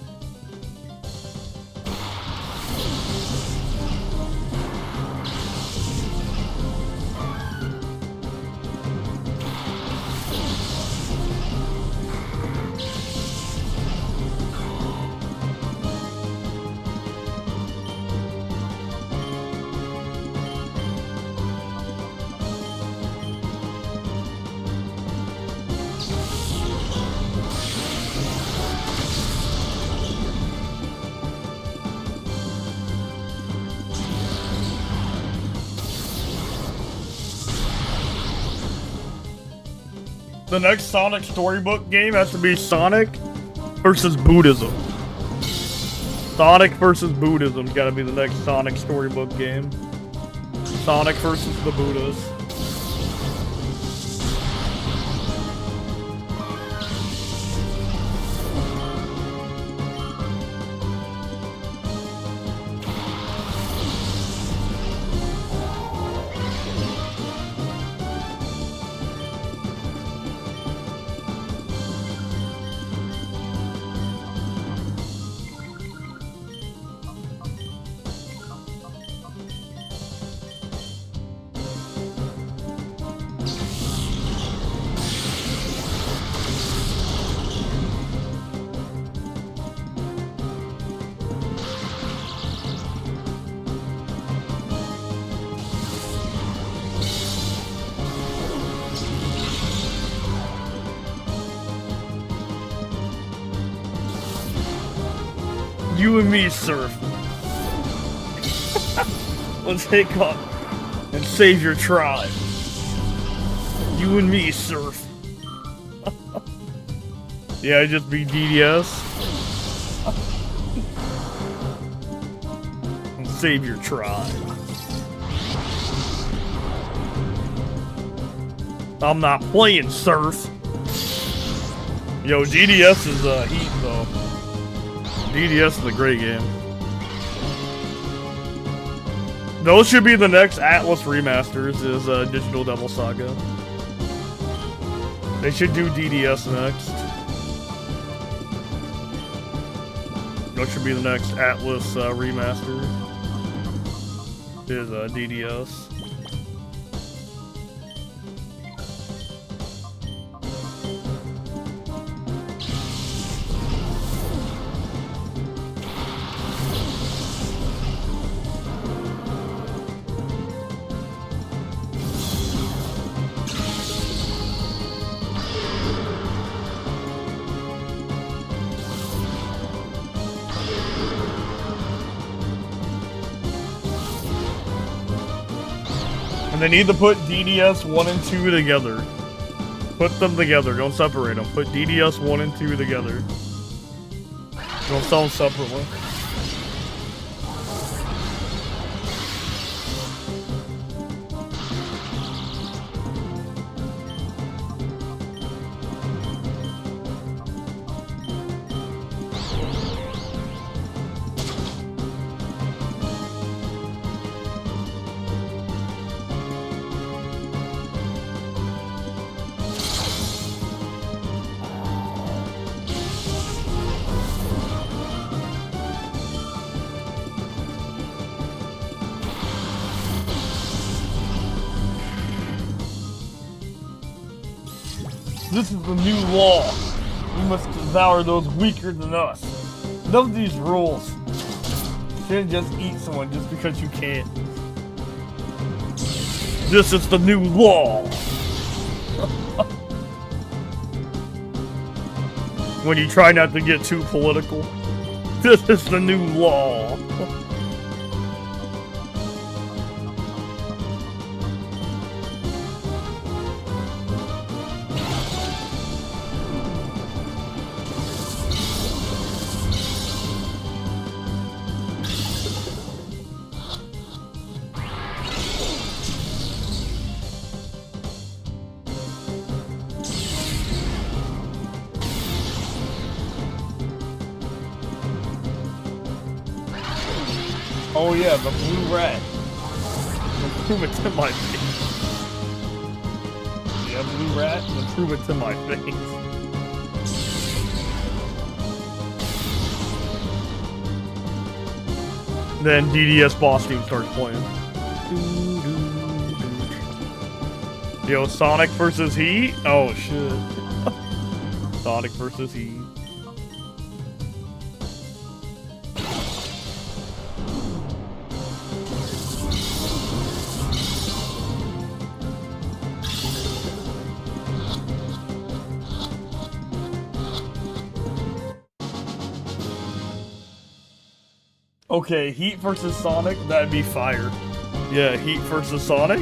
S1: The next Sonic storybook game has to be Sonic versus Buddhism. Sonic versus Buddhism's gotta be the next Sonic storybook game. Sonic versus the Buddhas. You and me, Surf. Let's take up and save your tribe. You and me, Surf. Yeah, I just beat DDS. And save your tribe. I'm not playing, Surf. Yo, DDS is heat though. DDS is a great game. Those should be the next Atlas remasters, is Digital Devil Saga. They should do DDS next. Those should be the next Atlas remaster, is DDS. And they need to put DDS 1 and 2 together. Put them together, don't separate them. Put DDS 1 and 2 together. They'll sell them separately.
S2: This is the new law. We must devour those weaker than us. None of these rules. You shouldn't just eat someone just because you can.
S1: This is the new law. When you try not to get too political. This is the new law.
S2: Oh yeah, the blue rat.
S1: Prove it to my face. Yeah, blue rat, then prove it to my face. Then DDS boss team starts playing. Yo, Sonic versus Heat? Oh shit. Sonic versus Heat. Okay, Heat versus Sonic, that'd be fire. Yeah, Heat versus Sonic?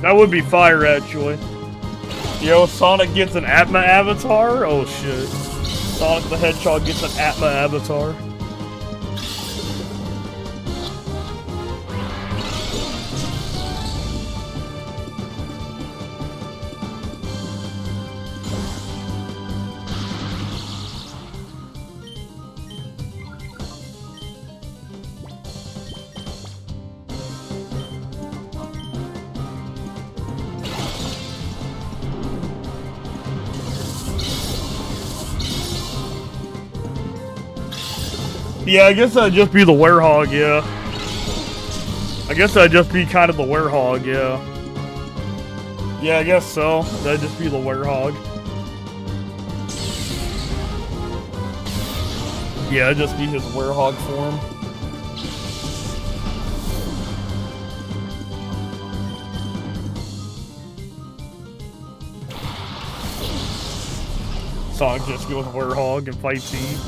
S1: That would be fire, actually. Yo, Sonic gets an Atma avatar? Oh shit. Sonic the Hedgehog gets an Atma avatar. Yeah, I guess that'd just be the werehog, yeah. I guess that'd just be kind of the werehog, yeah. Yeah, I guess so. That'd just be the werehog. Yeah, it'd just be his werehog form. Sonic just goes werehog and fights Eve.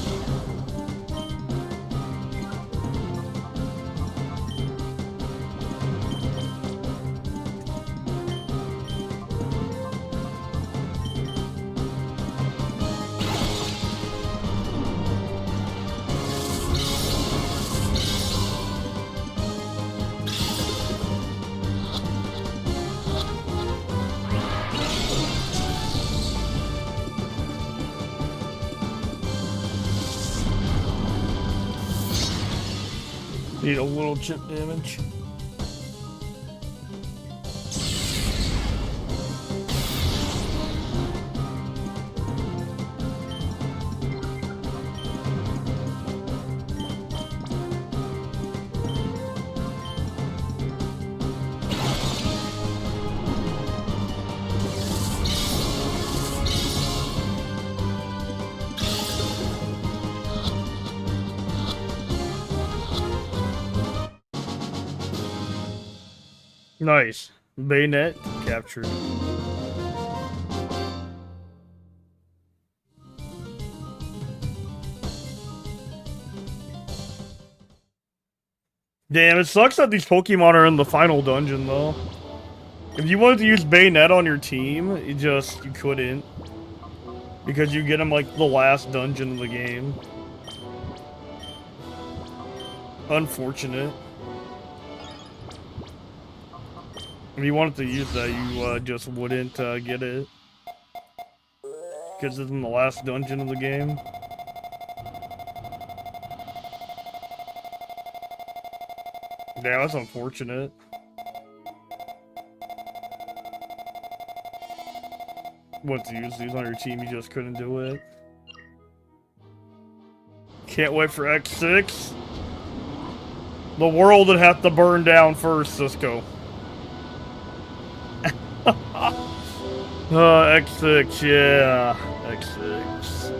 S1: Need a little chip damage. Nice. Bayonet captured. Damn, it sucks that these Pokemon are in the final dungeon, though. If you wanted to use Bayonet on your team, you couldn't. Because you get them, like, the last dungeon of the game. Unfortunate. If you wanted to use that, you just wouldn't get it. Because it's in the last dungeon of the game. Yeah, that's unfortunate. What, to use these on your team, you just couldn't do it. Can't wait for X6. The world would have to burn down first, Cisco. X6, yeah. X6.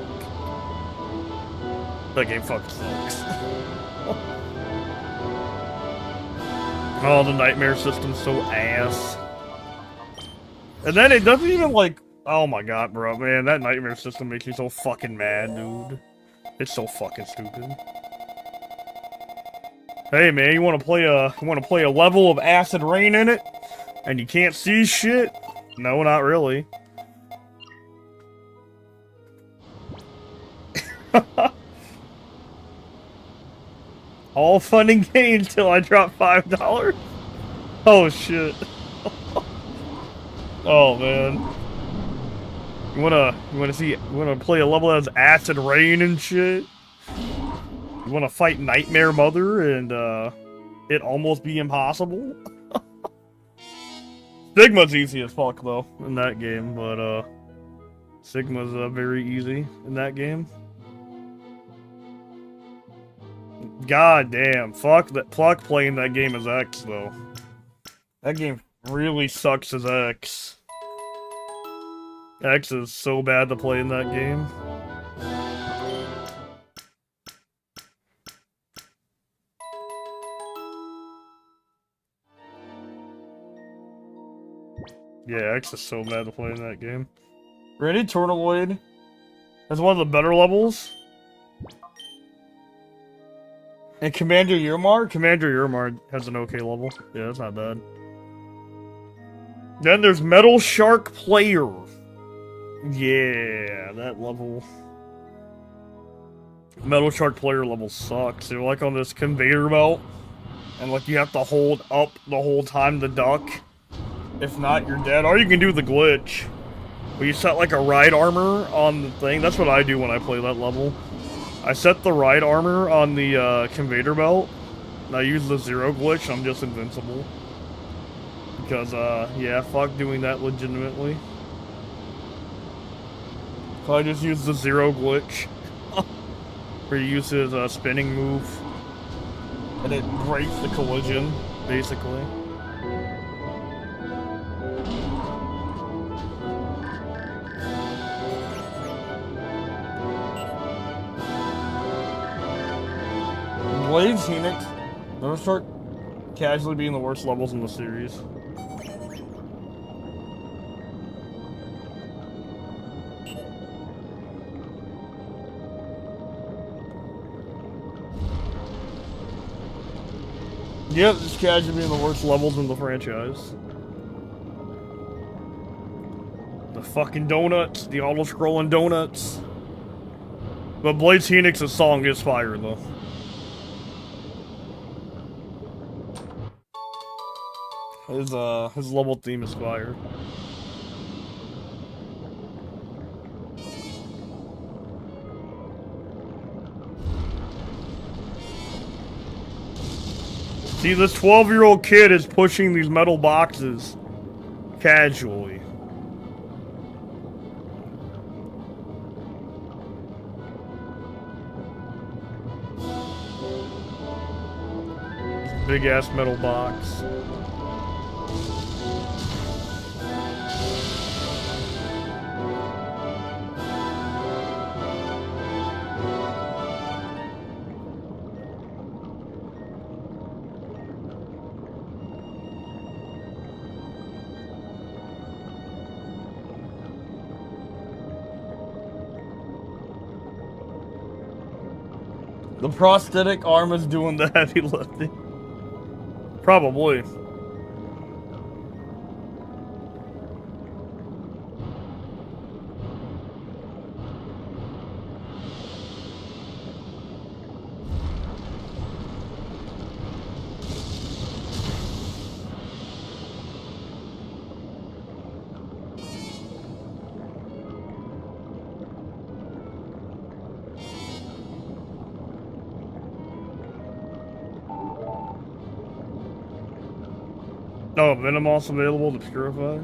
S1: That game fucking sucks. Oh, the nightmare system's so ass. And then it doesn't even, like... Oh my god, bro, man, that nightmare system makes me so fucking mad, dude. It's so fucking stupid. Hey, man, you wanna play a level of acid rain in it? And you can't see shit? No, not really. All fun and games till I drop $5. Oh shit. Oh man. You wanna play a level that has acid rain and shit? You wanna fight Nightmare Mother and it almost be impossible? Sigma's easy as fuck though in that game, but Sigma's very easy in that game. God damn, fuck playing that game as X though. That game really sucks as X. X is so bad to play in that game. Yeah, X is so bad to play in that game. Ready? Tortaloid. That's one of the better levels. And Commander Yurmar? Commander Yurmar has an okay level. Yeah, that's not bad. Then there's Metal Shark Player. Yeah, that level. Metal Shark Player level sucks. You're like on this conveyor belt. And like you have to hold up the whole time to duck. If not, you're dead. Or you can do the glitch. Where you set like a ride armor on the thing. That's what I do when I play that level. I set the ride armor on the conveyor belt. And I use the zero glitch. I'm just invincible. Because, yeah, fuck doing that legitimately. So I just use the zero glitch. Where you use his spinning move. And it breaks the collision, basically. Blade Phoenix. Never start casually being the worst levels in the series. Yep, just casually being the worst levels in the franchise. The fucking donuts, the auto-scrolling donuts. But Blade Phoenix's song is fire, though. His level theme is fire. See, this 12-year-old kid is pushing these metal boxes casually. Big ass metal box.
S2: The prosthetic arm is doing
S1: The heavy lifting. Probably. Oh, Venomoth available to purify?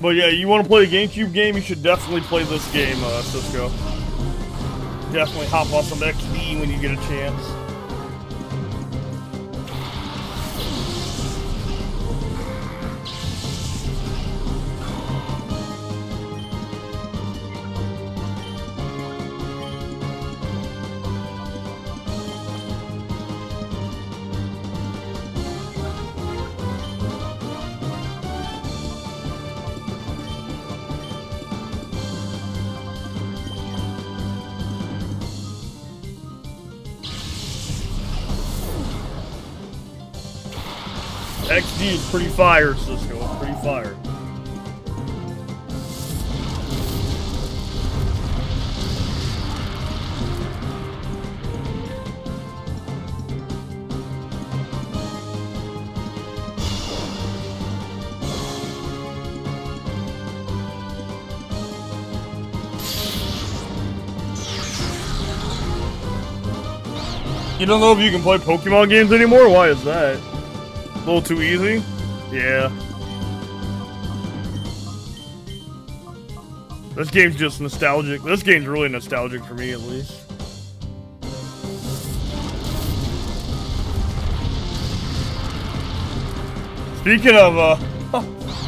S1: But yeah, you want to play a GameCube game, you should definitely play this game, Cisco. Definitely hop on some XD when you get a chance. XD is pretty fire, Cisco. It's pretty fire. You don't know if you can play Pokemon games anymore? Why is that? A little too easy? Yeah. This game's just nostalgic. This game's really nostalgic for me, at least. Speaking of,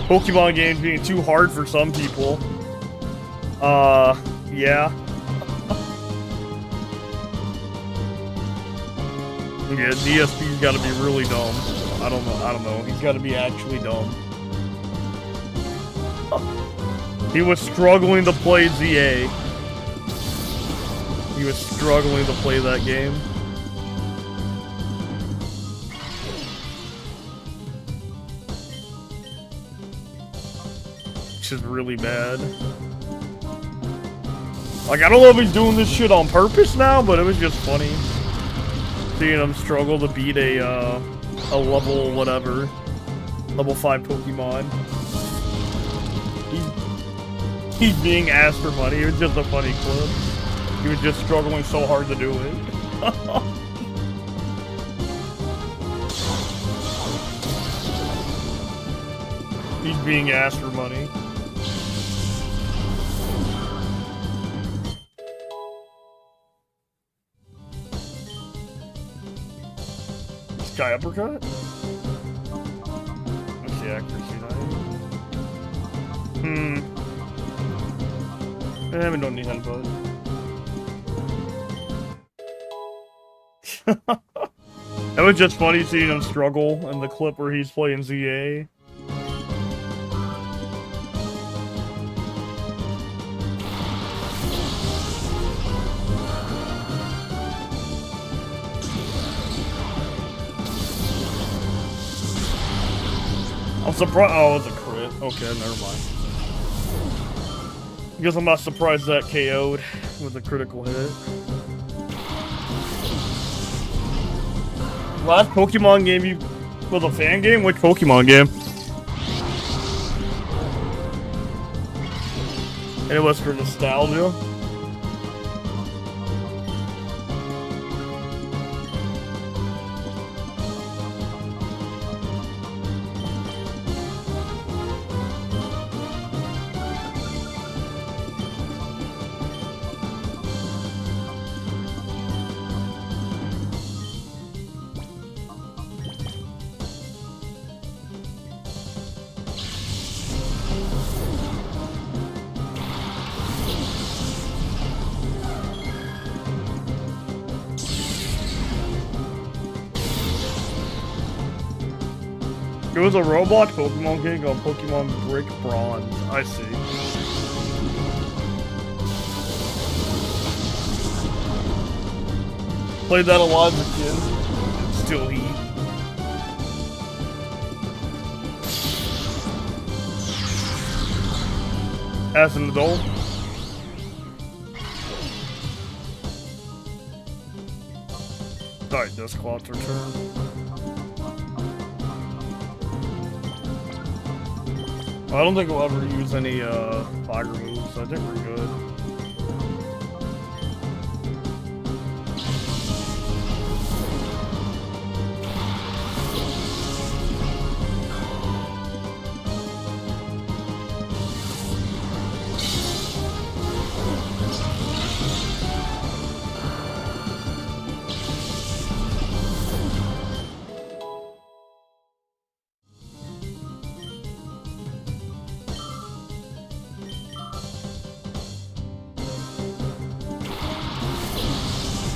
S1: Pokemon games being too hard for some people. Yeah. Yeah, DSP's gotta be really dumb. I don't know. He's gotta be actually dumb. He was struggling to play ZA. He was struggling to play that game. Which is really bad. Like, I don't know if he's doing this shit on purpose now, but it was just funny. Seeing him struggle to beat a level whatever. Level 5 Pokemon. He's being asked for money. It was just a funny clip. He was just struggling so hard to do it. He's being asked for money. Sky Uppercut? What's the accuracy 9? We don't need headbutt. That was just funny seeing him struggle in the clip where he's playing ZA. I'm surprised. Oh, it's a crit. Okay, never mind. I guess I'm not surprised that KO'd with a critical hit. Last Pokemon game you was a fan game? Which Pokemon game? And it was for nostalgia. It was a Roblox Pokemon game called Pokemon Brick Bronze. I see.
S2: Played that a lot as a kid.
S1: Still heat. As an adult. Alright, Dusclot's return. I don't think we'll ever use any fire moves. I think we're good.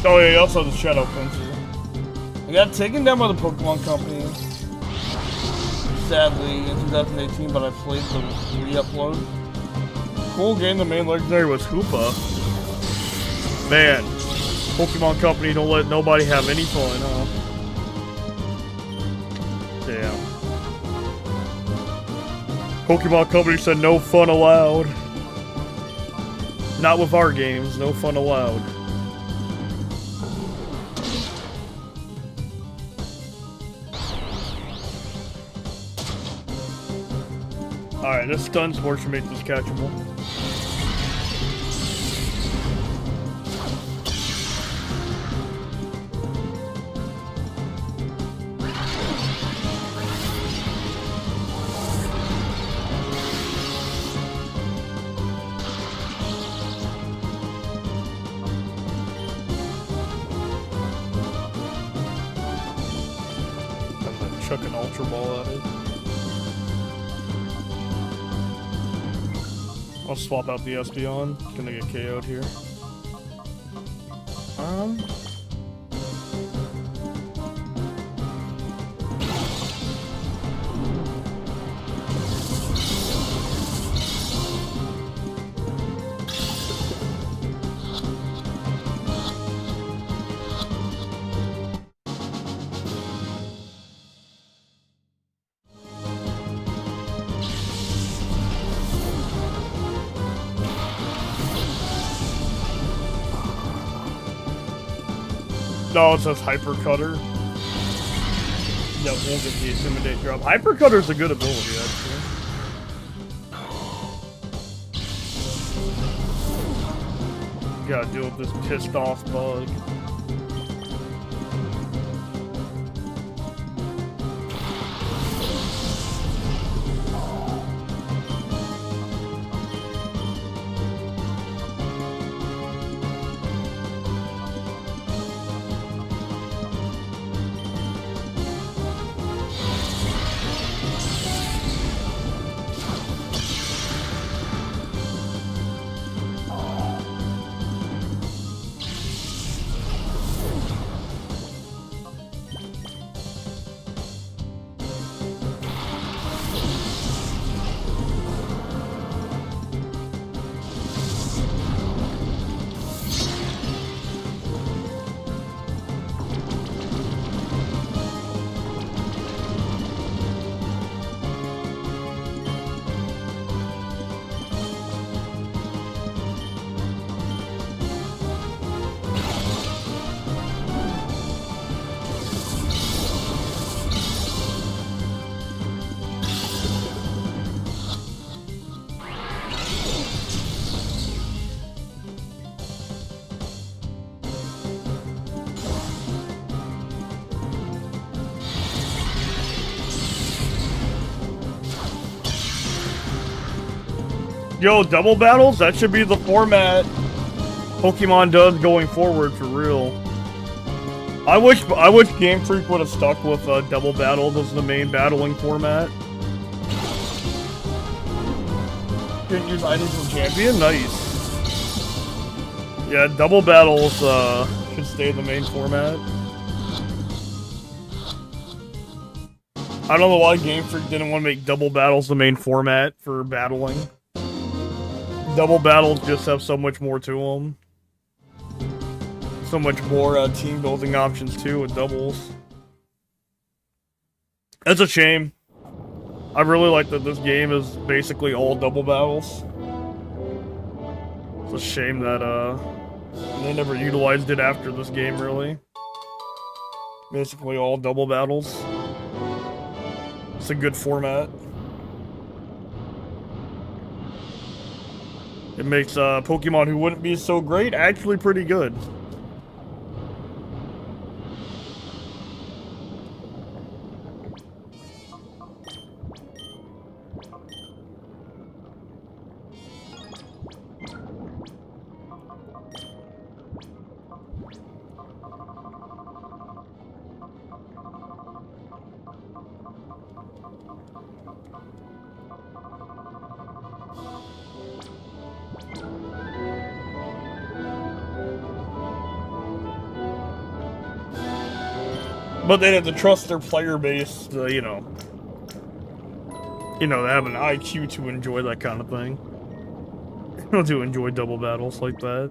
S2: Oh yeah, you also have the Shadow Pencil. I got taken down by the Pokemon Company, sadly, in 2018, but I played the re-upload.
S1: Cool game, the main legendary was Hoopa. Man, Pokemon Company don't let nobody have any fun, huh? Damn. Pokemon Company said no fun allowed. Not with our games, no fun allowed. Alright, this stun sport should make this catchable. I'm gonna chuck an Ultra Ball at it. I'll swap out the Espeon. Gonna get KO'd here. No, it says Hyper Cutter. That won't get the Intimidate drop. Hyper Cutter's a good ability, actually. Gotta deal with this pissed off bug. Yo, double battles? That should be the format Pokemon does going forward for real. I wish Game Freak would have stuck with double battles as the main battling format.
S2: Couldn't use items from
S1: Champion? Nice. Yeah, double battles should stay the main format. I don't know why Game Freak didn't want to make double battles the main format for battling. Double battles just have so much more to them. So much more team building options too with doubles. That's a shame. I really like that this game is basically all double battles. It's a shame that they never utilized it after this game, really. Basically all double battles. It's a good format. It makes Pokemon who wouldn't be so great actually pretty good. But they have to trust their player base to, you know, they have an IQ to enjoy that kind of thing. To enjoy double battles like that.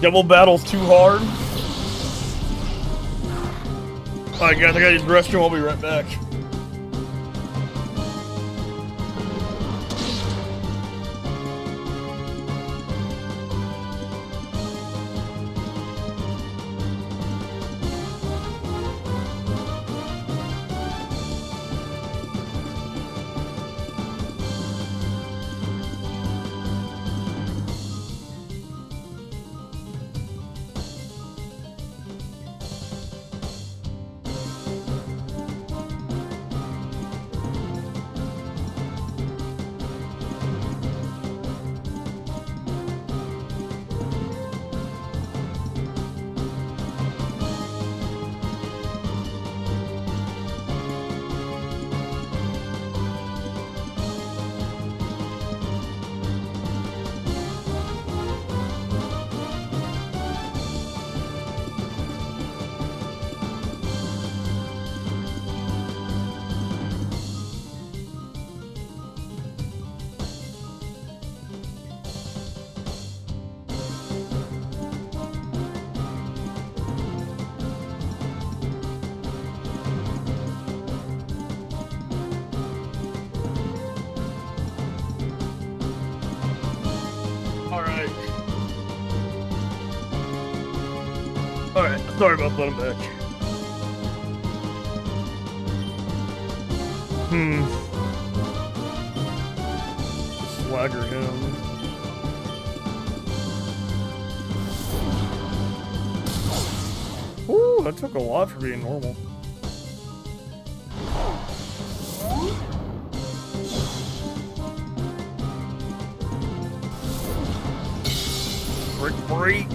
S1: Double battle's too hard. Alright guys, I gotta use the restroom, I'll be right back. Sorry about that, I'm back. Swagger him. Ooh, that took a lot for being normal. Break.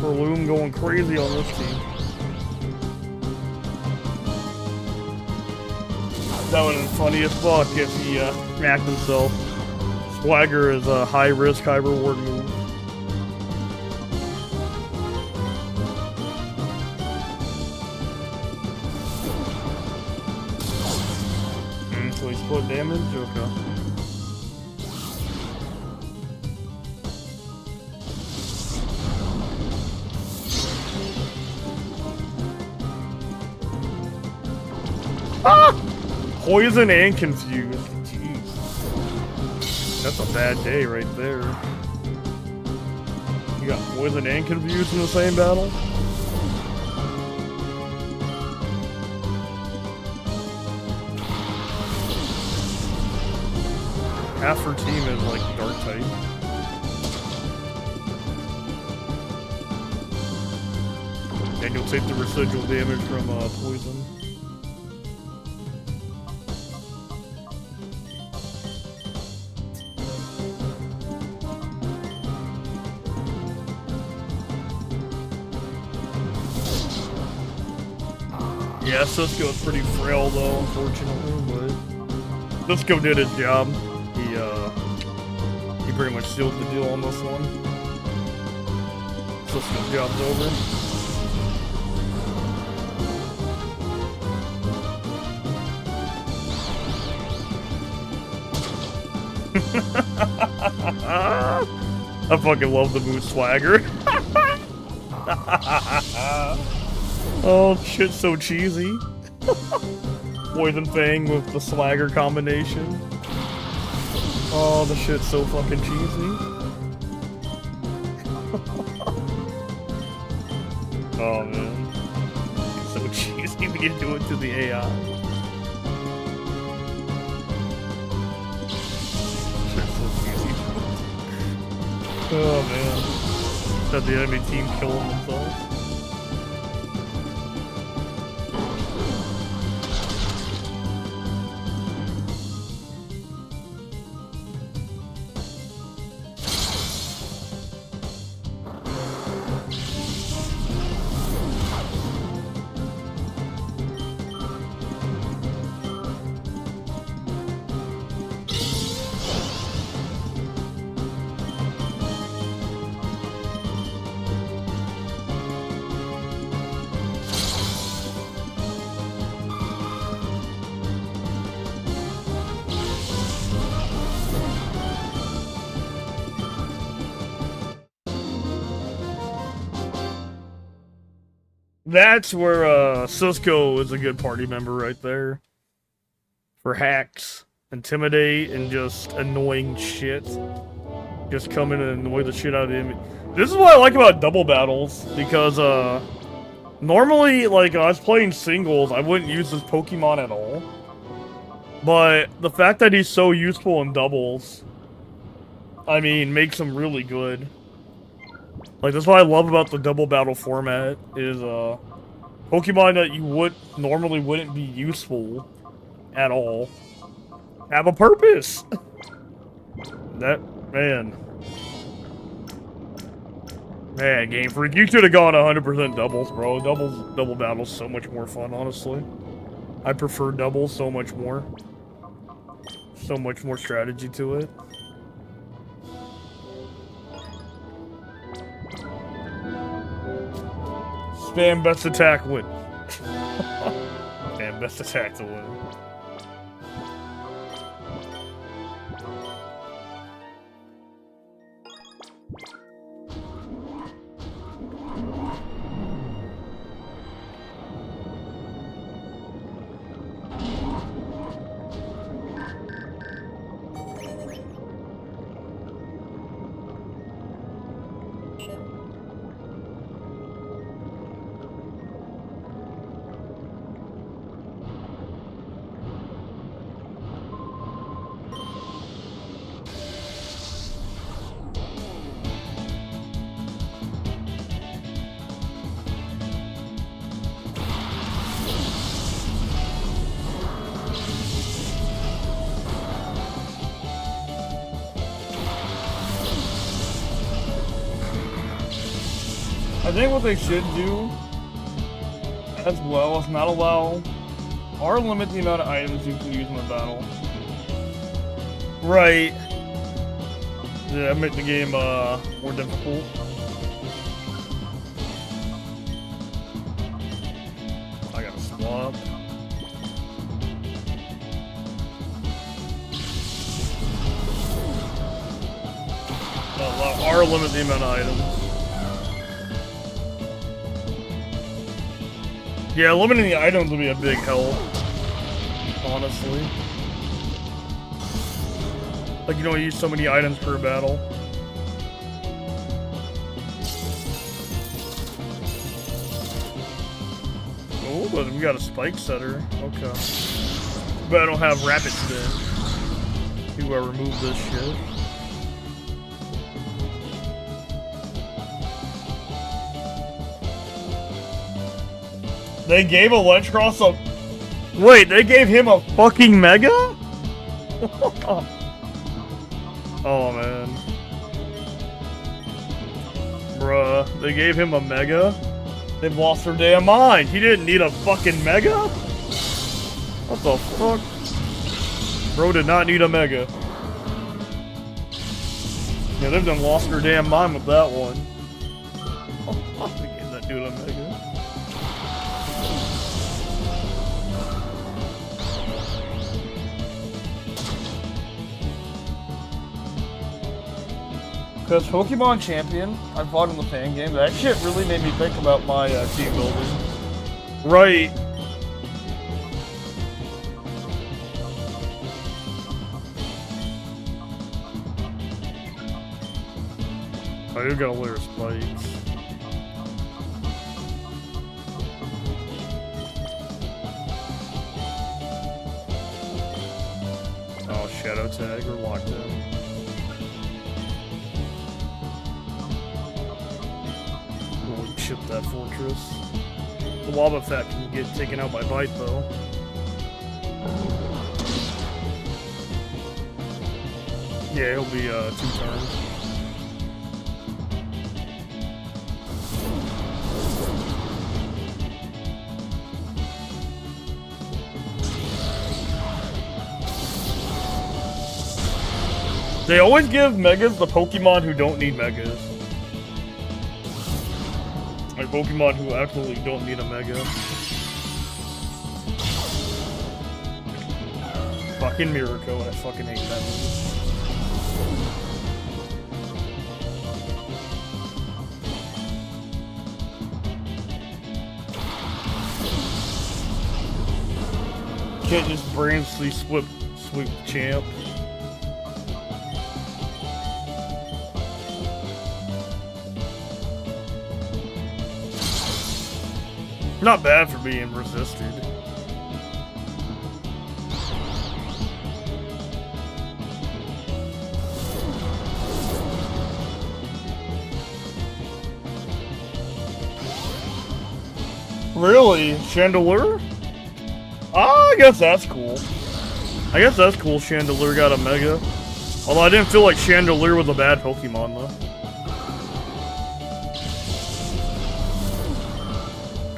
S1: Loom going crazy on this team. That would have been funny as fuck if he smacked himself. Swagger is a high risk, high reward move. So he split damage? Okay. Ah! Poison and confused. Jeez. That's a bad day right there. You got poison and confused in the same battle? Half her team is like dark type. And you'll take the residual damage from poison. Yeah, Cisco is pretty frail though, unfortunately, but Cisco did his job. He pretty much sealed the deal on this one. Cisco's job's over. I fucking love the mood swagger. Oh, shit's so cheesy. Poison Fang with the swagger combination. Oh, the shit's so fucking cheesy. Oh, man. It's so cheesy when you do it to the AI. Shit's so cheesy. Oh, man. Had the enemy team killing themselves. That's where Cisco is a good party member right there. For hacks, intimidate, and just annoying shit. Just come in and annoy the shit out of him. This is what I like about double battles, because normally, like, I was playing singles, I wouldn't use this Pokemon at all. But the fact that he's so useful in doubles, I mean, makes him really good. Like, that's what I love about the double battle format, is, Pokemon that you normally wouldn't be useful at all have a purpose. Man, Game Freak, you should have gone 100% doubles, bro. Double battle's so much more fun, honestly. I prefer doubles so much more. So much more strategy to it. Spam best attack win. Spam best attack to win.
S2: think what they should do as well is not allow or limit the amount of items you can use in a battle.
S1: Right. Yeah, make the game more difficult. I gotta swap. Or limit the amount of items. Yeah, limiting the items would be a big help. Honestly. Like, you don't use so many items per battle. Oh, but we got a spike setter. Okay. But I don't have rapid spin. Do I remove this shit?
S2: They gave Electros a...
S1: Wait, they gave him a fucking Mega? Oh, man. Bruh, they gave him a Mega? They've lost their damn mind. He didn't need a fucking Mega? What the fuck? Bro did not need a Mega. Yeah, they've done lost their damn mind with that one. They gave that dude a Mega.
S2: Because Pokemon Champion, I fought in the fan game, that shit really made me think about my team building.
S1: Right. Oh, you gotta layer spikes. Oh, Shadow Tag or Lockdown. Holy shit, that fortress. The Wobbuffet can get taken out by Bite, though. Yeah, he'll be 2 turns. They always give Megas to Pokemon who don't need Megas. Like Pokemon who absolutely don't need a Mega. Fucking Miracle, I fucking hate that move. Can't just brainlessly swoop champ. Not bad for being resisted. Really? Chandelure? Ah, I guess that's cool. I guess that's cool Chandelure got a Mega. Although I didn't feel like Chandelure was a bad Pokemon, though.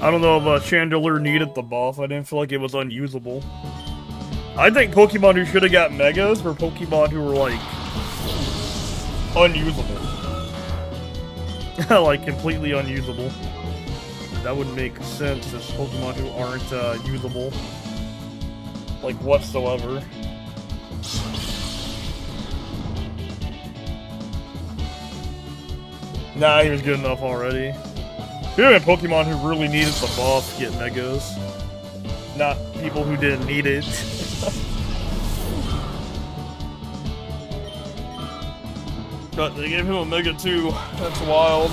S1: I don't know if Chandelure needed the buff. I didn't feel like it was unusable. I think Pokemon who should have got Megas were Pokemon who were, like, unusable. Like, completely unusable. That would make sense as Pokemon who aren't usable. Like, whatsoever. Nah, he was good enough already. There have been Pokemon who really needed the buff to get Megas. Not people who didn't need it. But they gave him a Mega too. That's wild.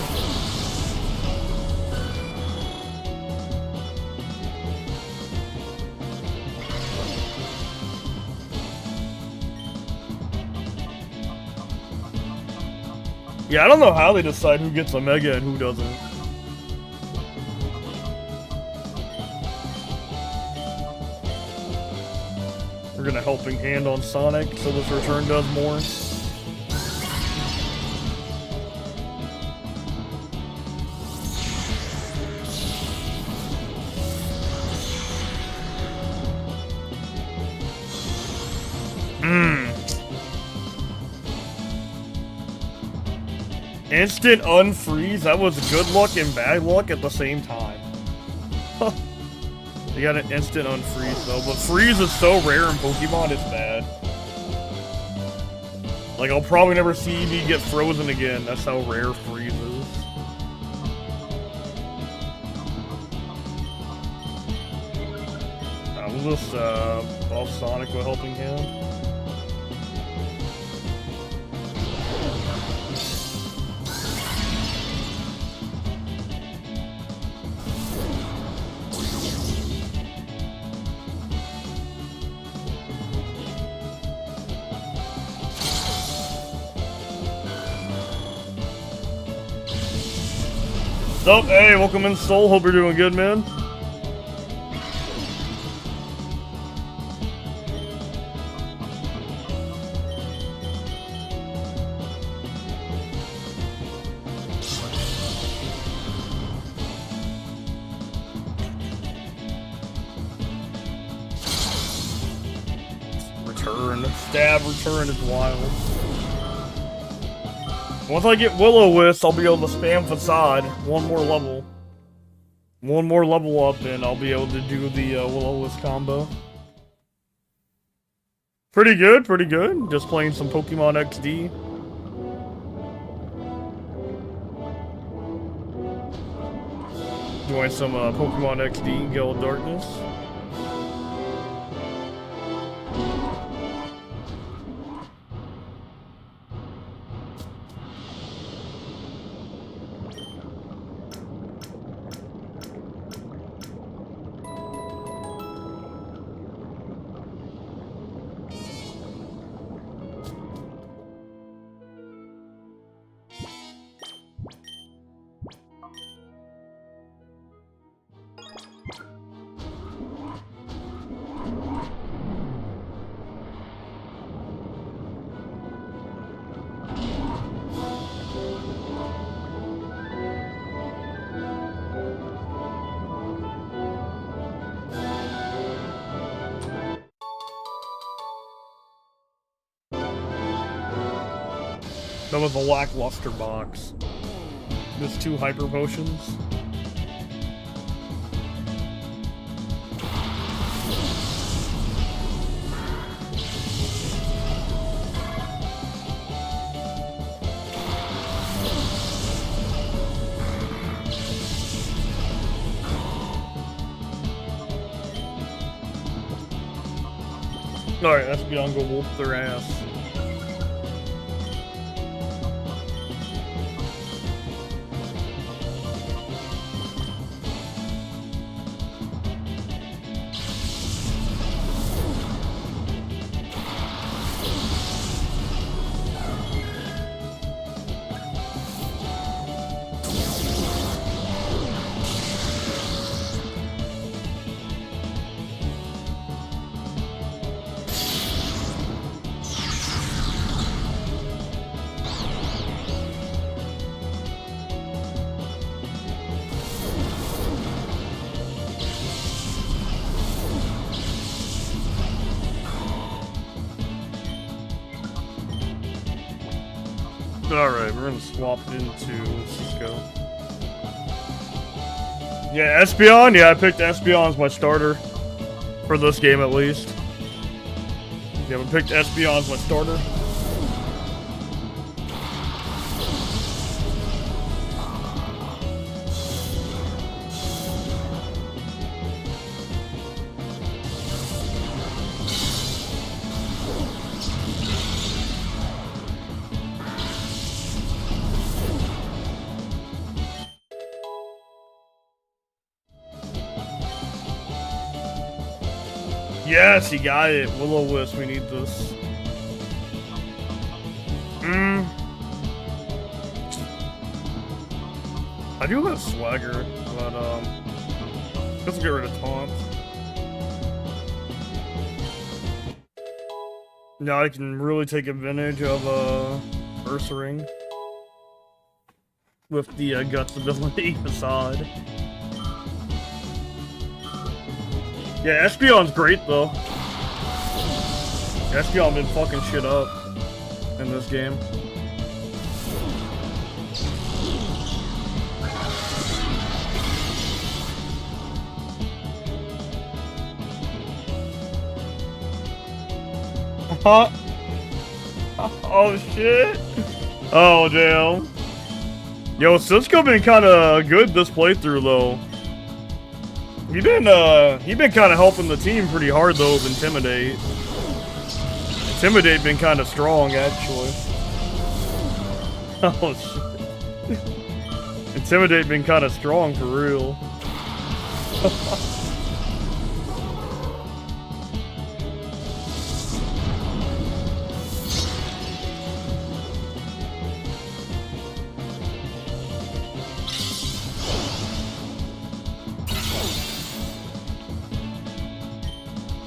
S1: Yeah, I don't know how they decide who gets a Mega and who doesn't. We're gonna helping hand on Sonic so this return does more. Instant unfreeze? That was good luck and bad luck at the same time. Huh. You got an instant unfreeze though, but freeze is so rare in Pokemon, it's bad. Like, I'll probably never see Eevee get frozen again. That's how rare freeze is. Was this, off Sonic with Helping Hand? Sup? Hey, welcome in, Soul. Hope you're doing good, man. Return is wild. Once I get Will-O-Wisp, I'll be able to spam Facade. One more level up, and I'll be able to do the Will-O-Wisp combo. Pretty good, pretty good. Just playing some Pokemon XD. Doing some Pokemon XD, Gale of Darkness. That was a lackluster box. Just 2 hyper potions. Alright, let's be on, go whoop their ass. Alright, we're gonna swap into Cisco. Yeah, Espeon? Yeah, I picked Espeon as my starter. For this game, at least. Yeah, we picked Espeon as my starter. Yes, he got it. Will-O-Wisp, we need this. I do have Swagger, but, let's get rid of Taunt. Now I can really take advantage of, Ursaring. With the, Guts ability Facade. Yeah, Espeon's great, though. Espeon been fucking shit up in this game. Huh? Oh shit! Oh damn! Yo, Cisco been kind of good this playthrough though. He been kind of helping the team pretty hard though with Intimidate. Intimidate been kind of strong actually. Oh shit! Intimidate been kind of strong for real.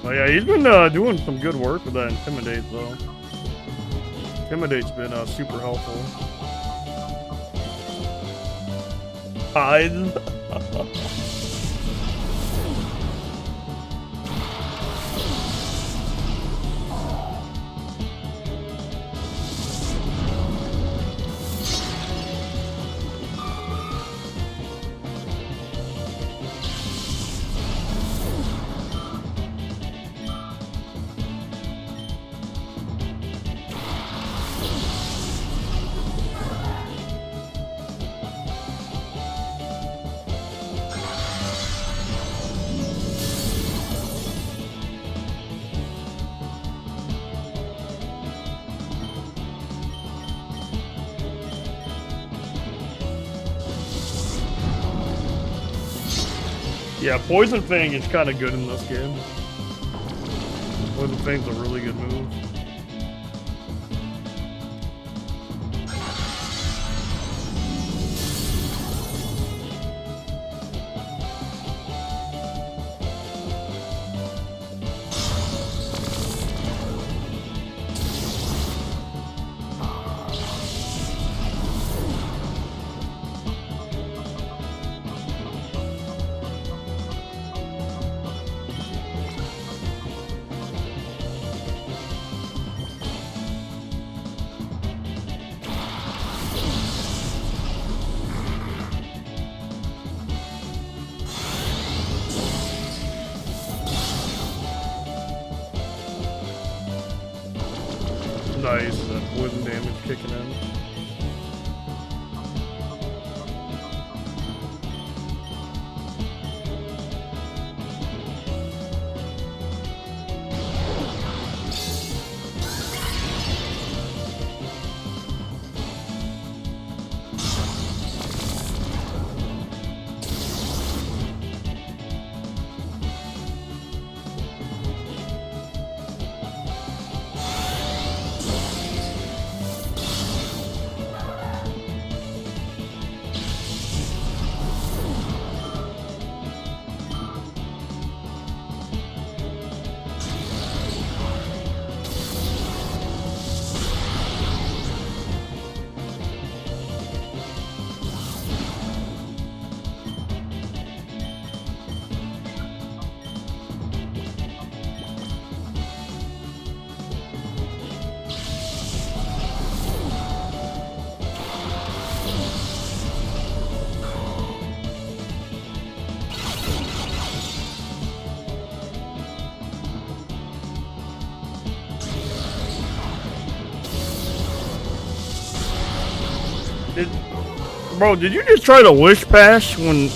S1: Oh yeah, he's been doing some good work with that Intimidate though. Intimidate's been super helpful. Hide. Yeah, Poison Fang is kind of good in this game. Poison Fang's a really good move. Nice, that poison damage kicking in. Bro, did you just try to wish pass when...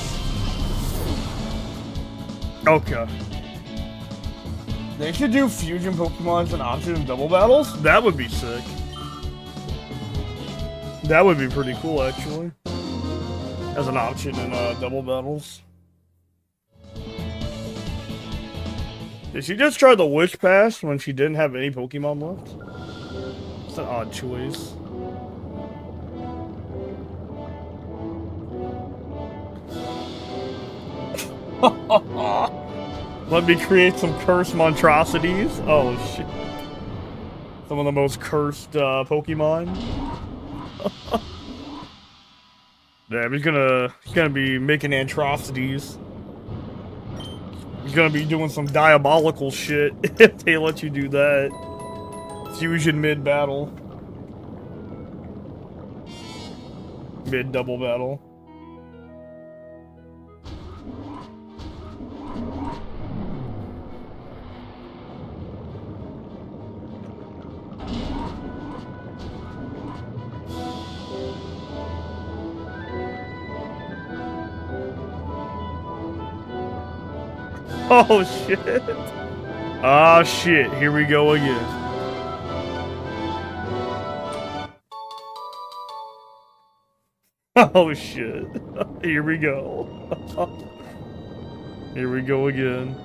S1: Okay. They should do fusion Pokemon as an option in double battles. That would be sick. That would be pretty cool, actually. As an option in double battles. Did she just try the wish pass when she didn't have any Pokemon left? It's an odd choice. Let me create some cursed monstrosities. Oh shit. Some of the most cursed Pokemon. Yeah, he's gonna be making atrocities. He's gonna be doing some diabolical shit if they let you do that. Fusion mid-battle. Mid-double battle. Oh shit. Ah shit, here we go again. Oh shit. Here we go. Here we go again.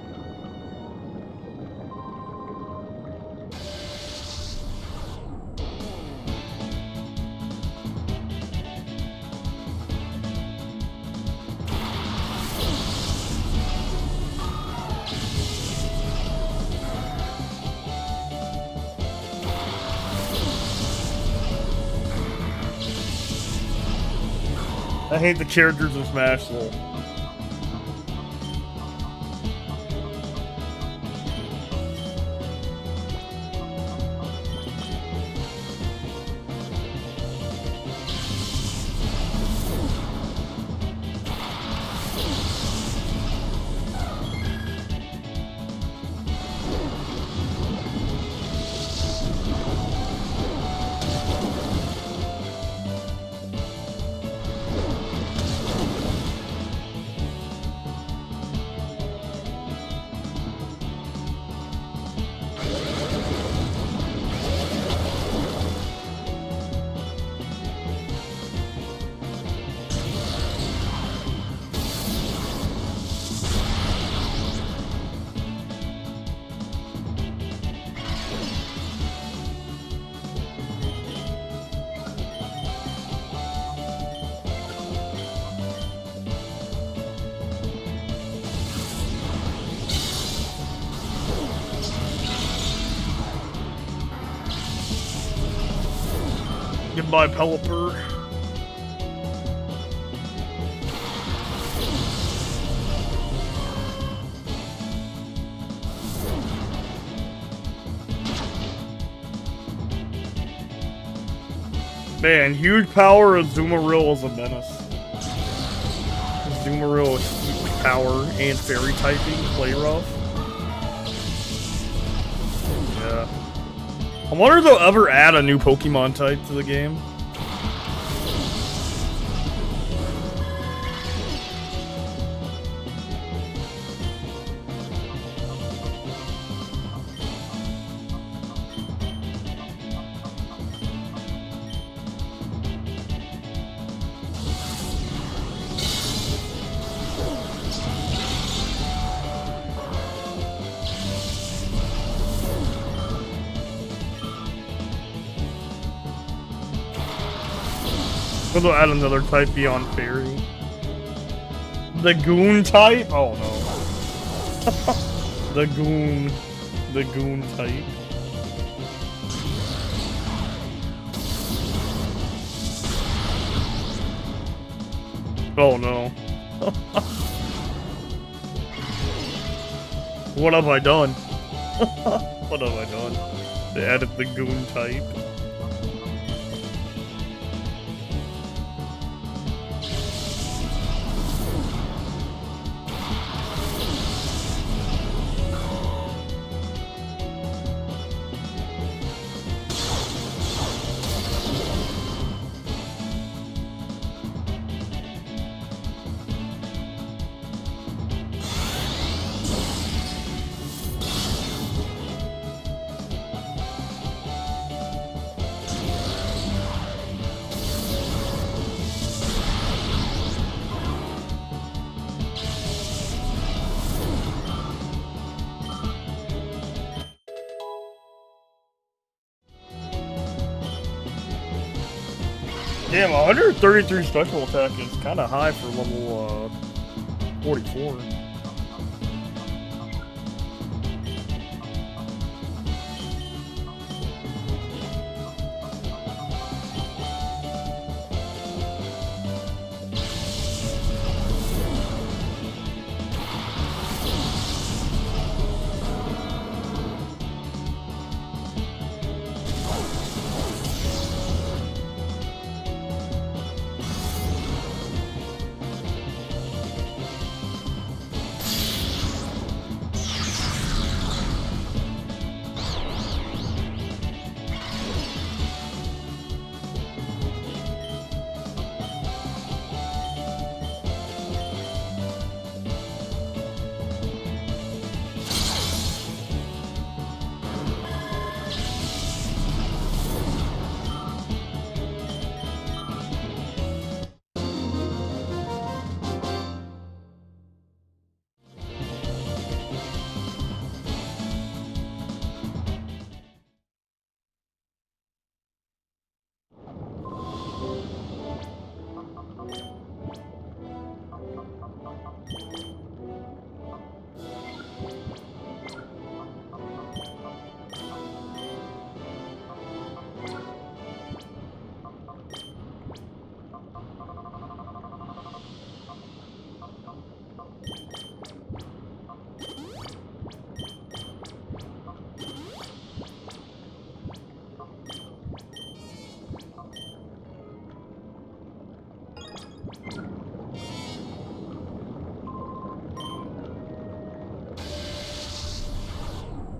S1: I hate the characters in Smash though. Goodbye, Pelipper. Man, huge power of Azumarill is a menace. Azumarill is huge power and fairy typing, play rough. Yeah. I wonder if they'll ever add a new Pokemon type to the game. Or they'll add another type beyond fairy. The goon type? Oh no. The goon type. Oh no. What have I done? What have I done? They added the goon type. Damn, 133 special attack is kind of high for level 44.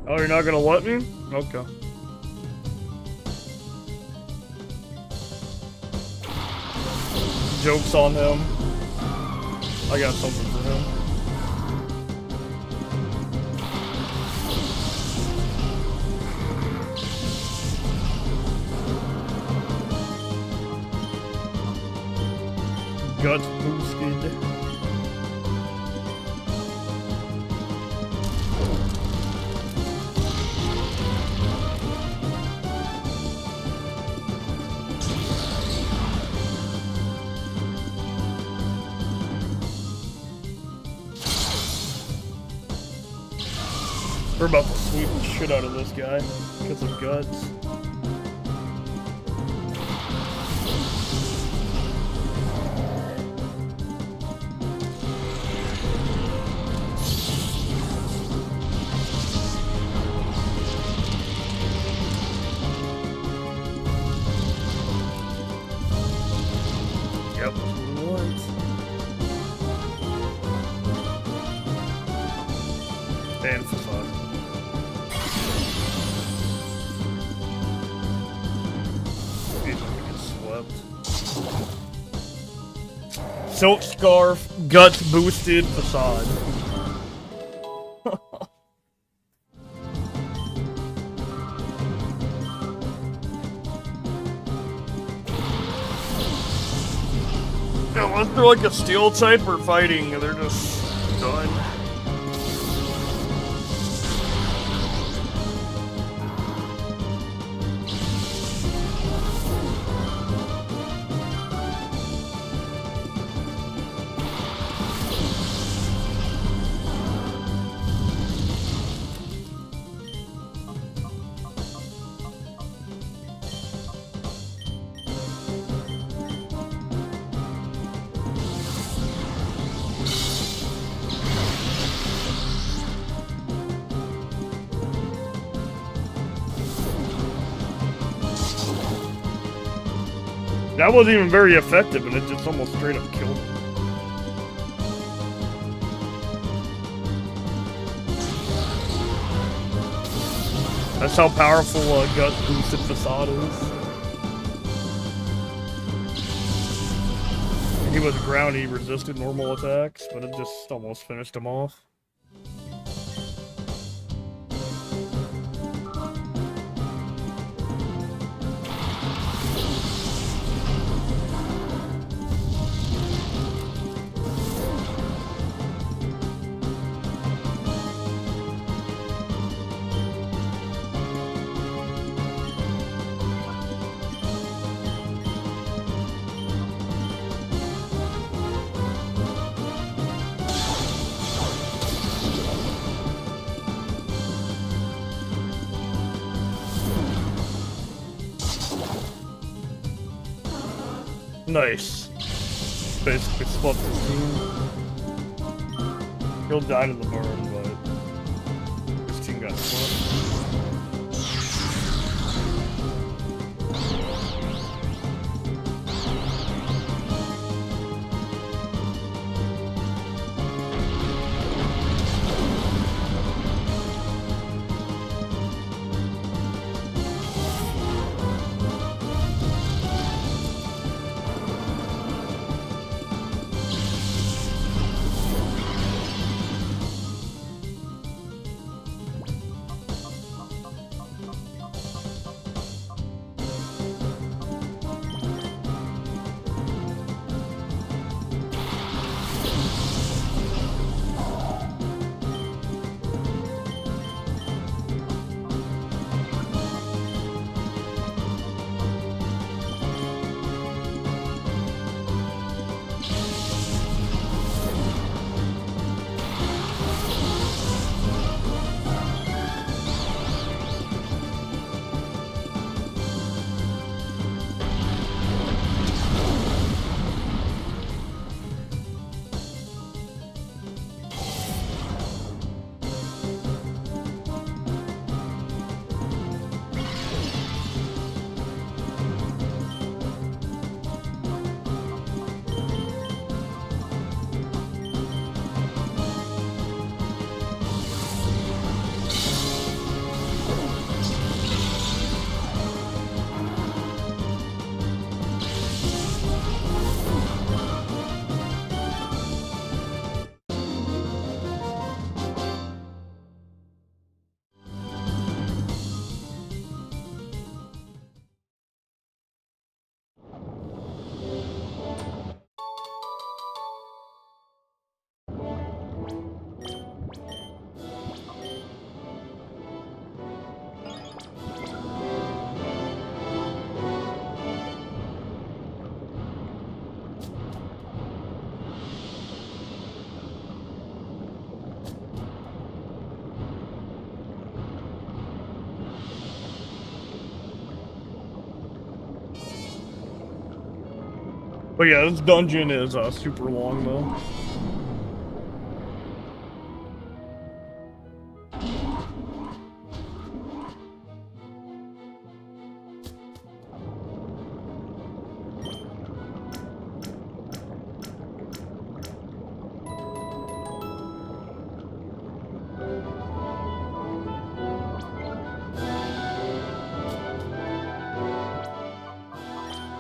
S1: Oh, you're not gonna let me? Okay. Joke's on him. I got something for him. Gut boosted. We're about to sweep the shit out of this guy because of guts. Yep, that's what we want. And facade. He's gonna get swept. Silk Scarf, Guts boosted, facade. Yeah, unless they're like a steel type or fighting, they're just done. That wasn't even very effective, and it just almost straight up killed him. That's how powerful Gut boosted facade is. He was ground, he resisted normal attacks, but it just almost finished him off. Nice. Basically swapped his team. He'll die to the burn, but his team got swapped. But yeah, this dungeon is super long though.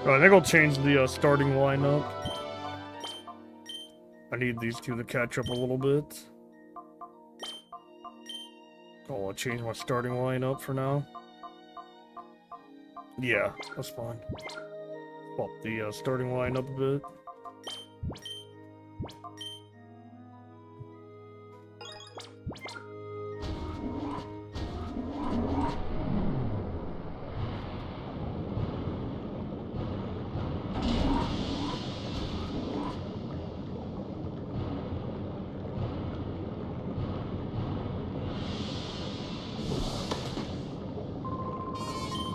S1: I think I'll change the starting lineup. I need these two to catch up a little bit. I'll change my starting lineup for now. Yeah, that's fine. Bump the starting lineup a bit.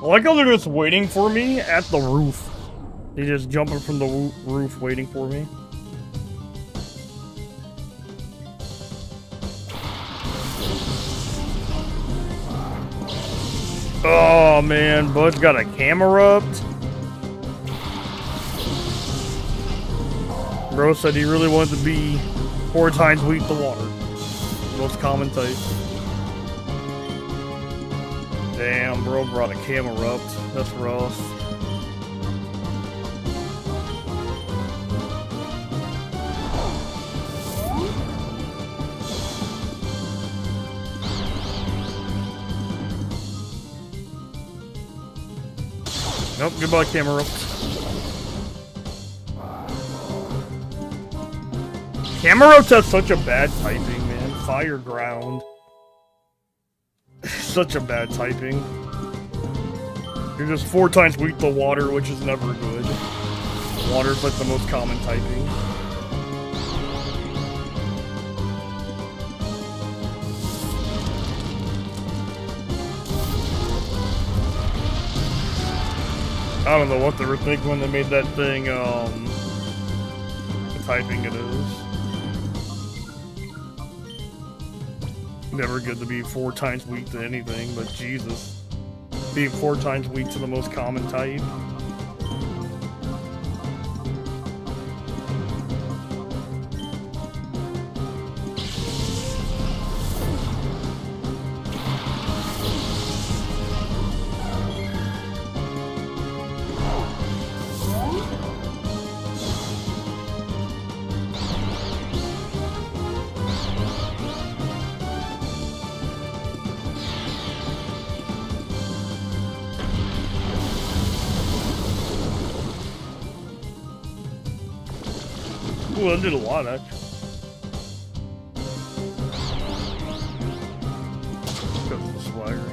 S1: I like how they're just waiting for me at the roof. They're just jumping from the roof waiting for me. Oh man, Bud's got a camera up. Bro said he really wanted to be 4 times weak to water. Most common type. Damn, bro brought a camera up. That's rough. Nope, goodbye, camera. Camera has such a bad typing, man. Fire ground. Such a bad typing. You're just 4 times weak to water, which is never good. Water's like the most common typing. I don't know what they were thinking when they made that thing, the typing it is. Never good to be 4 times weak to anything, but Jesus. Being 4 times weak to the most common type. Ooh, that did a lot, actually. Got the swagger.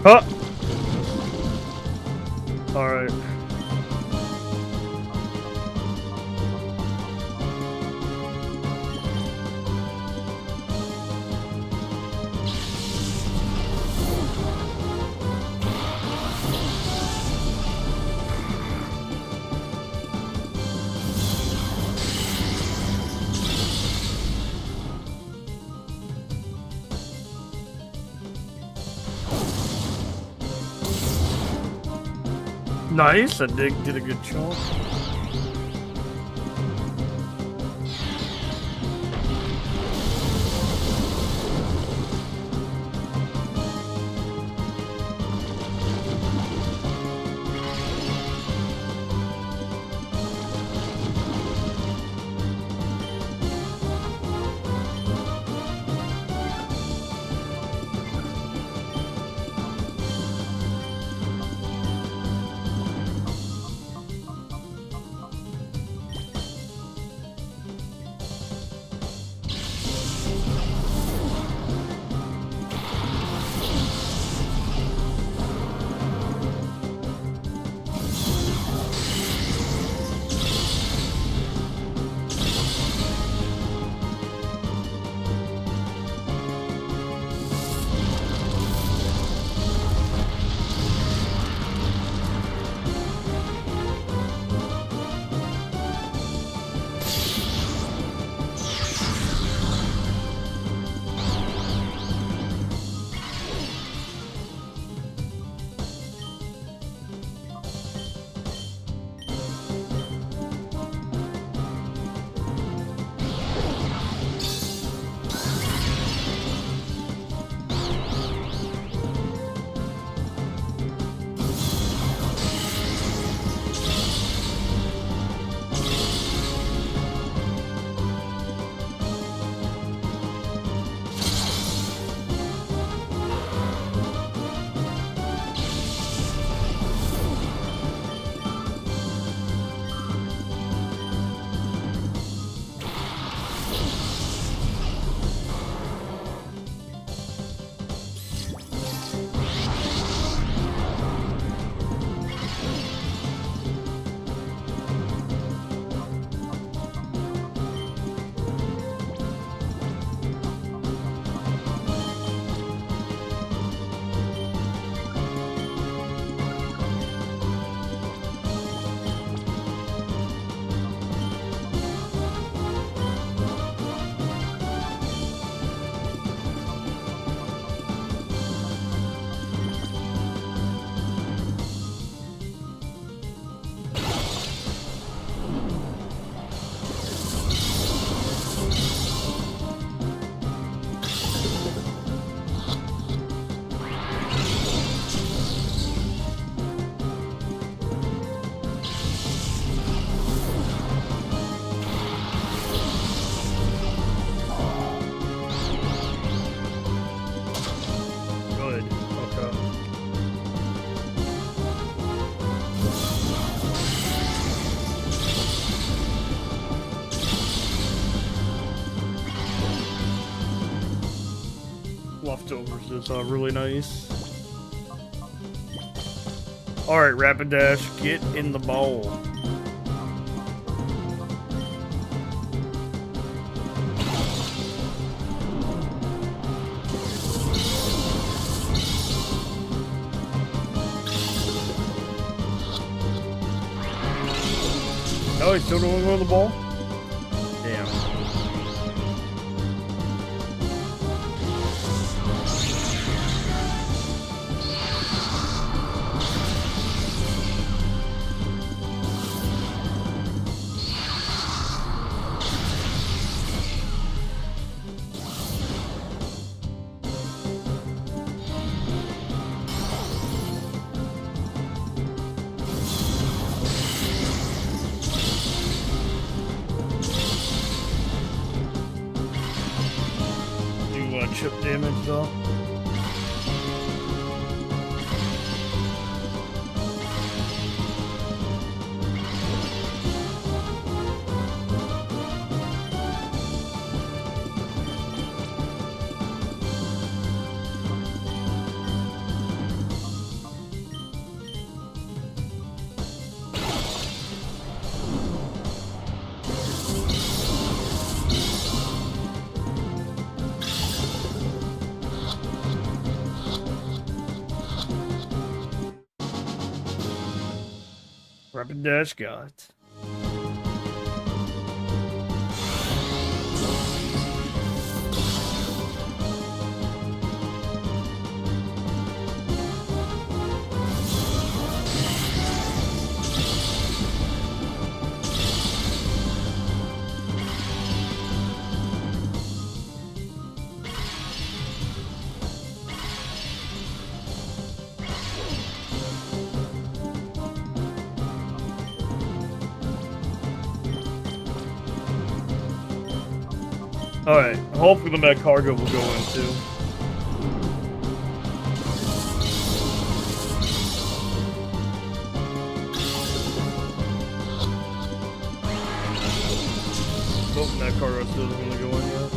S1: Huh! Alright. Nice, that dig did a good job. which is really nice. Alright, Rapid Dash, get in the bowl. Oh, he still don't want to go to the ball? Damn. Chip damage though. Rapid Dash got. Alright, hopefully the Mech Cargo will go in too. Nope, Mech Cargo still doesn't want to go in yet.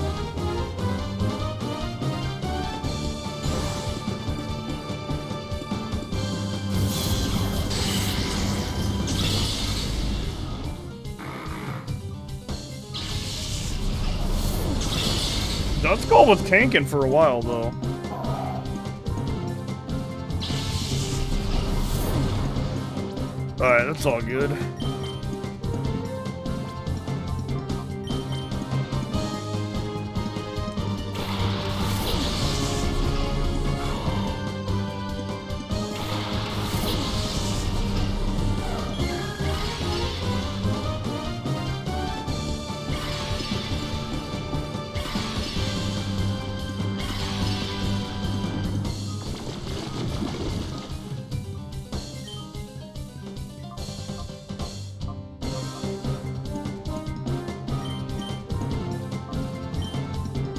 S1: Dunskull was tanking for a while, though. Alright, that's all good.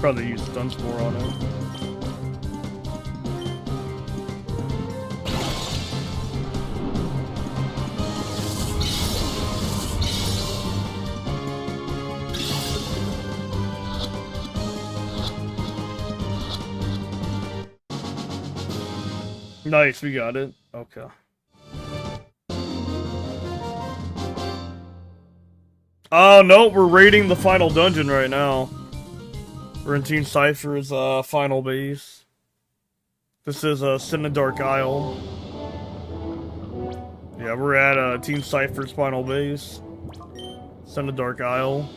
S1: Probably use stunts more on it. Nice, we got it. Okay. Oh, no, we're raiding the final dungeon right now. We're in Team Cypher's final base. This is Cinedark Isle. Yeah, we're at Team Cypher's final base. Cinedark Isle.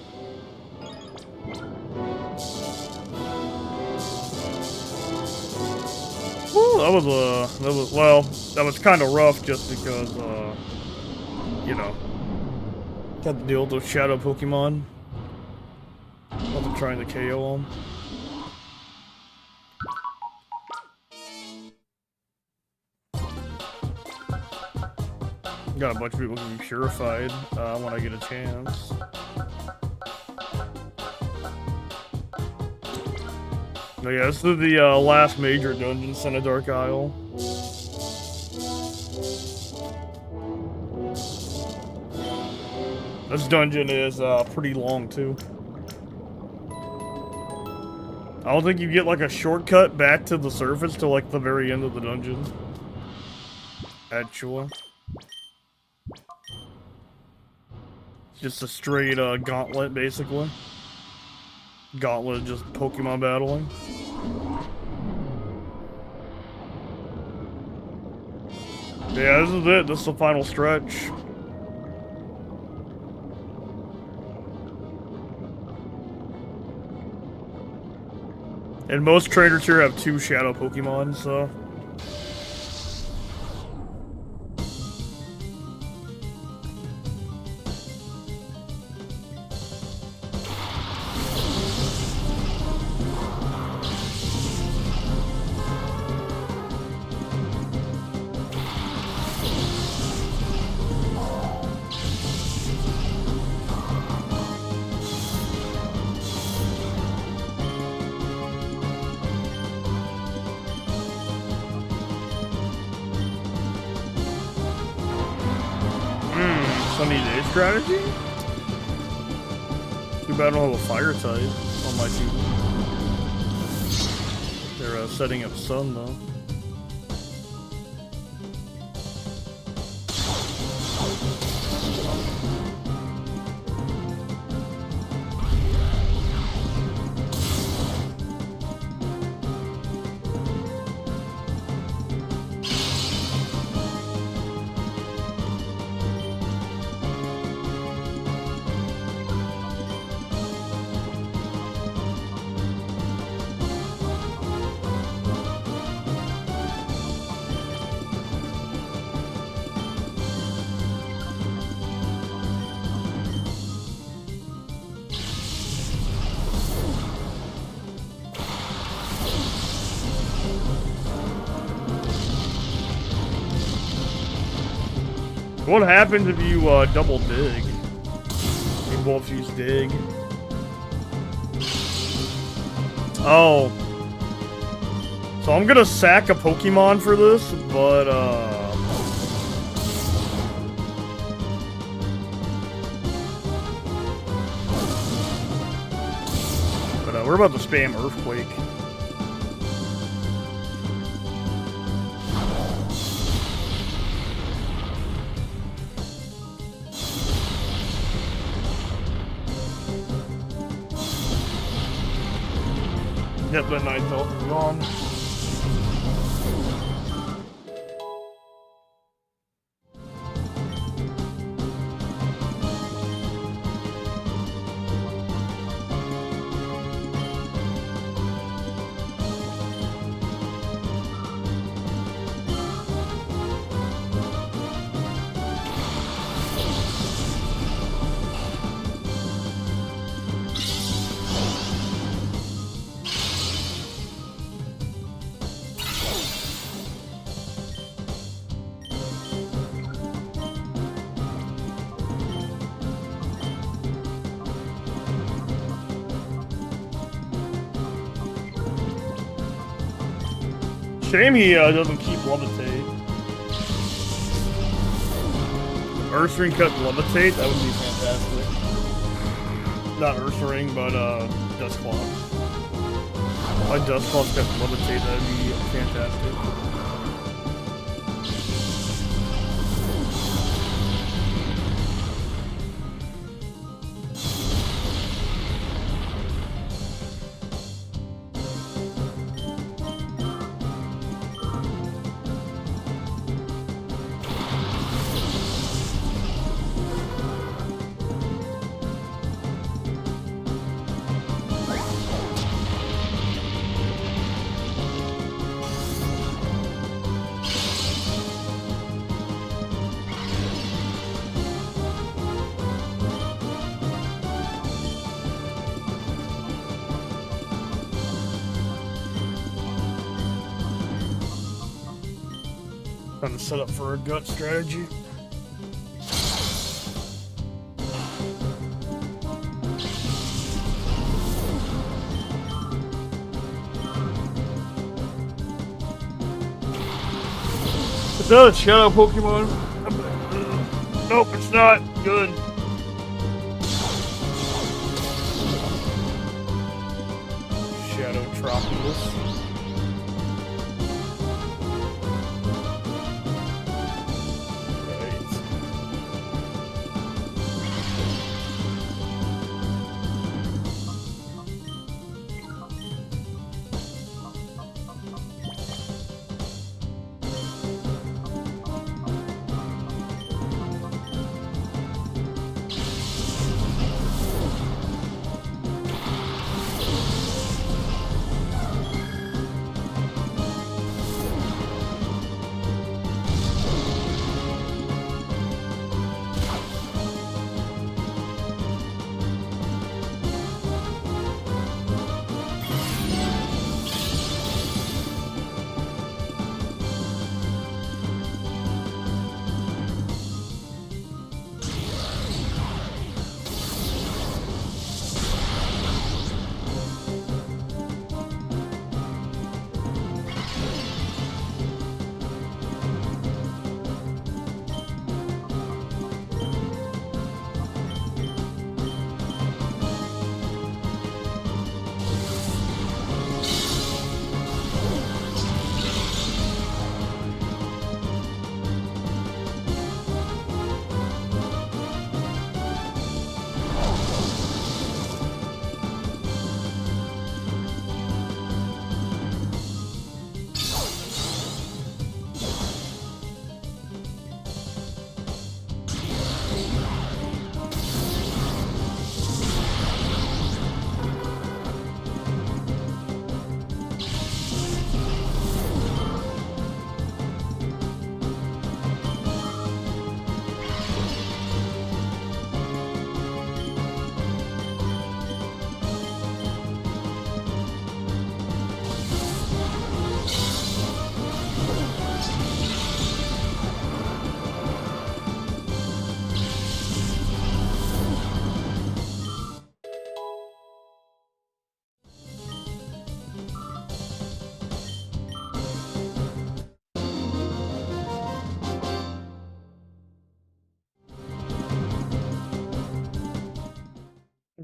S1: Woo, that was kind of rough just because, you know, had to deal with those shadow Pokemon. Wasn't trying to KO them. Got a bunch of people getting purified when I get a chance. Oh yeah, this is the last major dungeon, Cinedark Isle. This dungeon is pretty long too. I don't think you get like a shortcut back to the surface to like the very end of the dungeon. Actually. Just a straight gauntlet, basically. Gauntlet, just Pokemon battling. Yeah, this is it. This is the final stretch. And most trainers here have 2 Shadow Pokemon, so... Sunny Day strategy? Too bad I don't have a fire type on my team. They're setting up sun though. What happens if you double dig? You both use dig. Oh. So I'm gonna sack a Pokemon for this, but we're about to spam Earthquake. Yep, that Night Elf is gone. Shame he doesn't keep Levitate. Earth Ring cut Levitate, that would be fantastic. Not Earth Ring, but Dusclops. My Dusclops cut Levitate, that'd be fantastic. Trying to set up for a gut strategy. Is that a Shadow Pokemon? Nope, it's not. Good. Shadow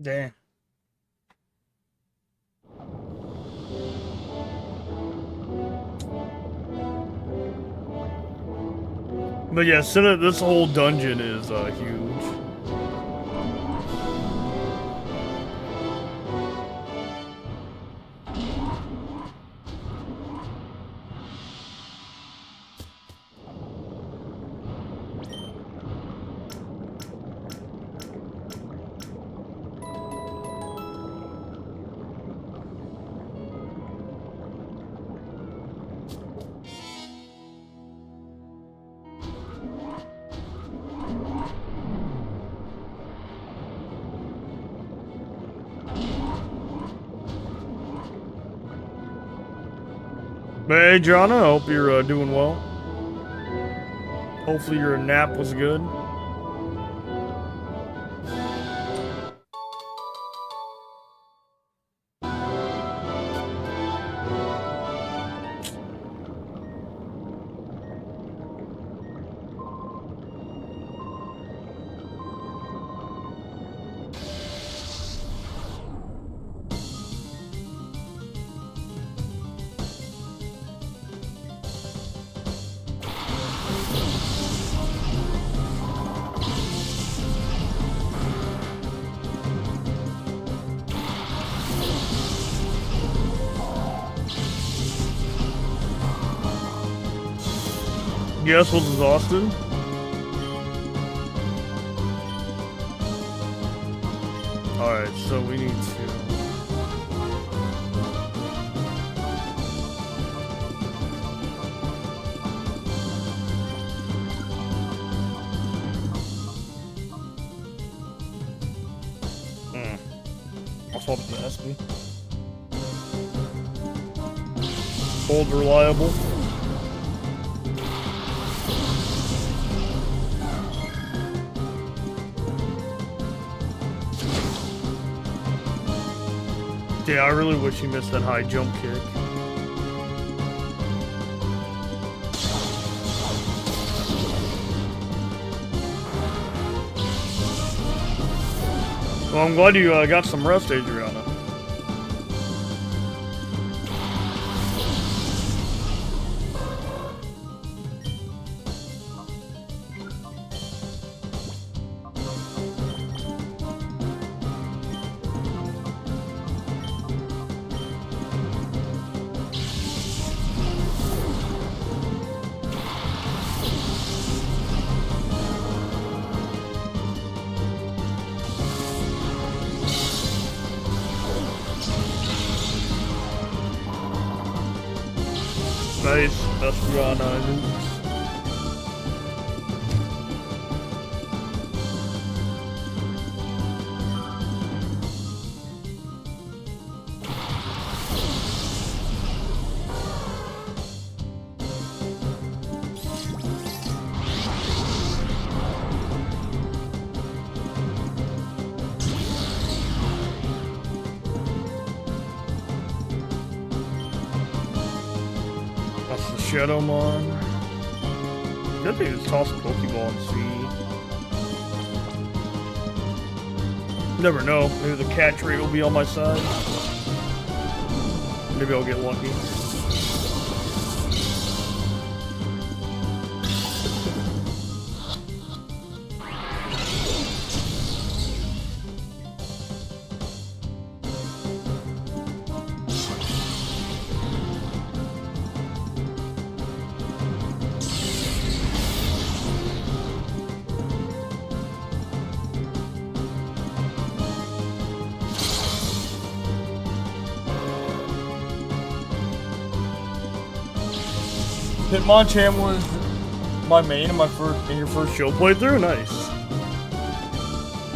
S1: Damn. But yeah, this whole dungeon is huge. Hey, Jonna, I hope you're doing well. Hopefully your nap was good. Guess was exhausted. Alright, so we need to... I'll swap it to SB. Hold reliable. Yeah, I really wish he missed that high jump kick. Well, I'm glad you got some rest, Adriana. Nice, that's Rihanna. Shadowmon. Good thing is toss a Pokeball and see. Never know. Maybe the catch rate will be on my side. Maybe I'll get lucky. Hitmonchan was my main in your first show playthrough. Nice.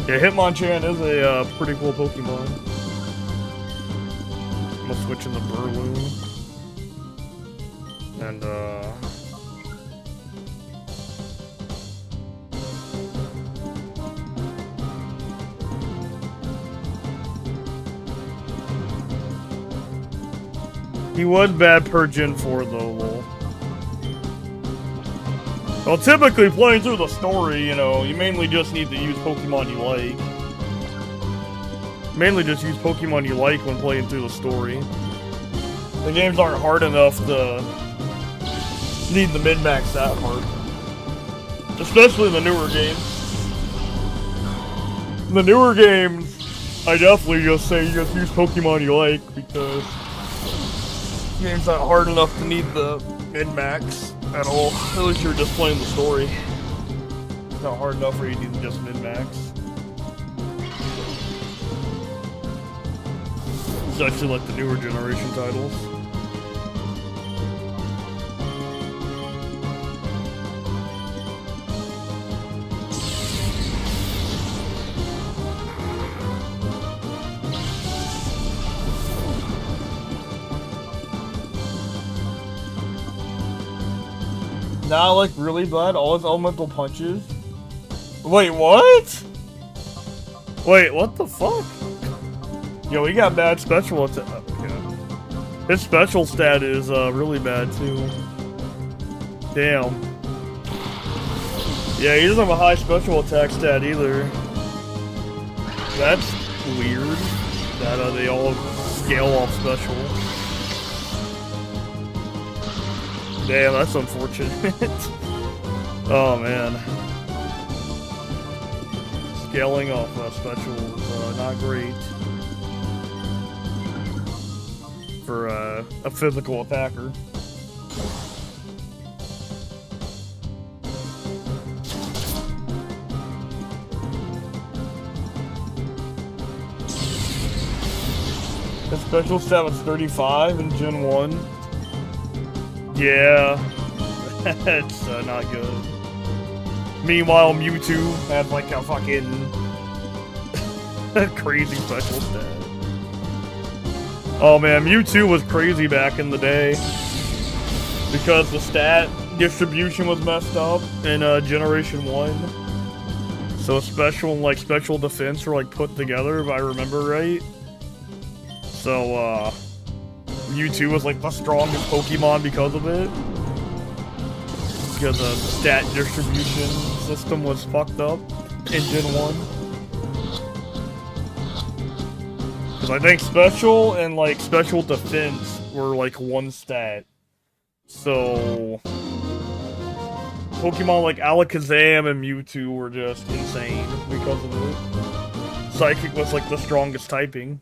S1: Yeah, Hitmonchan is a pretty cool Pokemon. I'm gonna switch in the Burloon. And he was bad per Gen 4 though, lol. Well, typically playing through the story, you know, you mainly just need to use Pokemon you like. Mainly just use Pokemon you like when playing through the story. The games aren't hard enough to need the min-max that hard. Especially the newer games. The newer games, I definitely just say just use Pokemon you like, because the game's not hard enough to need the min-max at all. At least you're just playing the story. It's not hard enough for you to need just min-max. Especially like the newer generation titles. Now, like, really bad, all his elemental punches. Wait, what? Wait, what the fuck? Yo, he got bad special attack. Yeah. His special stat is really bad too. Damn. Yeah, he doesn't have a high special attack stat either. That's weird. That they all scale off special. Damn, that's unfortunate. Oh man. Scaling off special is not great. For a physical attacker. His special stat was 35 in Gen 1. Yeah, that's not good. Meanwhile, Mewtwo had like a fucking crazy special stat. Oh man, Mewtwo was crazy back in the day because the stat distribution was messed up in Generation 1. So special and like special defense were like put together, if I remember right. So Mewtwo was like the strongest Pokemon because of it. Because the stat distribution system was fucked up in Gen 1. Because I think special and like special defense were like one stat. So Pokemon like Alakazam and Mewtwo were just insane because of it. Psychic was like the strongest typing.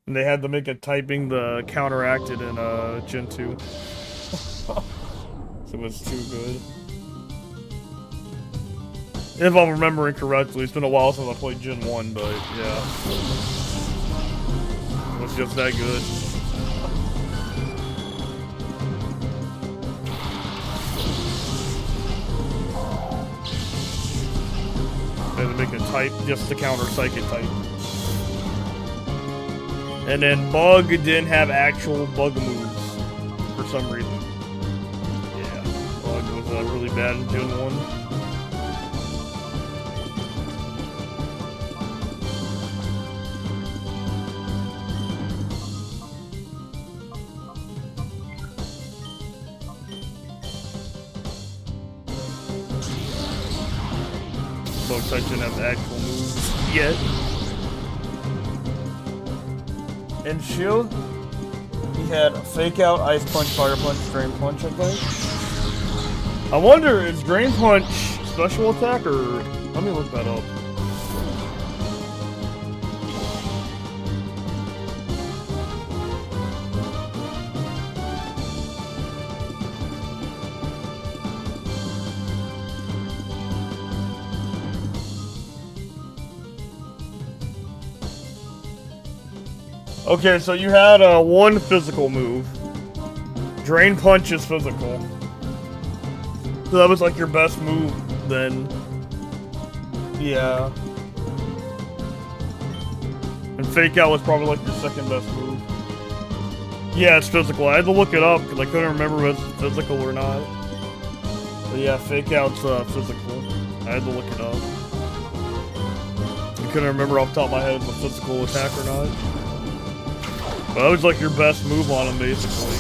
S1: And they had to make a typing the counteracted in Gen 2. So it was too good. If I'm remembering correctly, it's been a while since I played Gen 1, but yeah. It was just that good. They had to make a type just to counter Psychic type. And then Bug didn't have actual bug moves for some reason. Yeah, Bug was really bad in Gen 1. Bug type didn't have the actual moves yet. In Shield, he had Fake Out, Ice Punch, Fire Punch, Drain Punch, I think. I wonder, is Drain Punch special attack, or... Let me look that up. Okay, so you had one physical move. Drain Punch is physical. So that was like your best move then. Yeah. And Fake Out was probably like your second best move. Yeah, it's physical. I had to look it up because I couldn't remember if it's physical or not. But yeah, Fake Out's physical. I had to look it up. I couldn't remember off the top of my head if it's a physical attack or not. But that was like your best move on him, basically.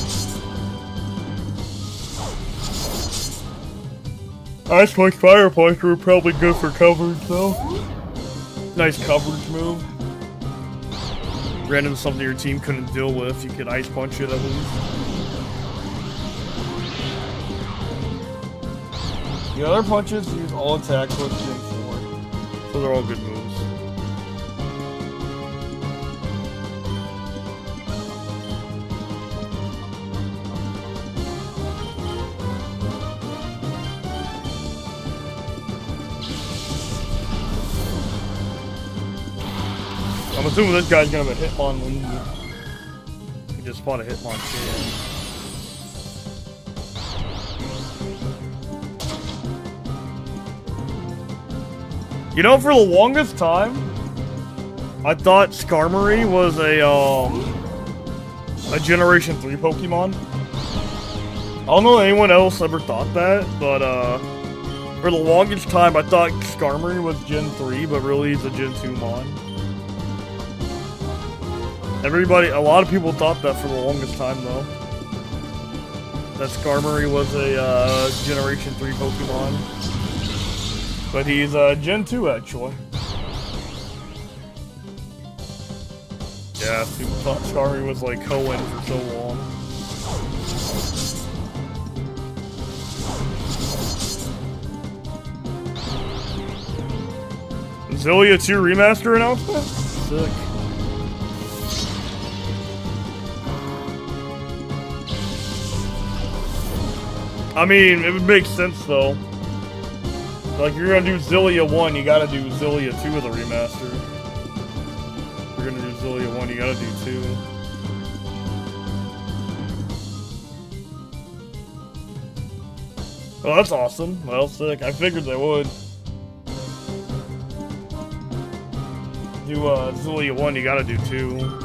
S1: Ice Punch, Fire Punch were probably good for coverage, though. Nice coverage move. ran into something your team couldn't deal with, you could ice punch it at least.
S2: The other punches use all attacks with Gen 4.
S1: So they're all good moves. I'm assuming this guy's gonna have a Hitmonlee. He just fought a Hitmonchan. You know, for the longest time, I thought Skarmory was a Generation 3 Pokemon. I don't know if anyone else ever thought that, but for the longest time I thought Skarmory was Gen 3, but really he's a Gen 2 Mon. A lot of people thought that for the longest time, though. That Skarmory was a Generation 3 Pokemon. But he's Gen 2, actually. Yeah, people thought Skarmory was like Cohen for so long. Zillia 2 Remaster announcement? Sick. I mean, it would make sense though. Like, you're gonna do Zillia 1, you gotta do Zillia 2 with a remaster. If you're gonna do Zillia 1, you gotta do 2. Oh, that's awesome. Well, sick. I figured they would. Do Zillia 1, you gotta do 2.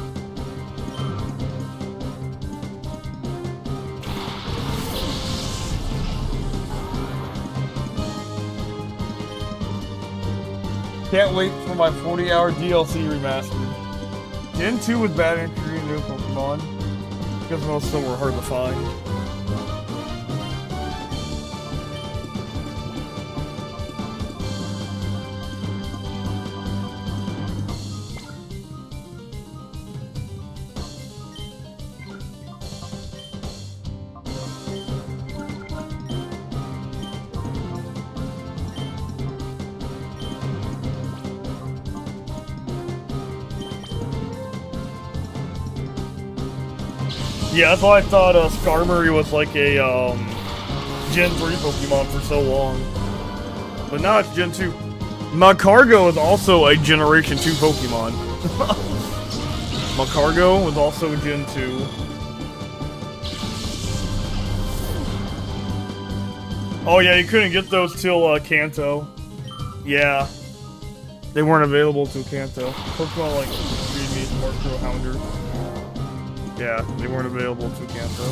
S2: Can't wait for my 40-hour DLC remaster. Gen 2 was bad introducing new Pokemon,
S1: because most of them were hard to find. Yeah, that's why I thought Skarmory was like a Gen 3 Pokemon for so long. But now it's Gen 2. Magcargo is also a Generation 2 Pokemon. Magcargo was also Gen 2. Oh yeah, you couldn't get those till Kanto. Yeah. They weren't available till Kanto. Pokemon like Dreamy, Marco, Hounder. Yeah, they weren't available to Kanto.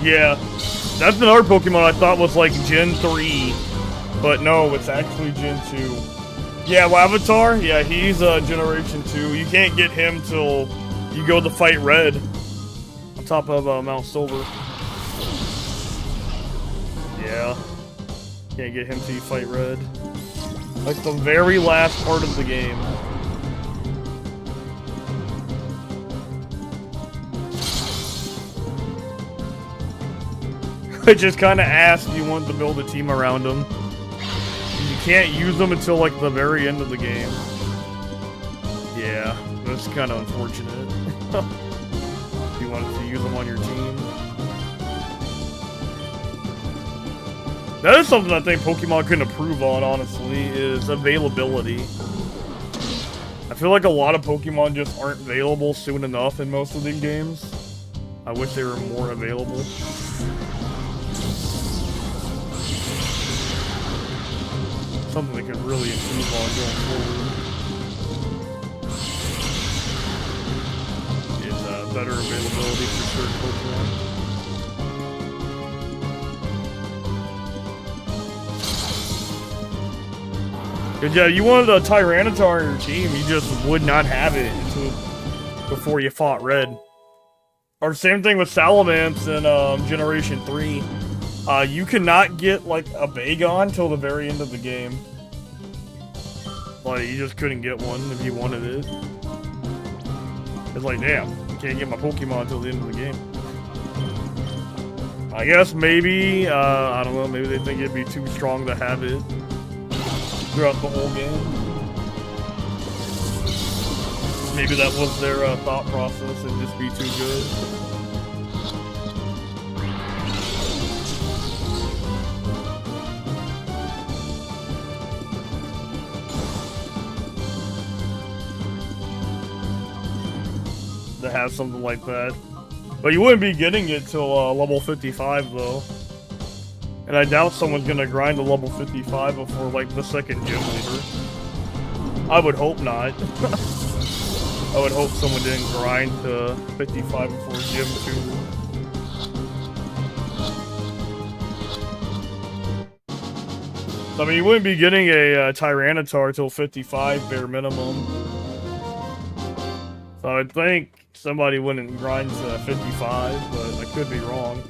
S1: Yeah, that's another Pokemon I thought was like Gen 3, but no, it's actually Gen 2. Yeah, Lavatar, yeah, he's Generation 2. You can't get him till you go to fight Red on top of Mount Silver. Yeah. Can't get him till you fight Red. Like the very last part of the game. I just kind of asked if you wanted to build a team around him. You can't use them until like the very end of the game. Yeah, that's kind of unfortunate. If you wanted to use them on your team. That is something I think Pokemon can improve on, honestly, is availability. I feel like a lot of Pokemon just aren't available soon enough in most of these games. I wish they were more available. Something they could really improve on going forward. Is better availability for certain Pokemon. Cause yeah, you wanted a Tyranitar on your team, you just would not have it until before you fought Red. Or same thing with Salamence in Generation 3. You cannot get like a Bagon till the very end of the game. Like, you just couldn't get one if you wanted it. It's like, damn, I can't get my Pokemon till the end of the game. I guess maybe, I don't know, maybe they think it'd be too strong to have it throughout the whole game. Maybe that was their thought process, and just be too good. To have something like that. But you wouldn't be getting it till level 55 though. And I doubt someone's gonna grind to level 55 before like the second gym leader. I would hope not. I would hope someone didn't grind to 55 before gym 2. I mean, you wouldn't be getting a Tyranitar till 55 bare minimum. So I'd think somebody wouldn't grind to 55, but I could be wrong.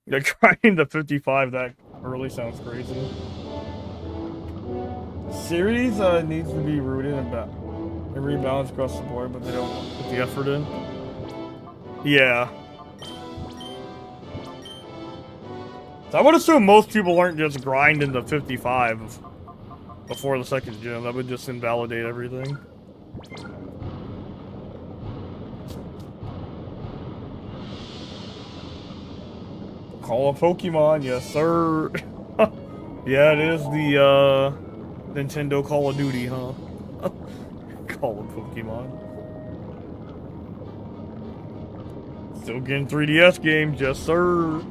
S1: Yeah, grinding to 55 that early sounds crazy. Series needs to be rooted and rebalanced across the board, but they don't put the effort in. Yeah. So I would assume most people aren't just grinding to 55 before the second gym. That would just invalidate everything. Call a Pokemon, yes sir. Yeah, it is the Nintendo Call of Duty, huh? Call a Pokemon. Still getting 3DS games, yes sir.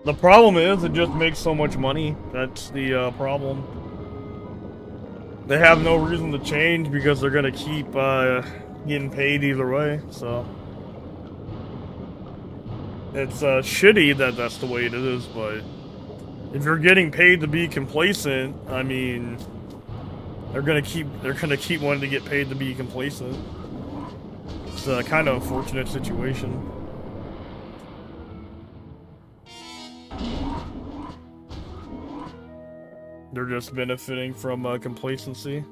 S1: The problem is, it just makes so much money. That's the problem. They have no reason to change because they're gonna keep getting paid either way, so. It's shitty that that's the way it is, but if you're getting paid to be complacent, I mean, they're gonna keep wanting to get paid to be complacent. It's a kind of unfortunate situation. They're just benefiting from complacency.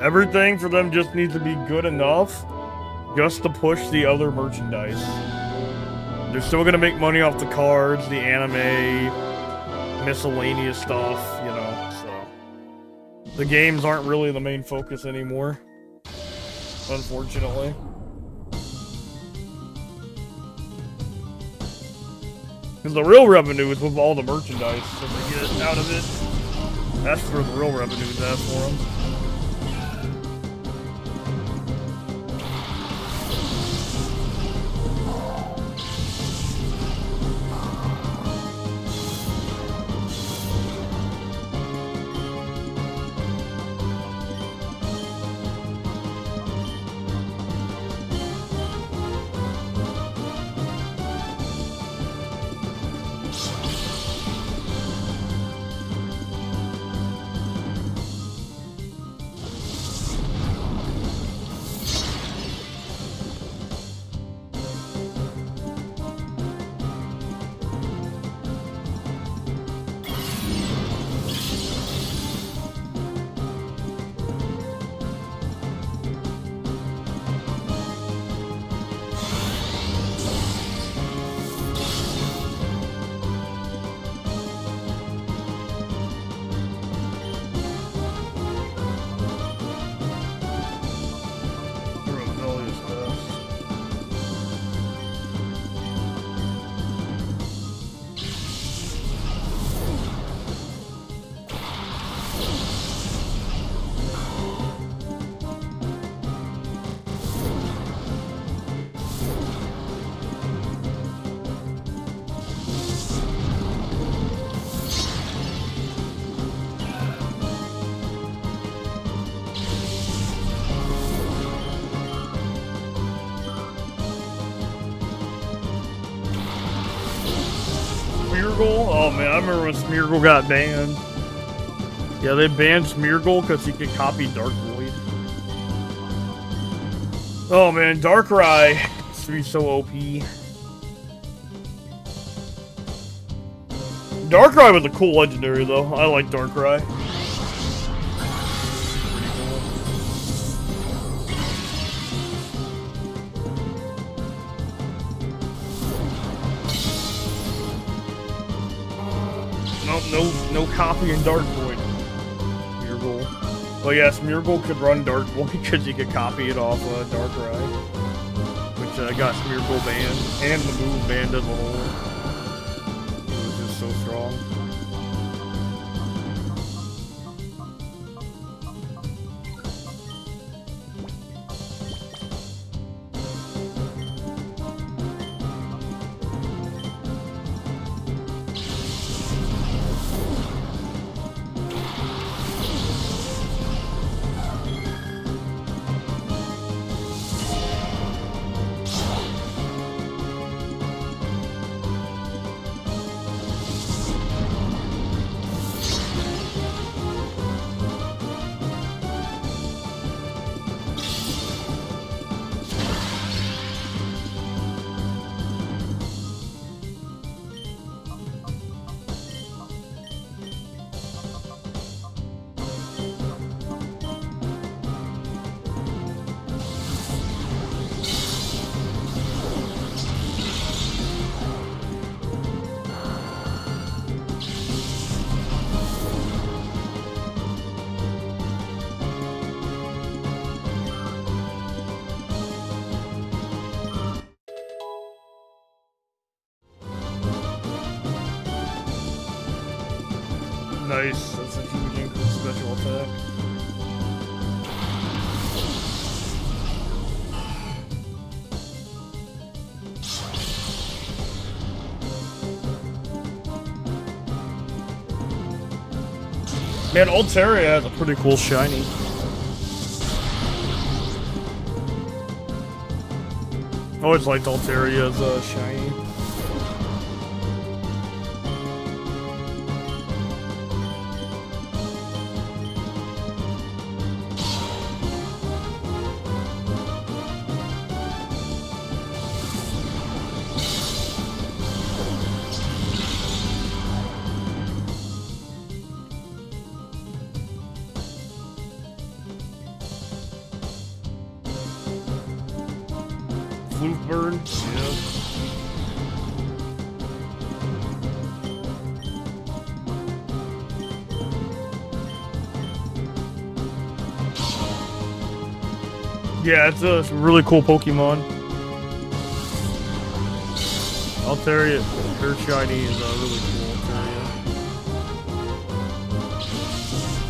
S1: Everything for them just needs to be good enough just to push the other merchandise. They're still gonna make money off the cards, the anime, miscellaneous stuff, you know, so. The games aren't really the main focus anymore. Unfortunately. Because the real revenue is with all the merchandise. If they get out of it, that's where the real revenue is at for them. Smeargle? Oh man, I remember when Smeargle got banned. Yeah, they banned Smeargle because he could copy Dark Void. Oh man, Darkrai used to be so OP. Darkrai was a cool legendary though. I like Darkrai. No copying Dark Void. Smeargle. Well, yeah, Smeargle could run Dark Void because you could copy it off Darkrai, which got Smeargle banned and the move banned as a whole. It was just so strong. Nice, that's a huge increase special attack. Man, Altaria has a pretty cool shiny. I always liked Altaria's shiny. Flute bird, yeah. Yeah, it's a really cool Pokemon. Altaria, her shiny is really cool. Altaria.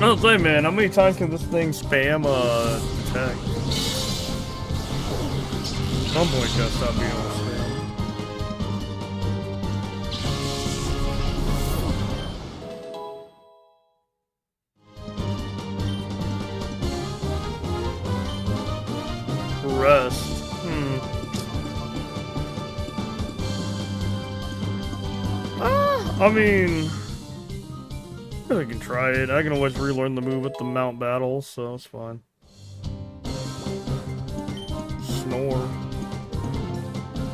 S1: I was saying, man, how many times can this thing spam attack? At some point, gotta stop being able to spam. Rest. I mean, I can try it. I can always relearn the move at the Mount Battle, so it's fine. Snore.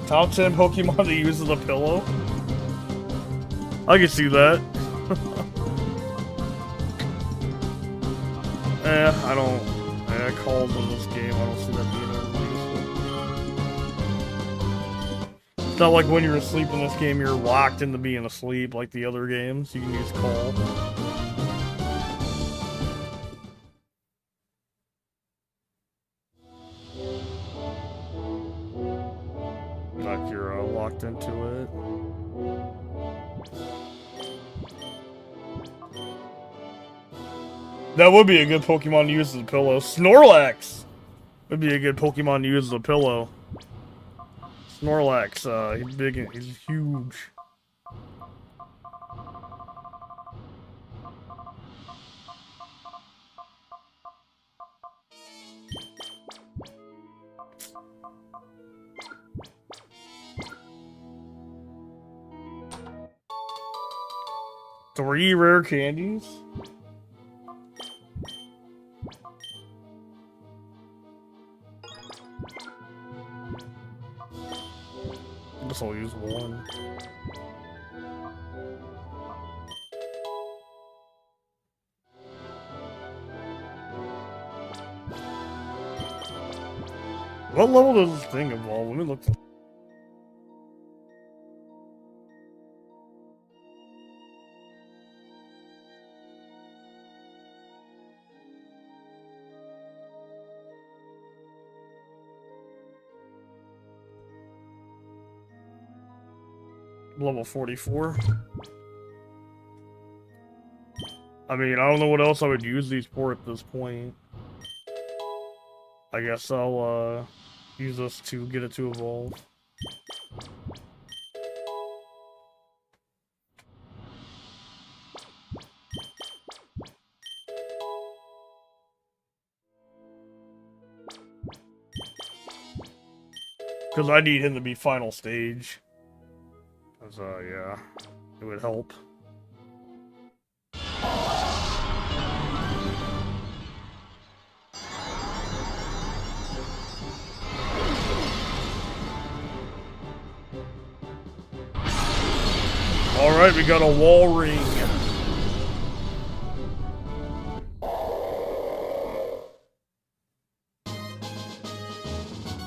S1: Top 10 Pokemon that uses a pillow? I can see that. I don't... calls in this game, I don't see that being overly useful. It's not like when you're asleep in this game, you're locked into being asleep like the other games. You can use call. Like you're locked into it. That would be a good Pokemon to use as a pillow. Snorlax would be a good Pokemon to use as a pillow. Snorlax, he's big and he's huge. Three rare candies? I guess I'll use one. What level does this thing evolve? Let me look. Level 44. I mean, I don't know what else I would use these for at this point. I guess I'll use this to get it to evolve. Because I need him to be final stage. Because, yeah, it would help. Alright, we got a wall ring.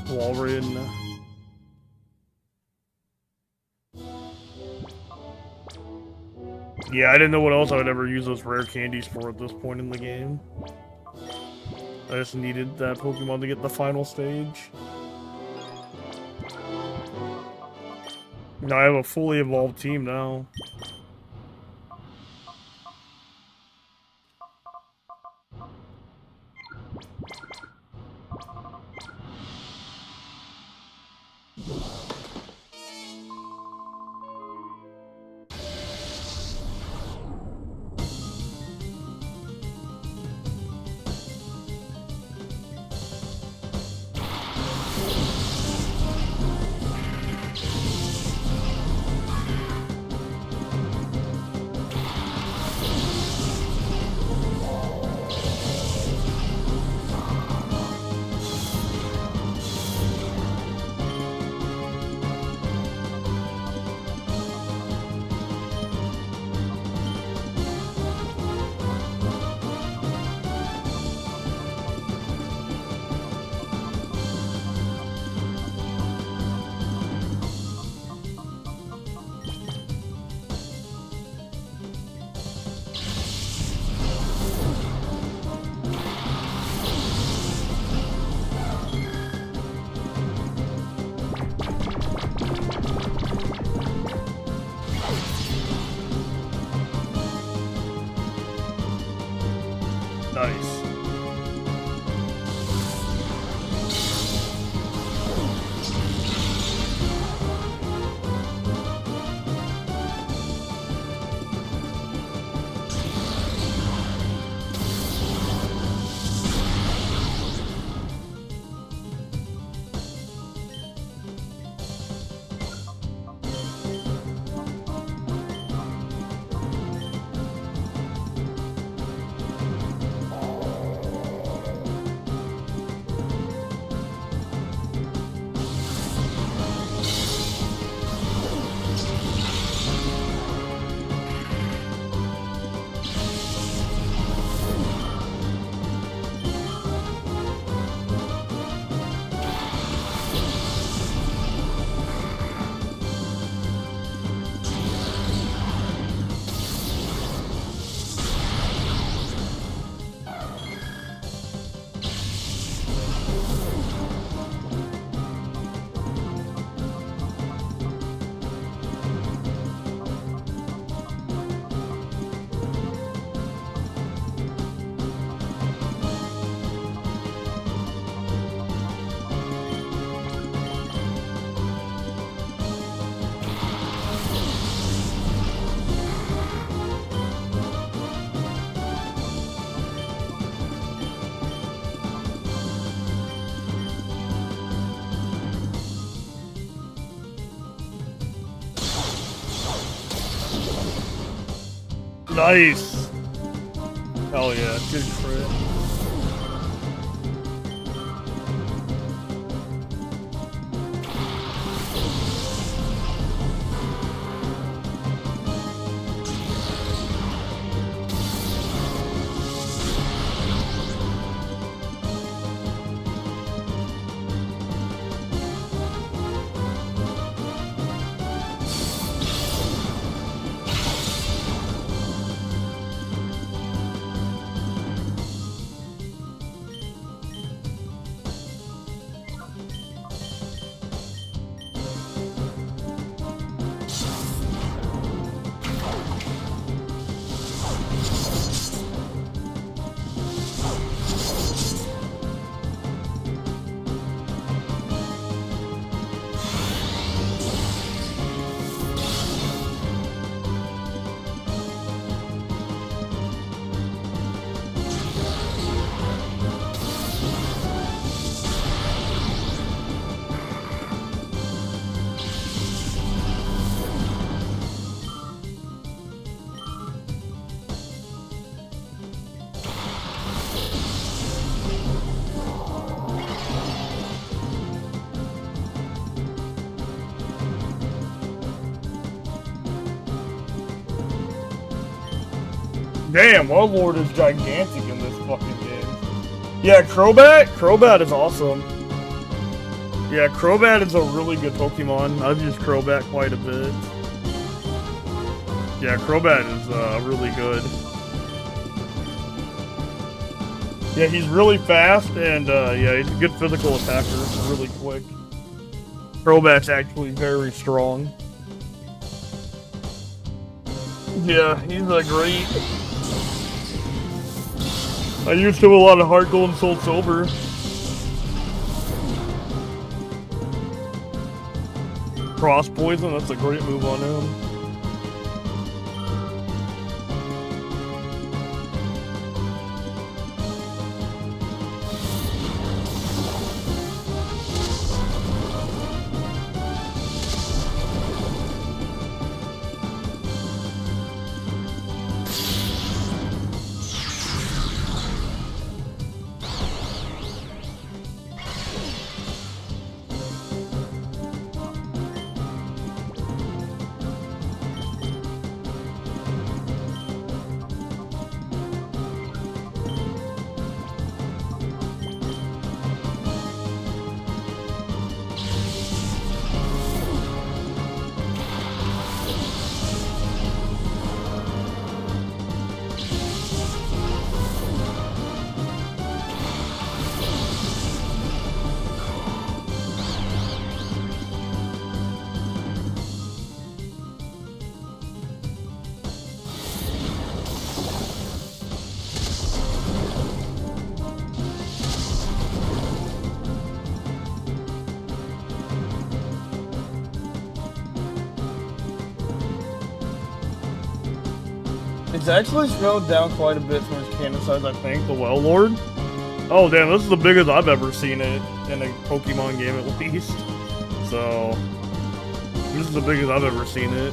S1: Wall ring. Yeah, I didn't know what else I would ever use those rare candies for at this point in the game. I just needed that Pokemon to get the final stage. Now I have a fully evolved team now. Nice. Hell yeah, good crit. Damn, Warlord is gigantic in this fucking game. Yeah, Crobat? Crobat is awesome. Yeah, Crobat is a really good Pokemon. I've used Crobat quite a bit. Yeah, Crobat is really good. Yeah, he's really fast, and yeah, he's a good physical attacker. Really quick. Crobat's actually very strong. Yeah, he's a great... I used to have a lot of Heart Gold and Soul Silver. Cross Poison, that's a great move on him. It's actually scaled down quite a bit from its cannon size, I think, the Well Lord. Oh damn, this is the biggest I've ever seen it in a Pokemon game at least. So, this is the biggest I've ever seen it.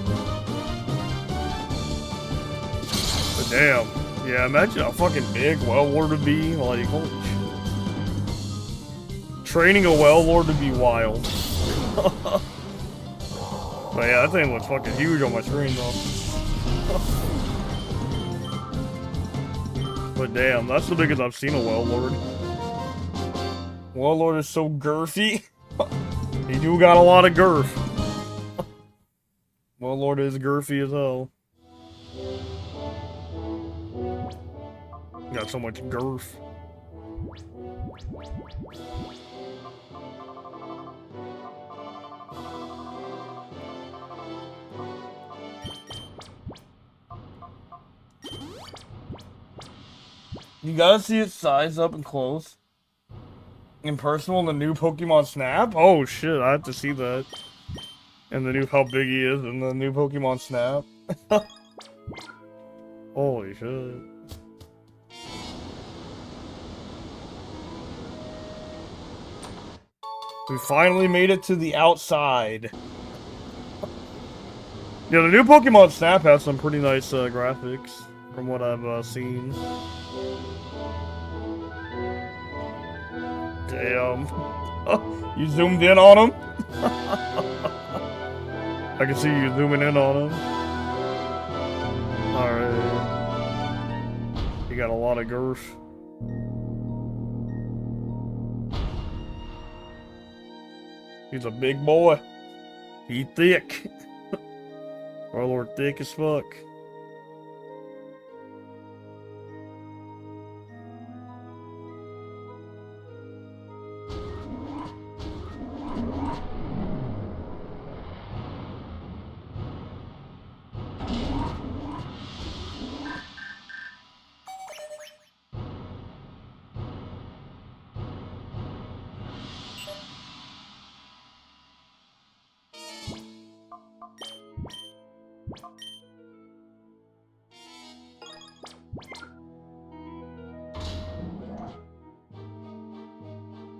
S1: But damn, yeah, imagine how fucking big Well Lord would be. Like, holy shit. Training a Well Lord would be wild. But yeah, that thing looks fucking huge on my screen though. But damn, that's the biggest I've seen a Well Lord. Well Lord is so girthy. He do got a lot of girth. Well Lord is girthy as hell. Got so much girth. You gotta see its size up and close. In personal in the new Pokemon Snap? Oh shit, I have to see that. And the new how big he is in the new Pokemon Snap. Holy shit. We finally made it to the outside. Yeah, the new Pokemon Snap has some pretty nice graphics. from what I've seen. Damn.
S2: You zoomed in on him?
S1: I can see you zooming in on him. Alright. You got a lot of girth.
S2: He's a big boy.
S1: He thick. Warlord thick as fuck.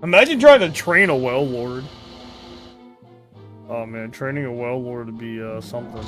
S1: Imagine trying to train a well lord. Oh man, training a well lord would be something.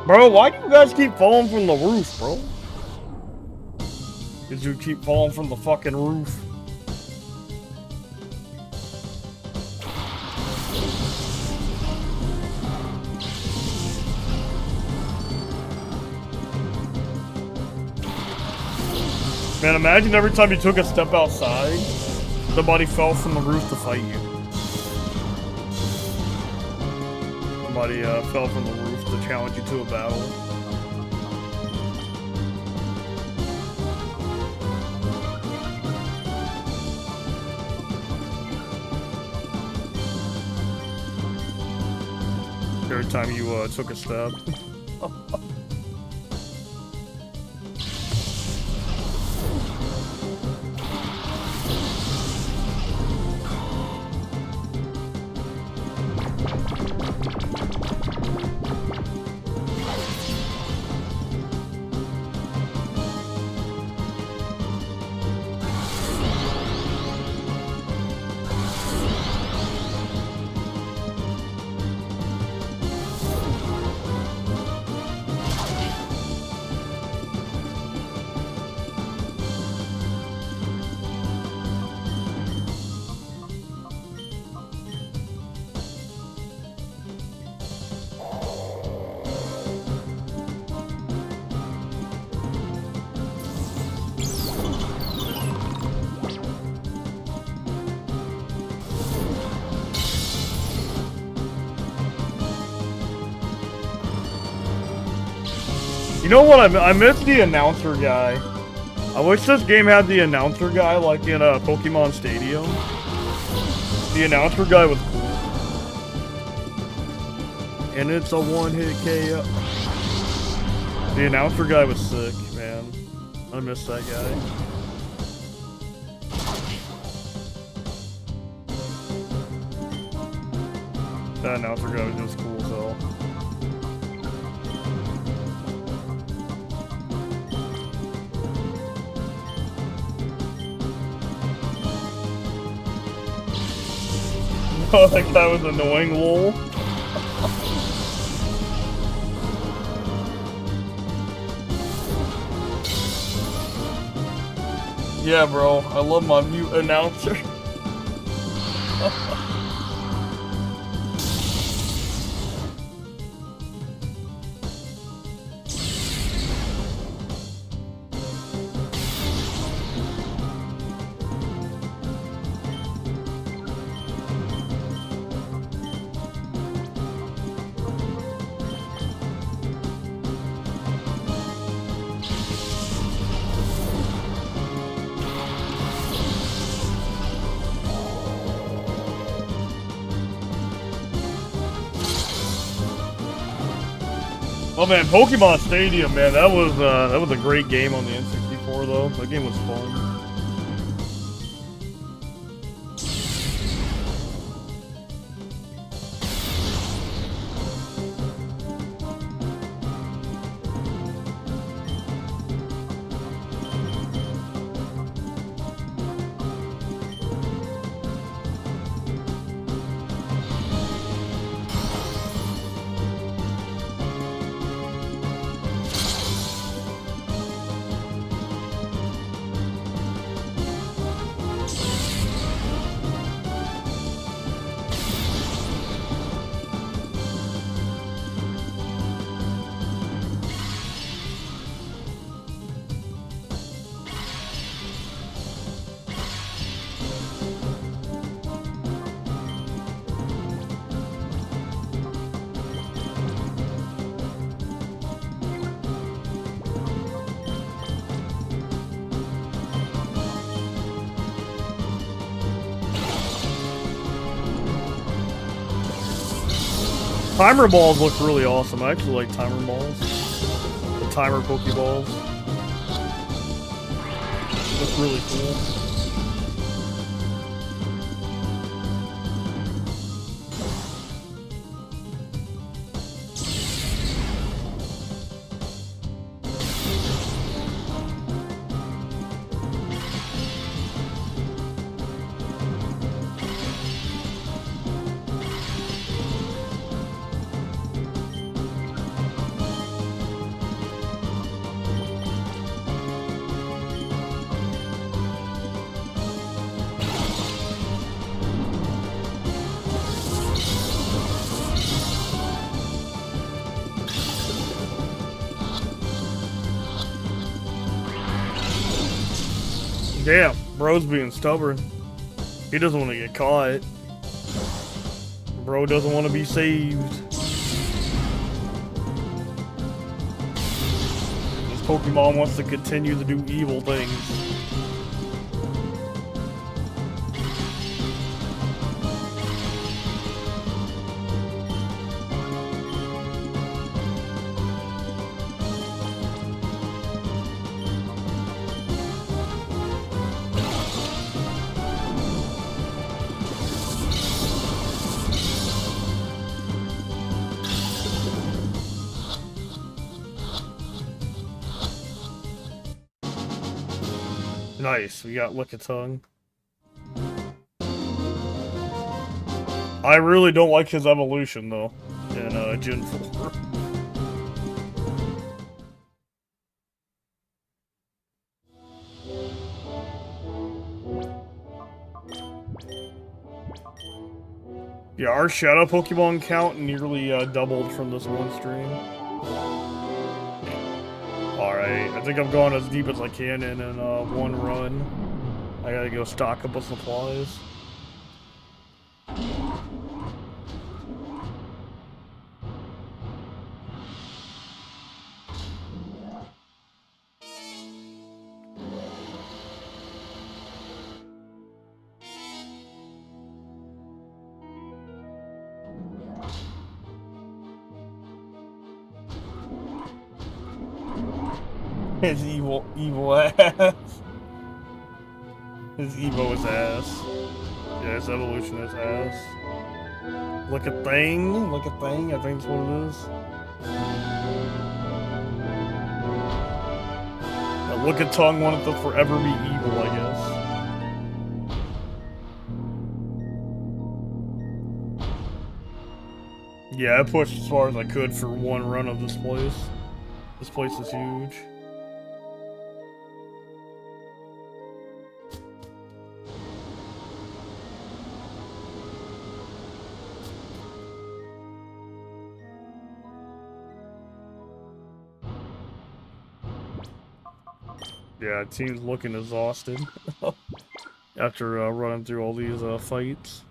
S1: Bro, why do you guys keep falling from the roof, bro? Did you keep falling from the fucking roof? Man, imagine every time you took a step outside, somebody fell from the roof to fight you. Somebody fell from the roof to challenge you to a battle. Every time you took a step. You know what? I miss the announcer guy. I wish this game had the announcer guy like in Pokemon Stadium. The announcer guy was cool. And it's a one-hit KO. The announcer guy was sick, man. I miss that guy. That announcer guy was just cool as hell.
S2: Oh, that guy was annoying, lol. Yeah, bro, I love my mute announcer. Oh man, Pokemon Stadium, man, that was a great game on the N64 though. That game was fun. Timer balls look really awesome. I actually like timer balls. The timer Pokeballs. Look really cool. Damn, bro's being stubborn. He doesn't want to get caught. Bro doesn't want to be saved. This Pokemon wants to continue to do evil things. Nice, we got Lickitung. I really don't like his evolution though in Gen 4. Yeah, our Shadow Pokemon count nearly doubled from this one stream. Alright, I think I've gone as deep as I can in one run. I gotta go stock up with supplies. His evil ass. His Evo is ass. Yeah, his evolution is ass. Look at thing, I think that's what it is. That look at tongue wanted to forever be evil, I guess.
S1: Yeah, I pushed as far as I could for one run of this place. This place is huge. Yeah, team's looking exhausted after running through all these fights.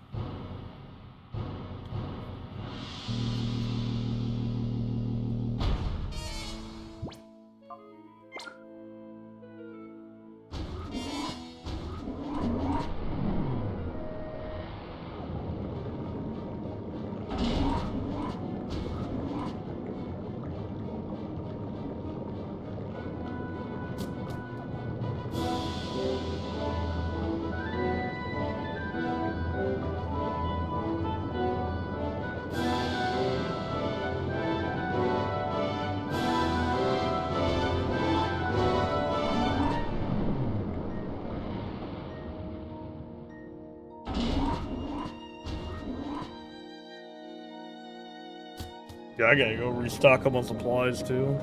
S1: Yeah, I gotta go restock up on supplies too.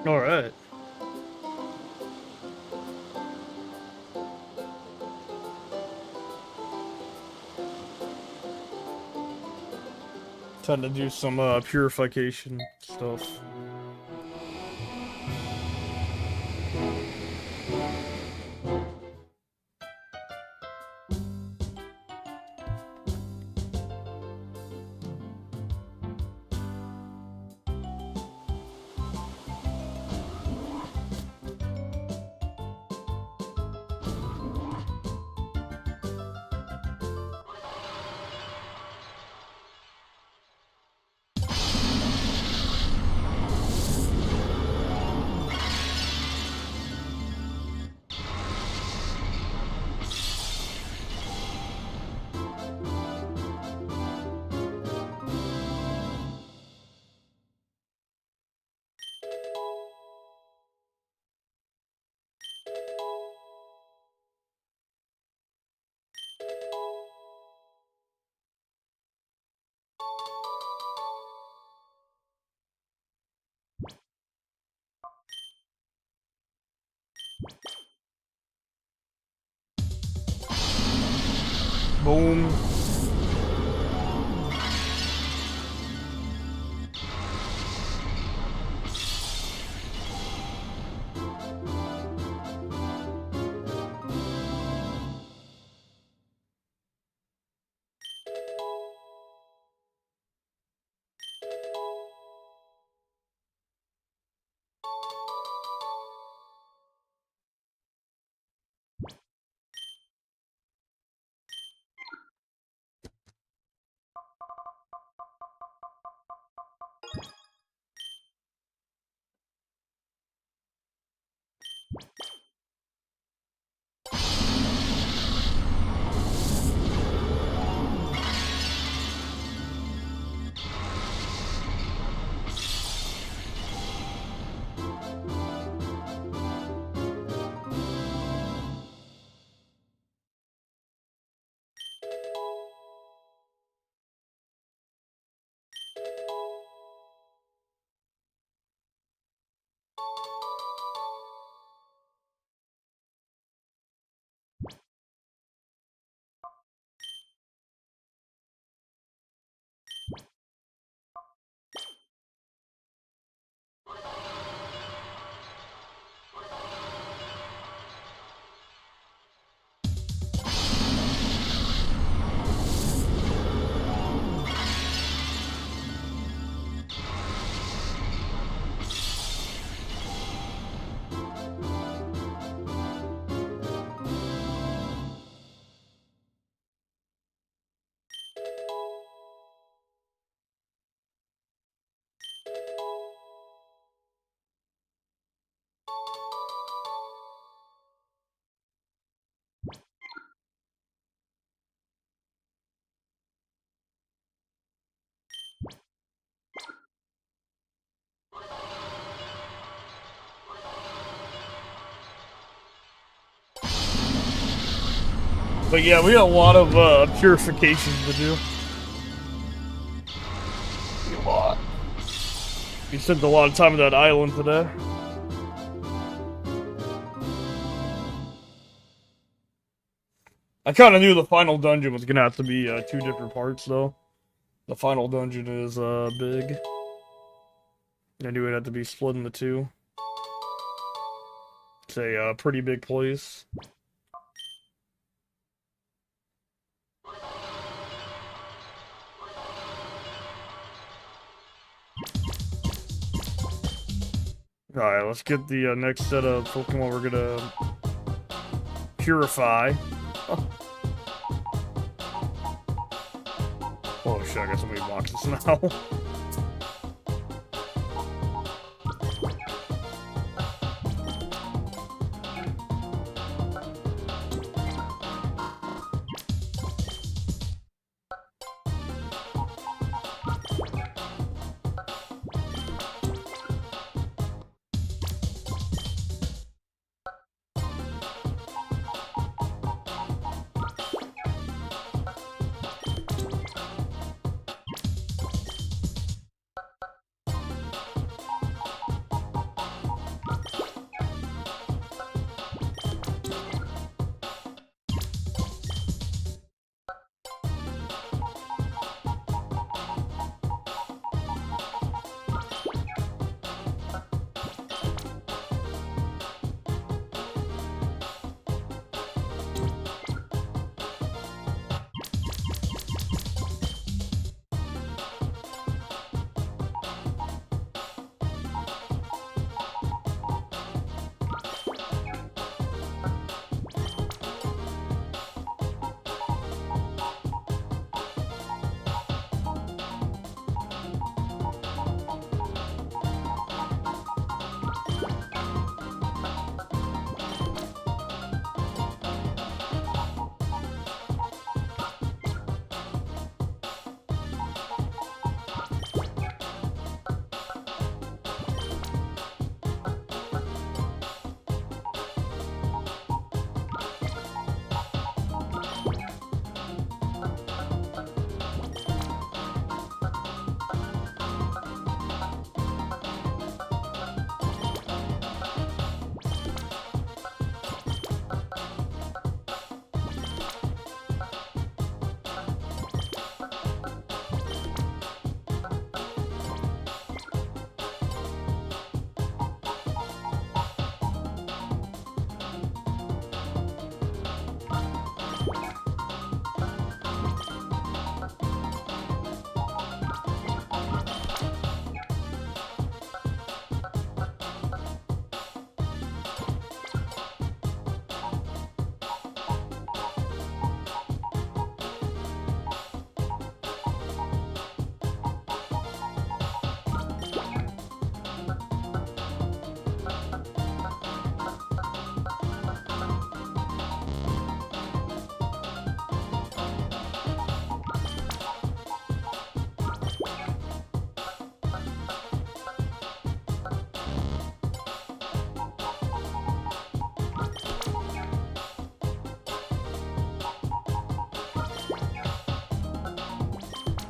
S1: Alright. Time to do some purification stuff. Boom. But yeah, we got a lot of purifications to do. A lot. We spent a lot of time on that island today. I kind of knew the final dungeon was gonna have to be 2 different parts, though. The final dungeon is big. I knew it had to be split into 2. It's a pretty big place. Alright, let's get the next set of Pokemon we're gonna purify. Oh shit, I got so many boxes now.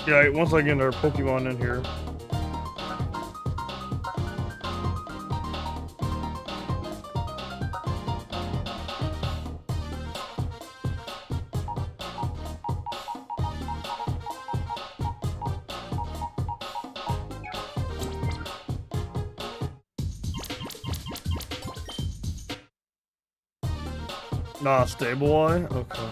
S1: Yeah, once I get our Pokemon in here. Nah, stable eye? Okay.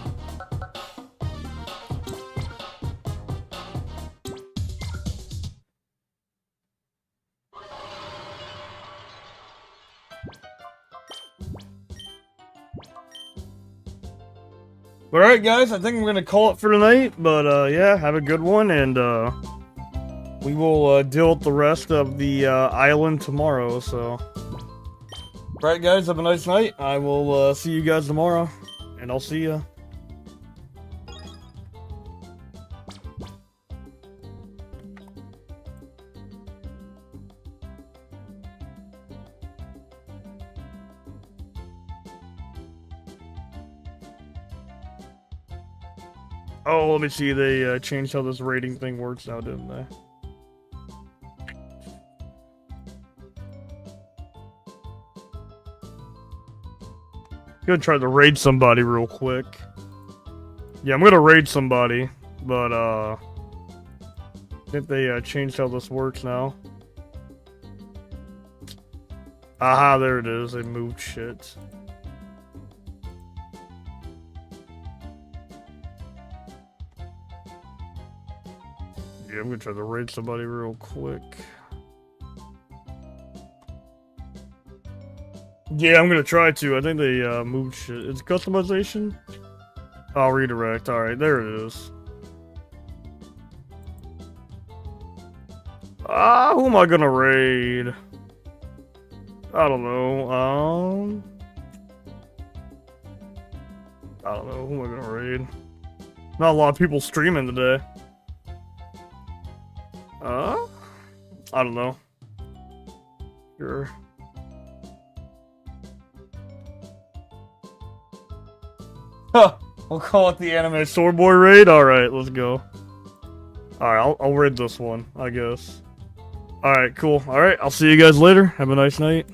S1: Alright guys, I think I'm gonna call it for tonight, but yeah, have a good one, and we will deal with the rest of the island tomorrow, so. Alright guys, have a nice night. I will see you guys tomorrow, and I'll see ya. Oh, let me see. They changed how this rating thing works now, didn't they? Gonna try to raid somebody real quick. Yeah, I'm gonna raid somebody, but I think they changed how this works now. Aha, there it is. They moved shit. Yeah, I'm gonna try to raid somebody real quick. Yeah, I'm gonna try to. I think they moved shit. It's customization? Oh, redirect. Alright, there it is. Ah, who am I gonna raid? I don't know. I don't know. Who am I gonna raid? Not a lot of people streaming today. I don't know. Sure. Huh. We'll call it the anime sword boy raid. Alright, let's go. Alright, I'll raid this one, I guess. Alright, cool. Alright, I'll see you guys later. Have a nice night.